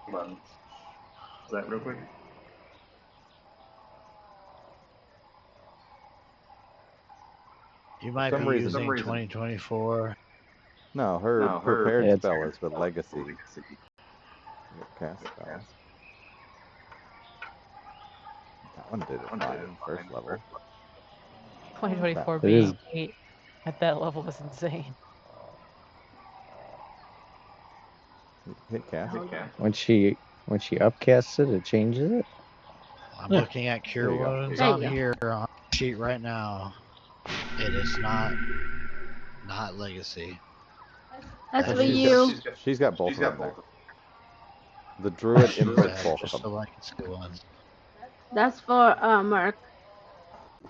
Hold on. That real quick. You might some be reason- using 2024. No, her No, her prepared it's- spell is with legacy. Cast spells. That one did it fine, first level. 2024 It is- being 8 at that level is insane. Hit cast. Okay. When she upcasts it, it changes it. I'm Yeah. looking at Cure There you go. Wounds There you on go. here on the sheet right now. It is not legacy. That's That for is- you. She's got both of them there. The druid She's inputs at both just of the them. legacy ones. That's for Mark.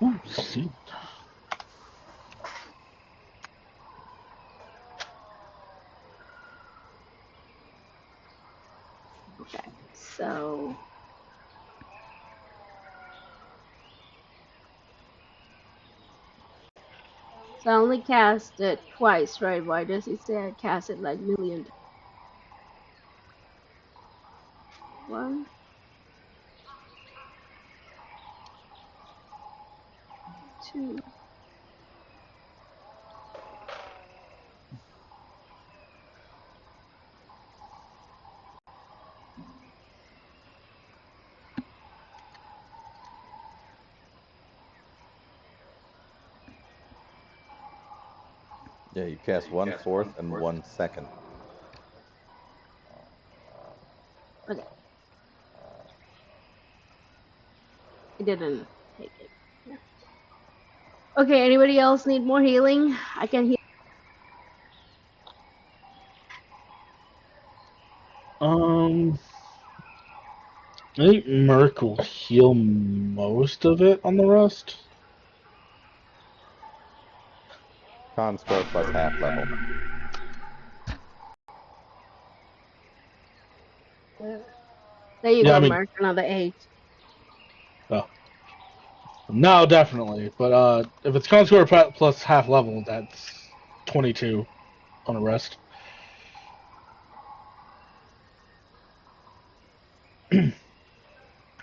Ooh, see. Okay. So I only cast it twice, right? Why does it say I cast it like million times? 1, 2. Yeah, you cast 1/4 and 1/2. Okay. It didn't take it. Yeah. Okay, anybody else need more healing? I can heal. I think Merc will heal most of it on the rest. Con score plus half level. There you Yeah, go, I mean- Mark. Another 8. Now, definitely. But if it's con score plus half level, that's 22 on the rest.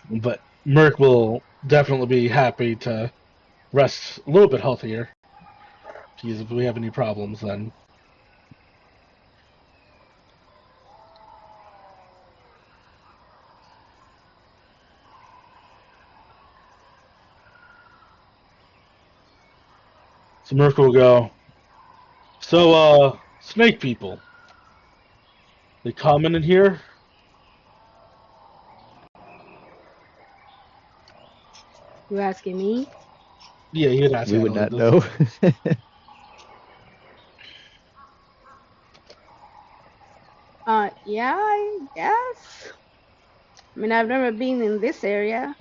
But Merc will definitely be happy to rest a little bit healthier. Because if we have any problems, then so Merc will go. So, snake people. They common in here? You asking me? Yeah, he'd ask We would not Adelaide know. Yeah, I guess. I mean, I've never been in this area.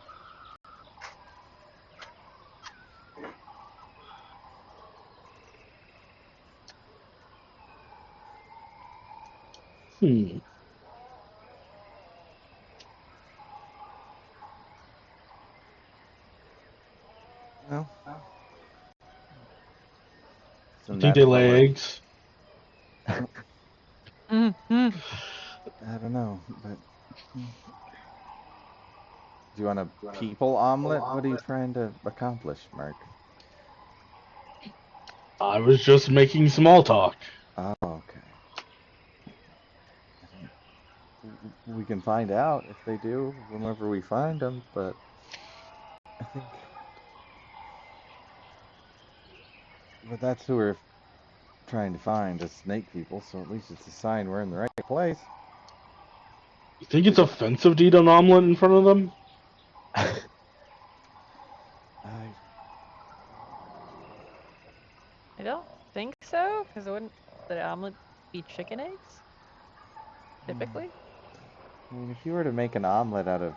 Hmm. Well, I isn't think that they what lay we're- eggs. Mm-hmm. I don't know, but do you want a people omelet? What are you trying to accomplish, Mark? I was just making small talk. Oh, okay. We can find out if they do whenever we find them, but I think. But that's who we're trying to find, is snake people, so at least it's a sign we're in the right place. You think it's offensive to eat an omelet in front of them? I I don't think so, because wouldn't the omelet be chicken eggs? Typically? I mean, if you were to make an omelet out of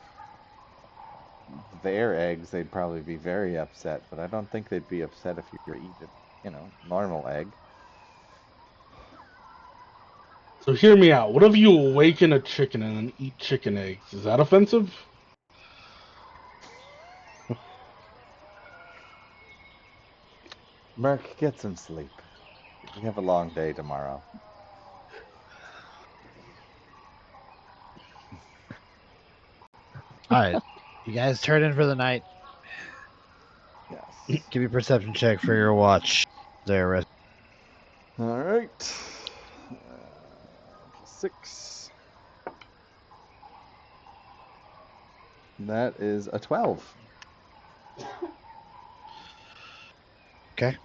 their eggs, they'd probably be very upset, but I don't think they'd be upset if you were to eat a, normal egg. So hear me out. What if you awaken a chicken and then eat chicken eggs? Is that offensive? Merc, get some sleep. We have a long day tomorrow. All right, you guys turn in for the night. Yes. Give me a perception check for your watch. There, All right. +6. That is a 12. okay.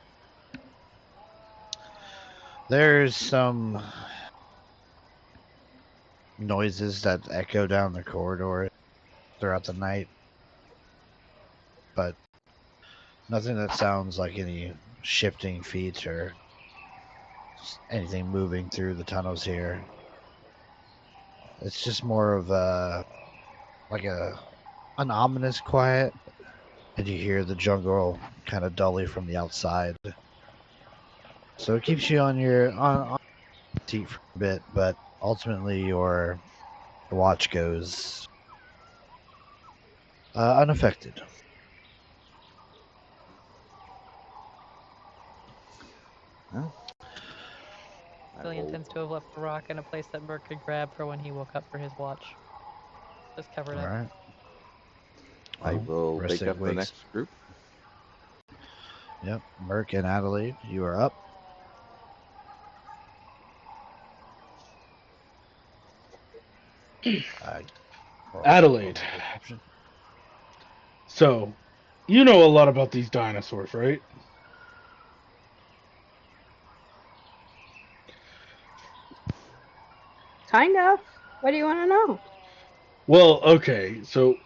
There's some noises that echo down the corridor throughout the night, but nothing that sounds like any shifting feet or anything moving through the tunnels here. It's just more of an ominous quiet, and you hear the jungle kind of dully from the outside. So it keeps you on your seat for a bit, but ultimately your watch goes unaffected. Well, Billy intends to have left the rock in a place that Merc could grab for when he woke up for his watch. Just covered All up. right. I will rest wake of up the weeks. next group. Yep, Merc and Adelaide, you are up. Adelaide. So, you know a lot about these dinosaurs, right? Kind of. What do you want to know? Well, okay, so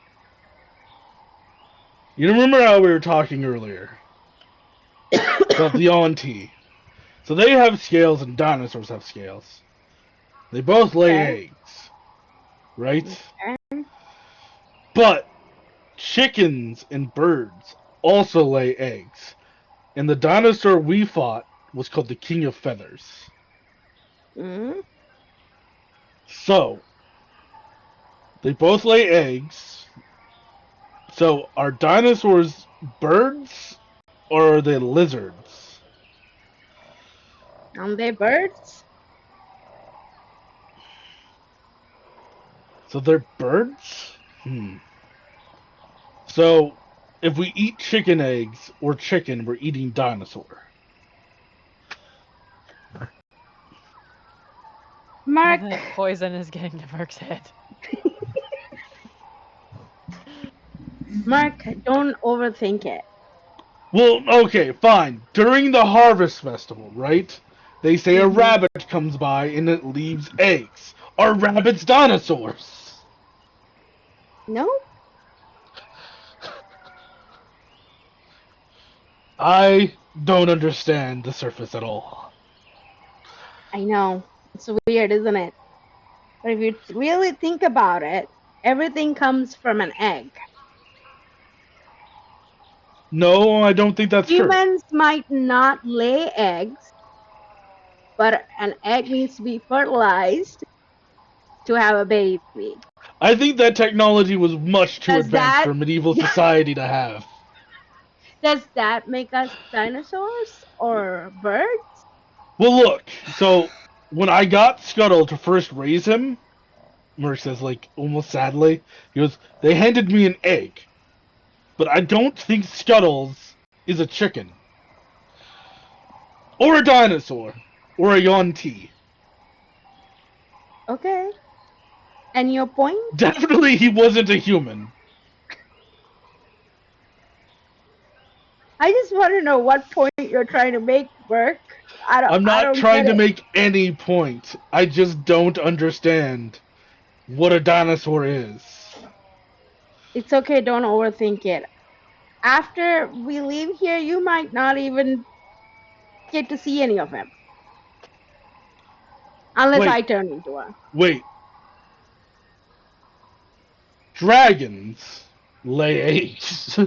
you remember how we were talking earlier about the Yuan-Ti? So they have scales and dinosaurs have scales. They both lay Okay. eggs, right? Okay. But chickens and birds also lay eggs. And the dinosaur we fought was called the King of Feathers. Mm-hmm. So, they both lay eggs. So, are dinosaurs birds or are they lizards? Aren't they birds? So they're birds? So, if we eat chicken eggs or chicken, we're eating dinosaur. Mark, That poison is getting to Merc's head. Mark, don't overthink it. Well, okay, fine. During the harvest festival, right? They say a rabbit comes by and it leaves eggs. Are rabbits dinosaurs? No? I don't understand the surface at all. I know. It's weird, isn't it? But if you really think about it, everything comes from an egg. No, I don't think that's true. Humans might not lay eggs, but an egg needs to be fertilized to have a baby. I think that technology was much too Does advanced that- for medieval society to have. Does that make us dinosaurs or birds? Well, look. So when I got Scuttle to first raise him, Merc says, like, almost sadly, he goes, "They handed me an egg, but I don't think Scuttles is a chicken, or a dinosaur, or a Yuan-Ti. Okay. And your point? Definitely, he wasn't a human." I just want to know what point you're trying to make, Burke. I'm I not don't trying get to it. make any point. I just don't understand what a dinosaur is. It's okay, don't overthink it. After we leave here, you might not even get to see any of them. Unless Wait. I turn into one. Wait. Dragons lay eggs.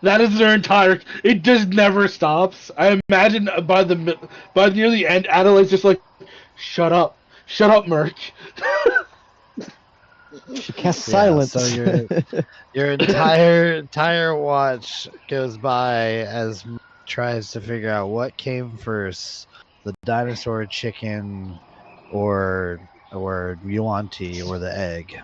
That is their entire. It just never stops. I imagine by near the end, Adelaide's just like, shut up, Merc." She casts Yeah, silence. so your entire watch goes by as Merc tries to figure out what came first, the dinosaur chicken or Yuan-Ti or the egg.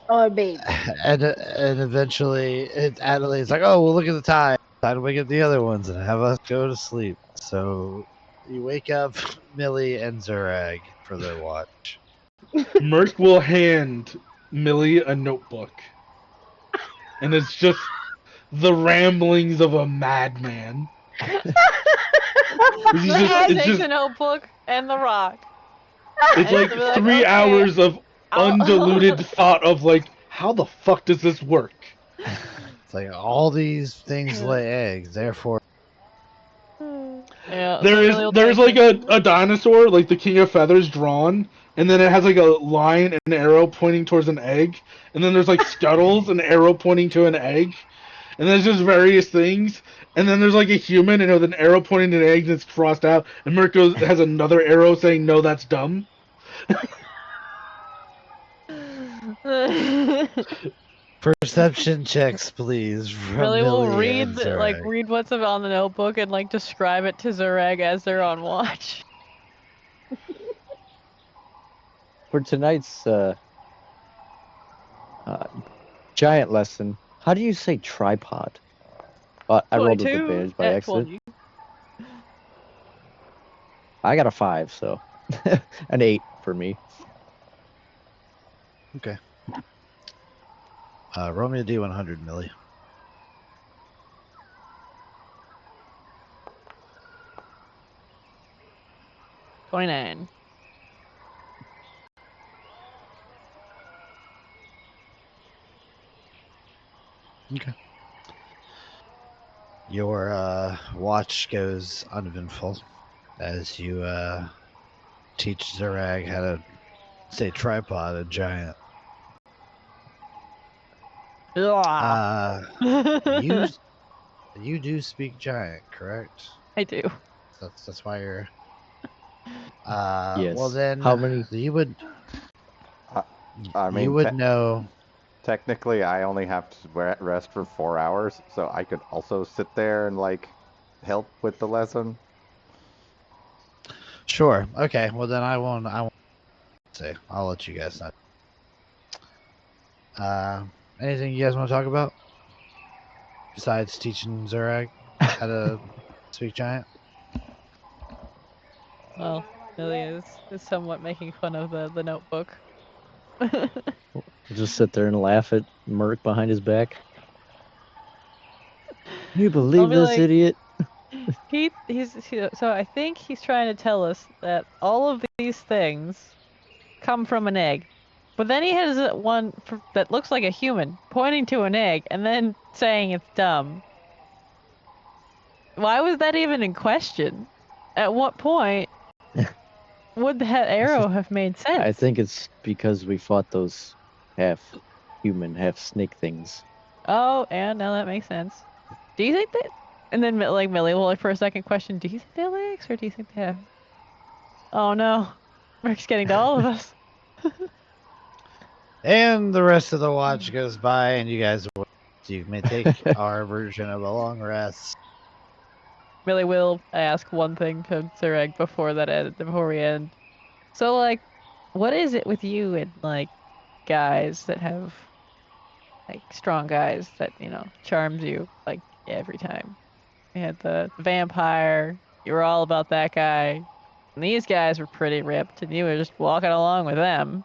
Or baby. And eventually Adelaide's like, "Oh, well, look at the time. Time to wake up the other ones and have us go to sleep." So you wake up Millie and Zurag for their watch. Merc will hand Millie a notebook, and it's just the ramblings of a madman. It's So he just, it's takes just, a notebook and the rock. it's And like they'll be like, 3 hours "Okay, of I'll-" undiluted thought of like, how the fuck does this work? It's like all these things Yeah. lay eggs, therefore. Yeah, so Millie will There's take like a dinosaur, like the King of Feathers drawn, and then it has like a line and an arrow pointing towards an egg, and then there's like scuttles, an arrow pointing to an egg, and there's just various things, and then there's like a human and with an arrow pointing to an egg that's crossed out, and Mirko has another arrow saying no, that's dumb. Perception checks, please, from Millie will Millie read and like Zurag. read what's on the notebook and like describe it to Zurag as they're on watch. For tonight's giant lesson, how do you say tripod? I rolled with 22 advantage by at accident. 20. I got a 5, so an 8 for me. Okay. Roll me a D100, Millie. $29. Okay. Your watch goes uneventful as you teach Zurag how to say tripod a giant. You you do speak giant, correct? I do. That's why you're. Yes. Well then, How many? you would I mean, you would know. technically, I only have to rest for 4 hours, so I could also sit there and like help with the lesson. Sure. Okay. Well then, I won't say. I'll let you guys know. Anything you guys want to talk about besides teaching Zurag how to speak giant? Well, Millie is somewhat making fun of the notebook. We'll just sit there and laugh at Merc behind his back. You I'll believe be this like, idiot? so I think he's trying to tell us that all of these things come from an egg. But then he has one that looks like a human pointing to an egg and then saying it's dumb. Why was that even in question? At what point would that arrow have made sense? I think it's because we fought those half human, half snake things. Oh, and now that makes sense. Do you think that? And then like Millie will like for a second question, do you think they have legs or do you think they have? Oh no, Rick's getting to all of us. And the rest of the watch goes by, and you guys, you may take our version of a long rest. Millie will ask one thing to Zureg before we end. So, like, what is it with you and, like, guys that have, like, strong guys that, charms you, like, every time? We had the vampire, you were all about that guy. And these guys were pretty ripped, and you were just walking along with them.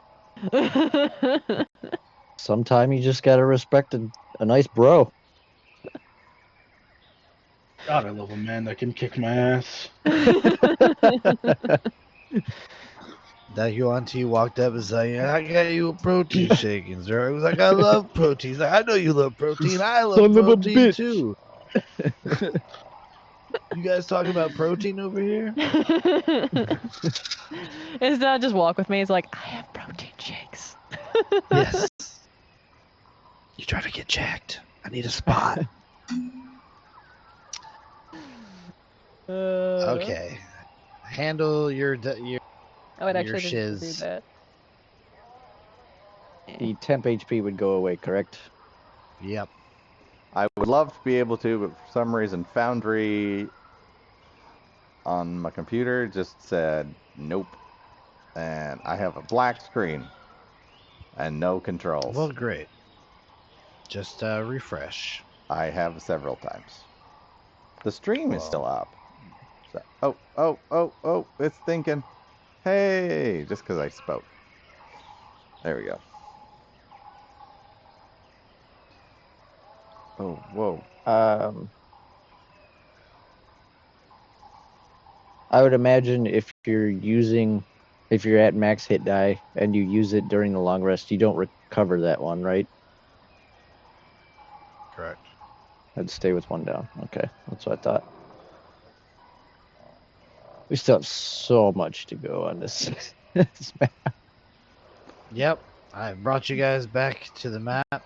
Sometime you just gotta respect a nice bro. God, I love a man that can kick my ass. That Yuan-Ti walked up and said, I got you a protein shake. And Zurg was like, I love protein. He's like, I know you love protein. I love Son of a protein bitch. too. You guys talking about protein over here? It's not just walk with me, it's like, I have protein shakes. Yes. You trying to get jacked? I need a spot. Okay. Handle your I would your actually just do shiz. that. The temp HP would go away, correct? Yep. I would love to be able to, but for some reason, Foundry on my computer just said nope. And I have a black screen and no controls. Well, great. Just refresh. I have several times. The stream is still up. So, oh, it's thinking. Hey, just because I spoke. There we go. Oh, whoa. I would imagine if you're at max hit die and you use it during the long rest, you don't recover that one, right? Correct. I'd stay with one down. Okay, that's what I thought. We still have so much to go on this, this map. Yep. I brought you guys back to the map.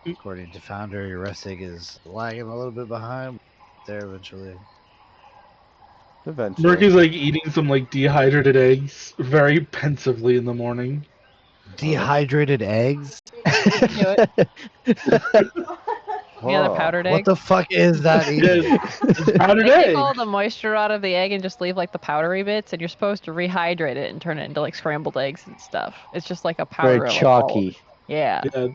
According to Founder, your resting is lagging a little bit behind. There eventually. Eventually. Merc is like eating some like dehydrated eggs very pensively in the morning. Dehydrated eggs? Yeah, the powdered egg. What the fuck is that eating? It's powdered They egg. take all the moisture out of the egg and just leave like the powdery bits, and you're supposed to rehydrate it and turn it into like scrambled eggs and stuff. It's just like a powder. Very like, chalky. Yeah. Yeah.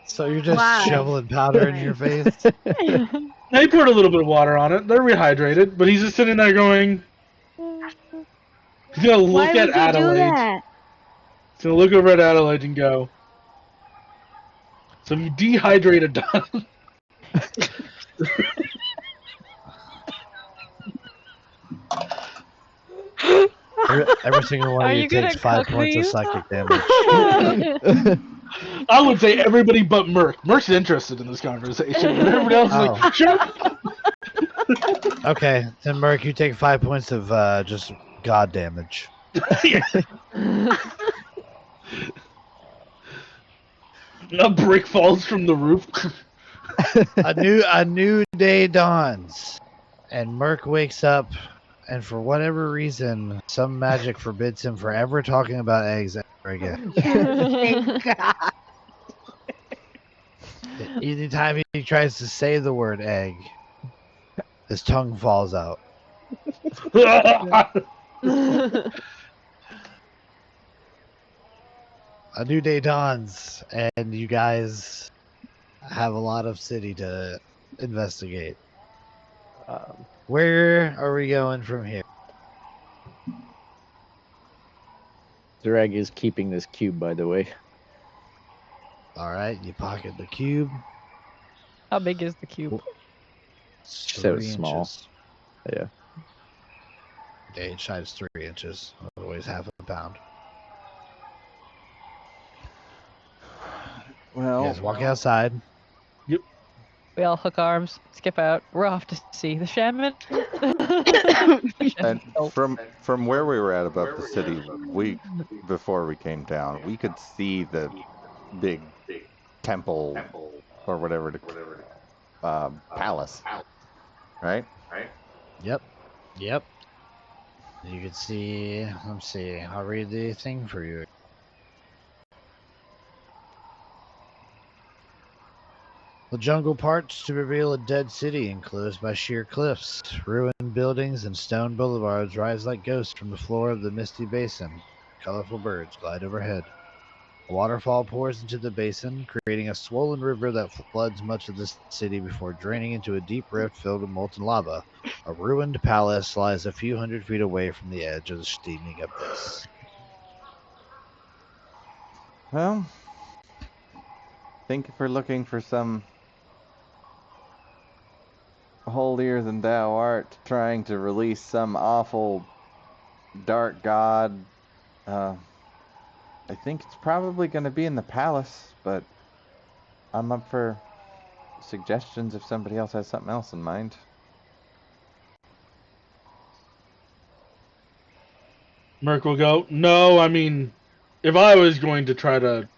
So you're just Why? shoveling powder in your face? They poured a little bit of water on it. They're rehydrated, but he's just sitting there going. He's gonna look Why at would you do Adelaide. that? He's gonna look over at Adelaide and go. Some dehydrated done. Every single one Are of you you gonna takes 5 cook points of these? psychic damage. I would say everybody but Merc. Merc's interested in this conversation, but everybody else is like, shut up. Okay, then Merc, you take 5 points of just god damage. A brick falls from the roof. A new day dawns, and Merc wakes up, and for whatever reason, some magic forbids him from ever talking about eggs ever again. Thank God. Anytime he tries to say the word egg, his tongue falls out. A new day dawns, and you guys have a lot of city to investigate. Where are we going from here? Zureg is keeping this cube, by the way. All right, you pocket the cube. How big is the cube? She said it was 3 small. inches. Yeah. Yeah, each side is 3 inches. It weighs half a pound. Well, You guys walk outside. We all hook arms, skip out. We're off to see the shaman. and from where we were at above the city, before we came down, we could see the big temple or whatever palace, right? Yep. You can see. Let's see. I'll read the thing for you. The jungle parts to reveal a dead city enclosed by sheer cliffs. Ruined buildings and stone boulevards rise like ghosts from the floor of the misty basin. Colorful birds glide overhead. A waterfall pours into the basin, creating a swollen river that floods much of the city before draining into a deep rift filled with molten lava. A ruined palace lies a few hundred feet away from the edge of the steaming abyss. Well, I think if we're looking for some holier than thou art trying to release some awful dark god, I think it's probably going to be in the palace, but I'm up for suggestions if somebody else has something else in mind. Merc will go, no, I mean, if I was going to try to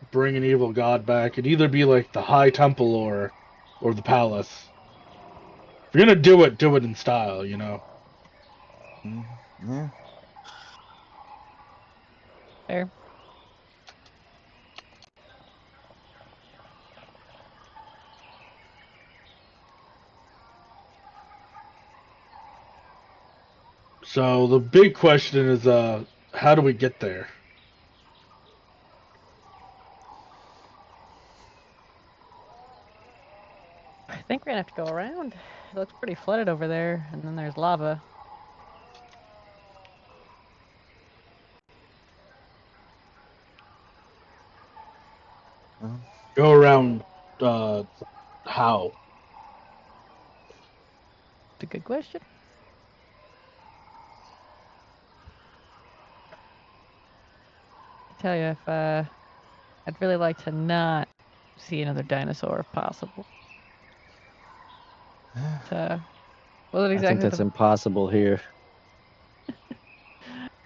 bring an evil god back, it'd either be like the High Temple or the palace. If you're gonna do it in style, you know? Yeah. Fair. So the big question is, how do we get there? I think we're gonna have to go around. It looks pretty flooded over there, and then there's lava. Go around, how? It's a good question. I tell you, if I'd really like to not see another dinosaur if possible. Wasn't I think exactly that's the impossible here.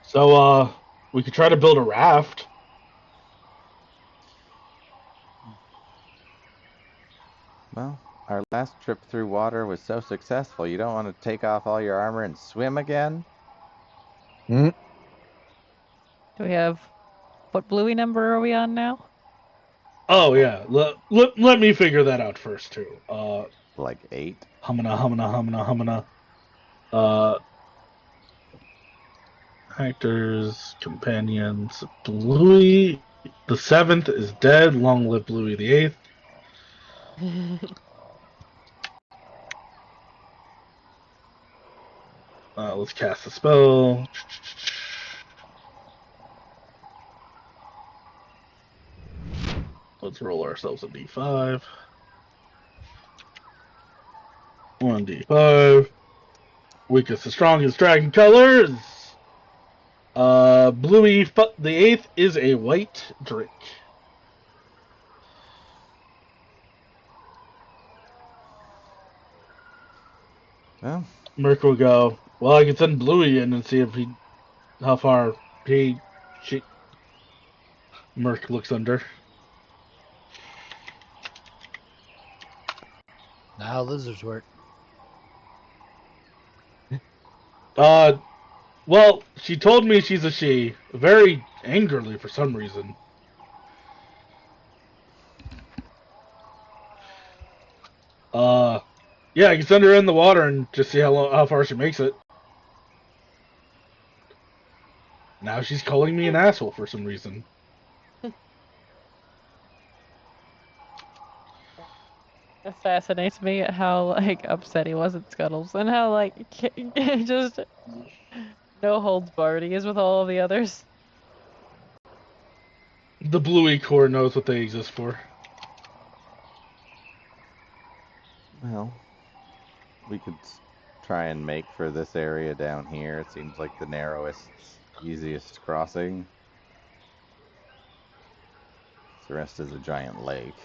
So, we could try to build a raft. Well, our last trip through water was so successful. You don't want to take off all your armor and swim again? Hmm? Do we have what bluey number are we on now? Oh yeah, let me figure that out first too. Like 8? Humana. Actors, companions, Bluey the 7th is dead. Long live Bluey the 8th. Let's cast a spell. Let's roll ourselves a d5. 1d5. Weakest to strongest dragon colors. Bluey the 8th is a white drake. Well, Merc will go, well, I could send Bluey in and see if how far she. Merc looks under. Now lizards work. Well, she told me she's a she, very angrily for some reason. Yeah, I can send her in the water and just see how far she makes it. Now she's calling me an asshole for some reason. It fascinates me at how like upset he was at Scuttles and how like just no holds barred he is with all of the others. The Bluey Corps knows what they exist for. well, we could try and make for this area down here. It seems like the narrowest, easiest crossing. The rest is a giant lake.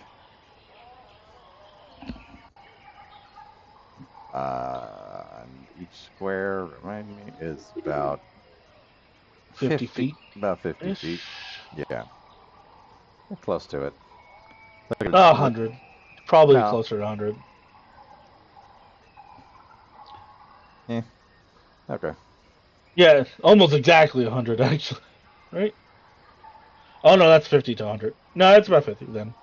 And each square, remind me, is about 50 feet. About 50 feet. Yeah. We're close to it. 100. Probably No. closer to 100. Okay. Yeah, almost exactly 100, actually. Right? Oh, no, that's 50 to 100. No, it's about 50 then.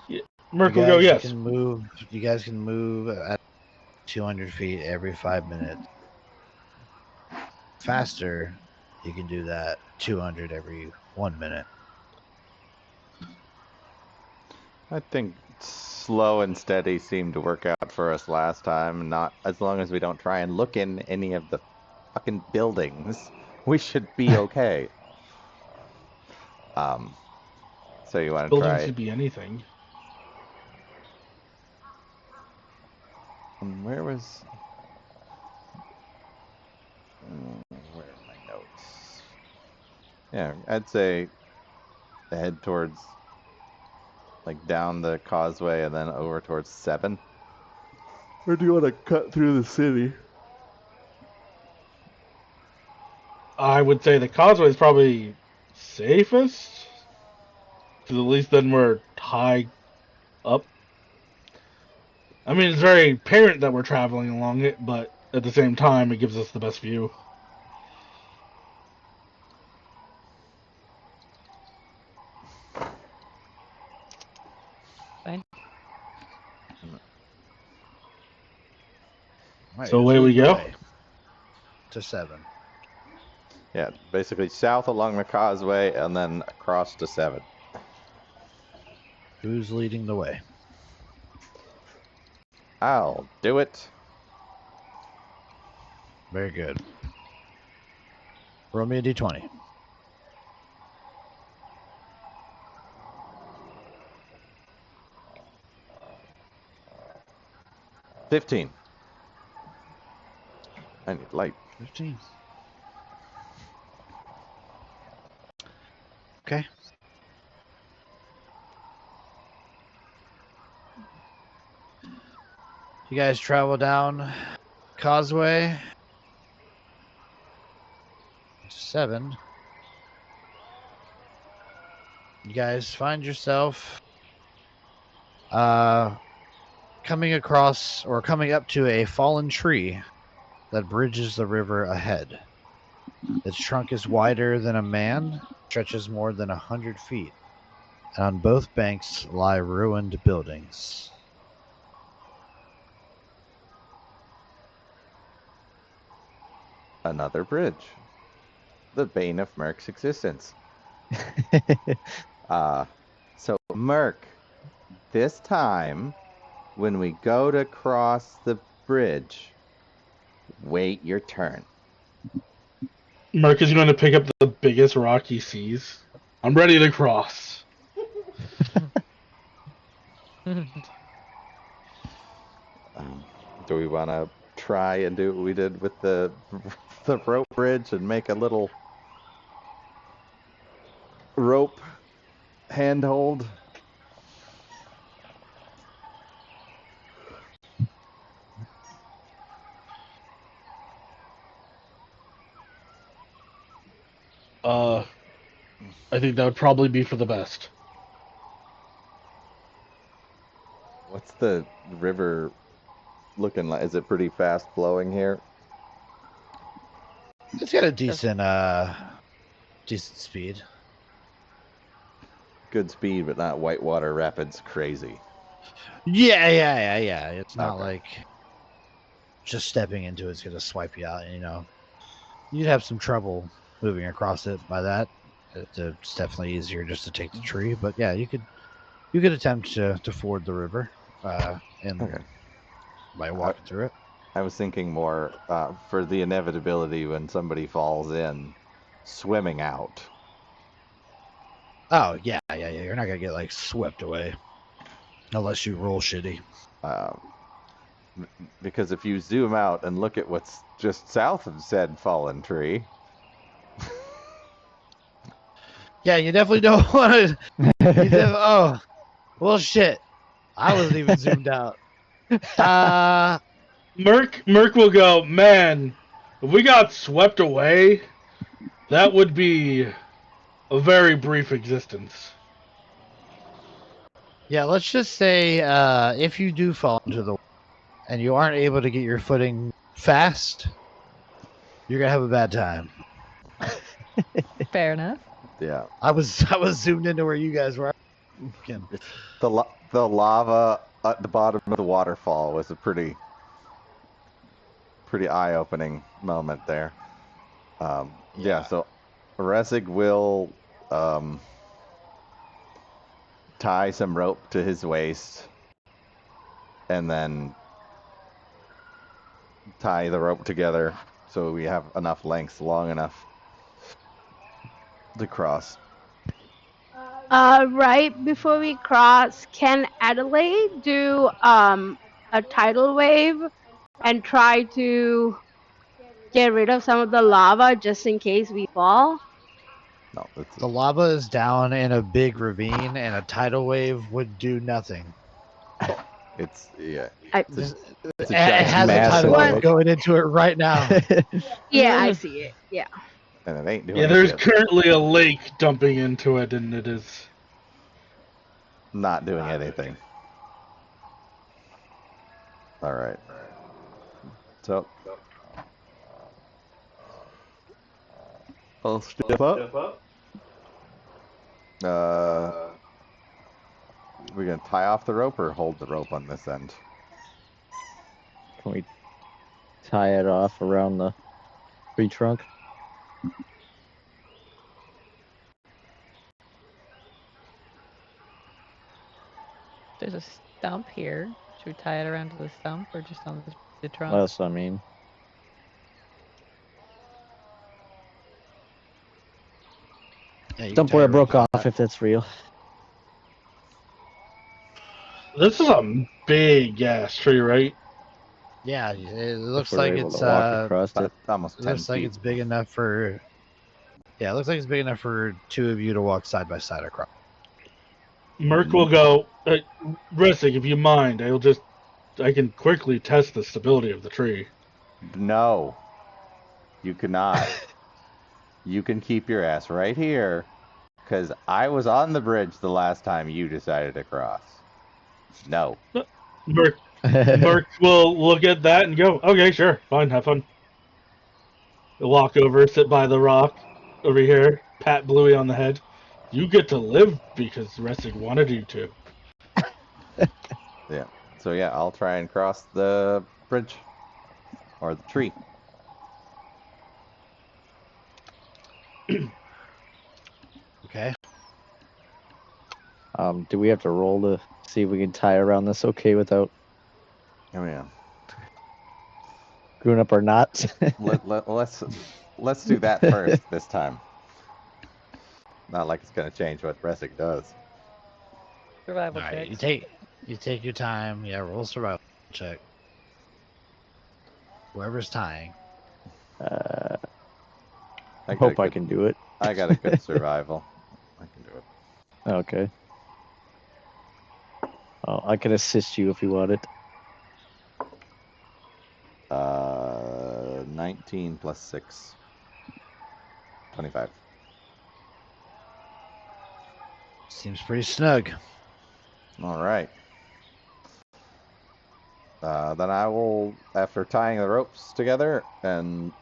Yeah. Merc will go, yes. You guys can move at 200 feet every 5 minutes. Faster, you can do that 200 every 1 minute. I think slow and steady seemed to work out for us last time. Not as long as we don't try and look in any of the fucking buildings, we should be okay. So you want to Buildings try? could be anything. Where was? Where are my notes? Yeah, I'd say head towards, like, down the causeway and then over towards 7. Or do you want to cut through the city? I would say the causeway is probably safest. Because at least then we're high up. I mean, it's very apparent that we're traveling along it, but at the same time, it gives us the best view. Fine. Right, So who's away we leading the go. way? To 7. Yeah, basically south along the causeway and then across to 7. Who's leading the way? I'll do it. Very good. Roll me a d20. 15. I need light. 15. Okay. You guys travel down causeway to 7. You guys find yourself coming across or coming up to a fallen tree that bridges the river ahead. Its trunk is wider than a man, stretches more than 100 feet, and on both banks lie ruined buildings. Another bridge. The bane of Merc's existence. So Merc, this time, when we go to cross the bridge, wait your turn. Merc is going to pick up the biggest rock he sees. I'm ready to cross. Do we want to try and do what we did with the rope bridge and make a little rope handhold? I think that would probably be for the best. What's the river looking like? Is it pretty fast flowing here? It's got a decent speed. Good speed, but not whitewater rapids crazy. Yeah. It's not Okay. like just stepping into it's gonna swipe you out. You know, you'd have some trouble moving across it by that. It's definitely easier just to take the tree, but yeah, you could attempt to ford the river, Okay. by walking through it. I was thinking more for the inevitability when somebody falls in, swimming out. Oh yeah. You're not gonna get like swept away unless you roll shitty. Because if you zoom out and look at what's just south of said fallen tree. Yeah, you definitely don't want to. Oh, well, shit. I wasn't even zoomed out. Merc will go, man, if we got swept away, that would be a very brief existence. Yeah, let's just say if you do fall into the and you aren't able to get your footing fast, you're gonna have a bad time. Fair enough. Yeah. I was zoomed into where you guys were. The the lava at the bottom of the waterfall was a pretty eye-opening moment there. Yeah, so Resig will tie some rope to his waist and then tie the rope together so we have enough length, long enough to cross. Right before we cross, can Adelaide do a tidal wave and try to get rid of some of the lava just in case we fall? No, it's The lava is down in a big ravine, and a tidal wave would do nothing. yeah. I- It's It a has a massive tidal wave lake. going into it right now. Yeah, I see it. Yeah. and it ain't doing Yeah, there's shit. currently a lake dumping into it, and it is. Not doing anything. All right. So I'll step up. We're gonna tie off the rope or hold the rope on this end. Can we tie it off around the tree trunk? There's a stump here. Should we tie it around to the stump or just on the trunk? That's what I mean. Yeah, you can Stump tie where it it broke right- off, if that's real. This is a big ass tree, right? Yeah, it looks If we're like able it's to walk across it. About almost 10 looks like feet. it's big enough for. Yeah, it looks like it's big enough for two of you to walk side by side across. Merc will go. Rissig, if you mind, I can quickly test the stability of the tree. No, you cannot. You can keep your ass right here, because I was on the bridge the last time you decided to cross. No. Merc will look at that and go, okay, sure, fine, have fun. He'll walk over, sit by the rock over here, pat Bluey on the head. You get to live because Ressig wanted you to. Yeah. So yeah, I'll try and cross the bridge or the tree. Okay. Do we have to roll to see if we can tie around this okay without Oh yeah. screwing up our knots? Let's do that first this time. Not like it's gonna change what Ressig does. Survival All right. checks. You take your time. Yeah, roll a survival check. Whoever's tying. I got hope a I good- can do it. I got a good survival. I can do it. Okay. Oh, I can assist you if you want it. 19 plus 6. 25. Seems pretty snug. All right. Then I will, after tying the ropes together and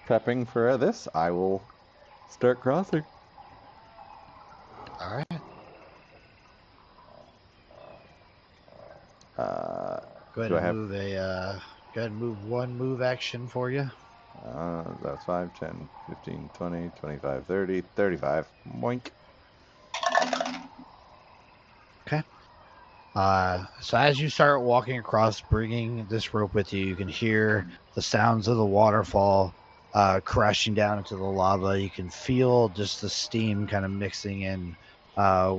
prepping for this, I will start crossing. All right. Go Do I ahead have- and move go ahead and move one move action for you. That's 5, 10, 15, 20, 25, 30, 35. Moink. Okay. So as you start walking across, bringing this rope with you, you can hear the sounds of the waterfall crashing down into the lava. You can feel just the steam kind of mixing in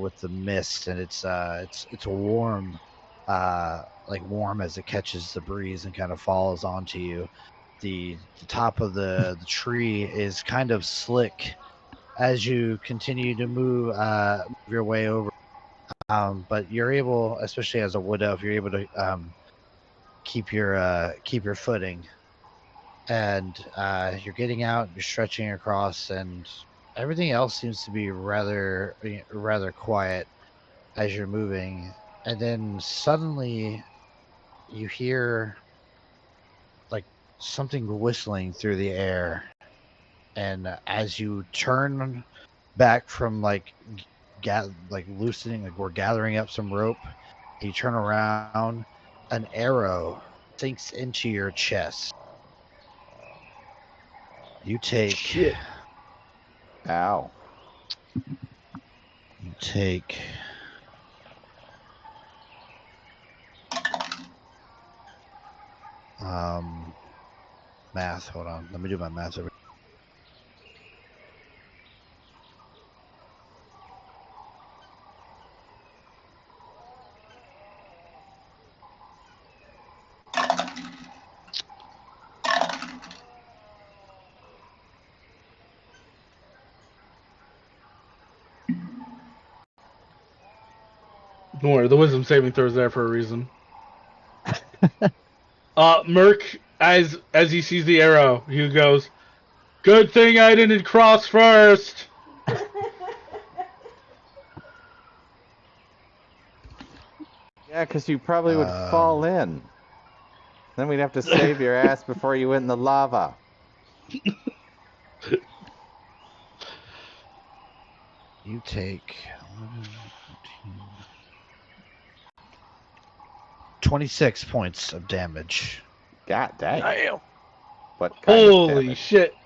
with the mist, and it's warm, like warm as it catches the breeze and kind of falls onto you. The top of the tree is kind of slick as you continue to move your way over. But you're able, especially as a wood elf, you're able to keep your footing, and you're getting out, you're stretching across, and everything else seems to be rather quiet as you're moving. And then suddenly you hear like something whistling through the air, and as you turn back from like like loosening, like we're gathering up some rope. You turn around, an arrow sinks into your chest. You take. Shit. Ow. You take. Math. Hold on. Let me do my math over. Don't worry, the wisdom saving throw is there for a reason. Merc, as he sees the arrow, he goes, "Good thing I didn't cross first." Yeah, because you probably would fall in. Then we'd have to save your ass before you went in the lava. You take 26 points of damage. God dang. Damn. What kind of Holy damage? shit!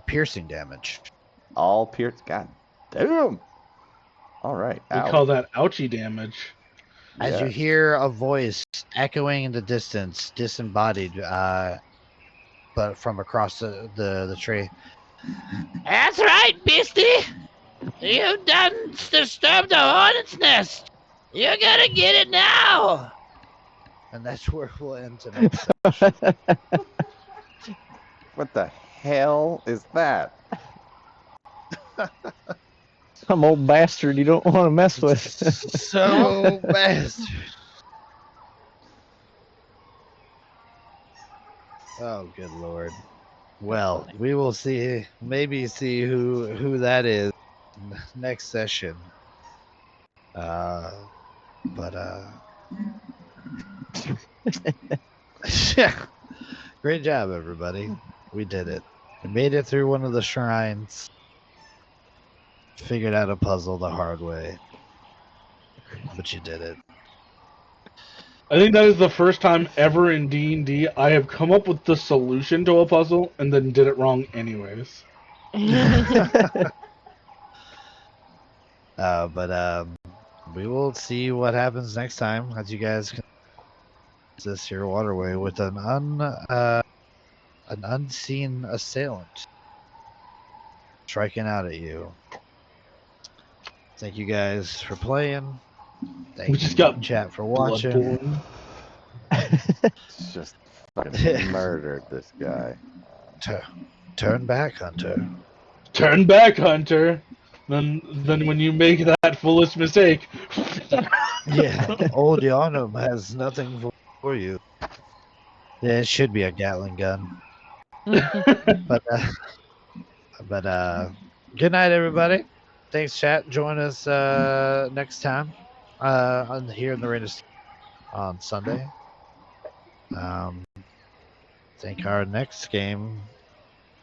Piercing damage. All pierce. God damn. All right. We Ow. call that ouchie damage. As you Yes. hear a voice echoing in the distance, disembodied, but from across the tree. That's right, Beastie. You done disturbed the hornet's nest. You gotta get it now. And that's where we'll end tonight's session. What the hell is that? Some old bastard you don't want to mess with. So bastard. Oh, good lord. Well, we will maybe see who that is next session. Great job, everybody. We did it. We made it through one of the shrines. Figured out a puzzle the hard way. But you did it. I think that is the first time ever in D&D I have come up with the solution to a puzzle and then did it wrong anyways. We will see what happens next time as you guys can this here waterway with an unseen assailant striking out at you. Thank you guys for playing. Thank We you just got chat for watching. Bloodborne. It's just fucking murdered this guy. Turn back, Hunter. Turn back, Hunter. Then when you make that foolish mistake. Yeah, old Yarnum has nothing for you. Yeah, it should be a Gatling gun. But good night, everybody. Thanks, chat. Join us next time here in the Rain on Sunday. Think our next game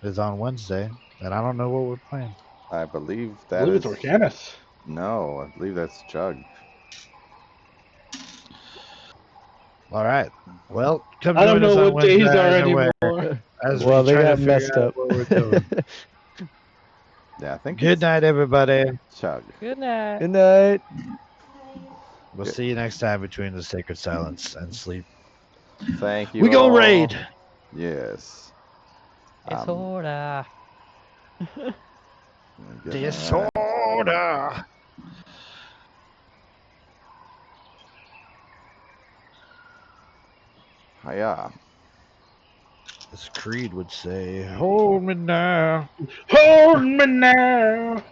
is on Wednesday, and I don't know what we're playing. I believe I that believe is. it's Orcanis. No, I believe that's Chug. All right. Well, come I don't join us know on what days Wednesday are either way, anymore. as Well, we they try to got figure messed out up. what we're doing. Yeah, I think Good it's night, everybody. Chug. Good night. Good night. We'll see you next time between the sacred silence and sleep. Thank you. We go all. raid. Yes. Disorder. Good night. Disorder. Hiya. As Creed would say, hold me now. Hold me now.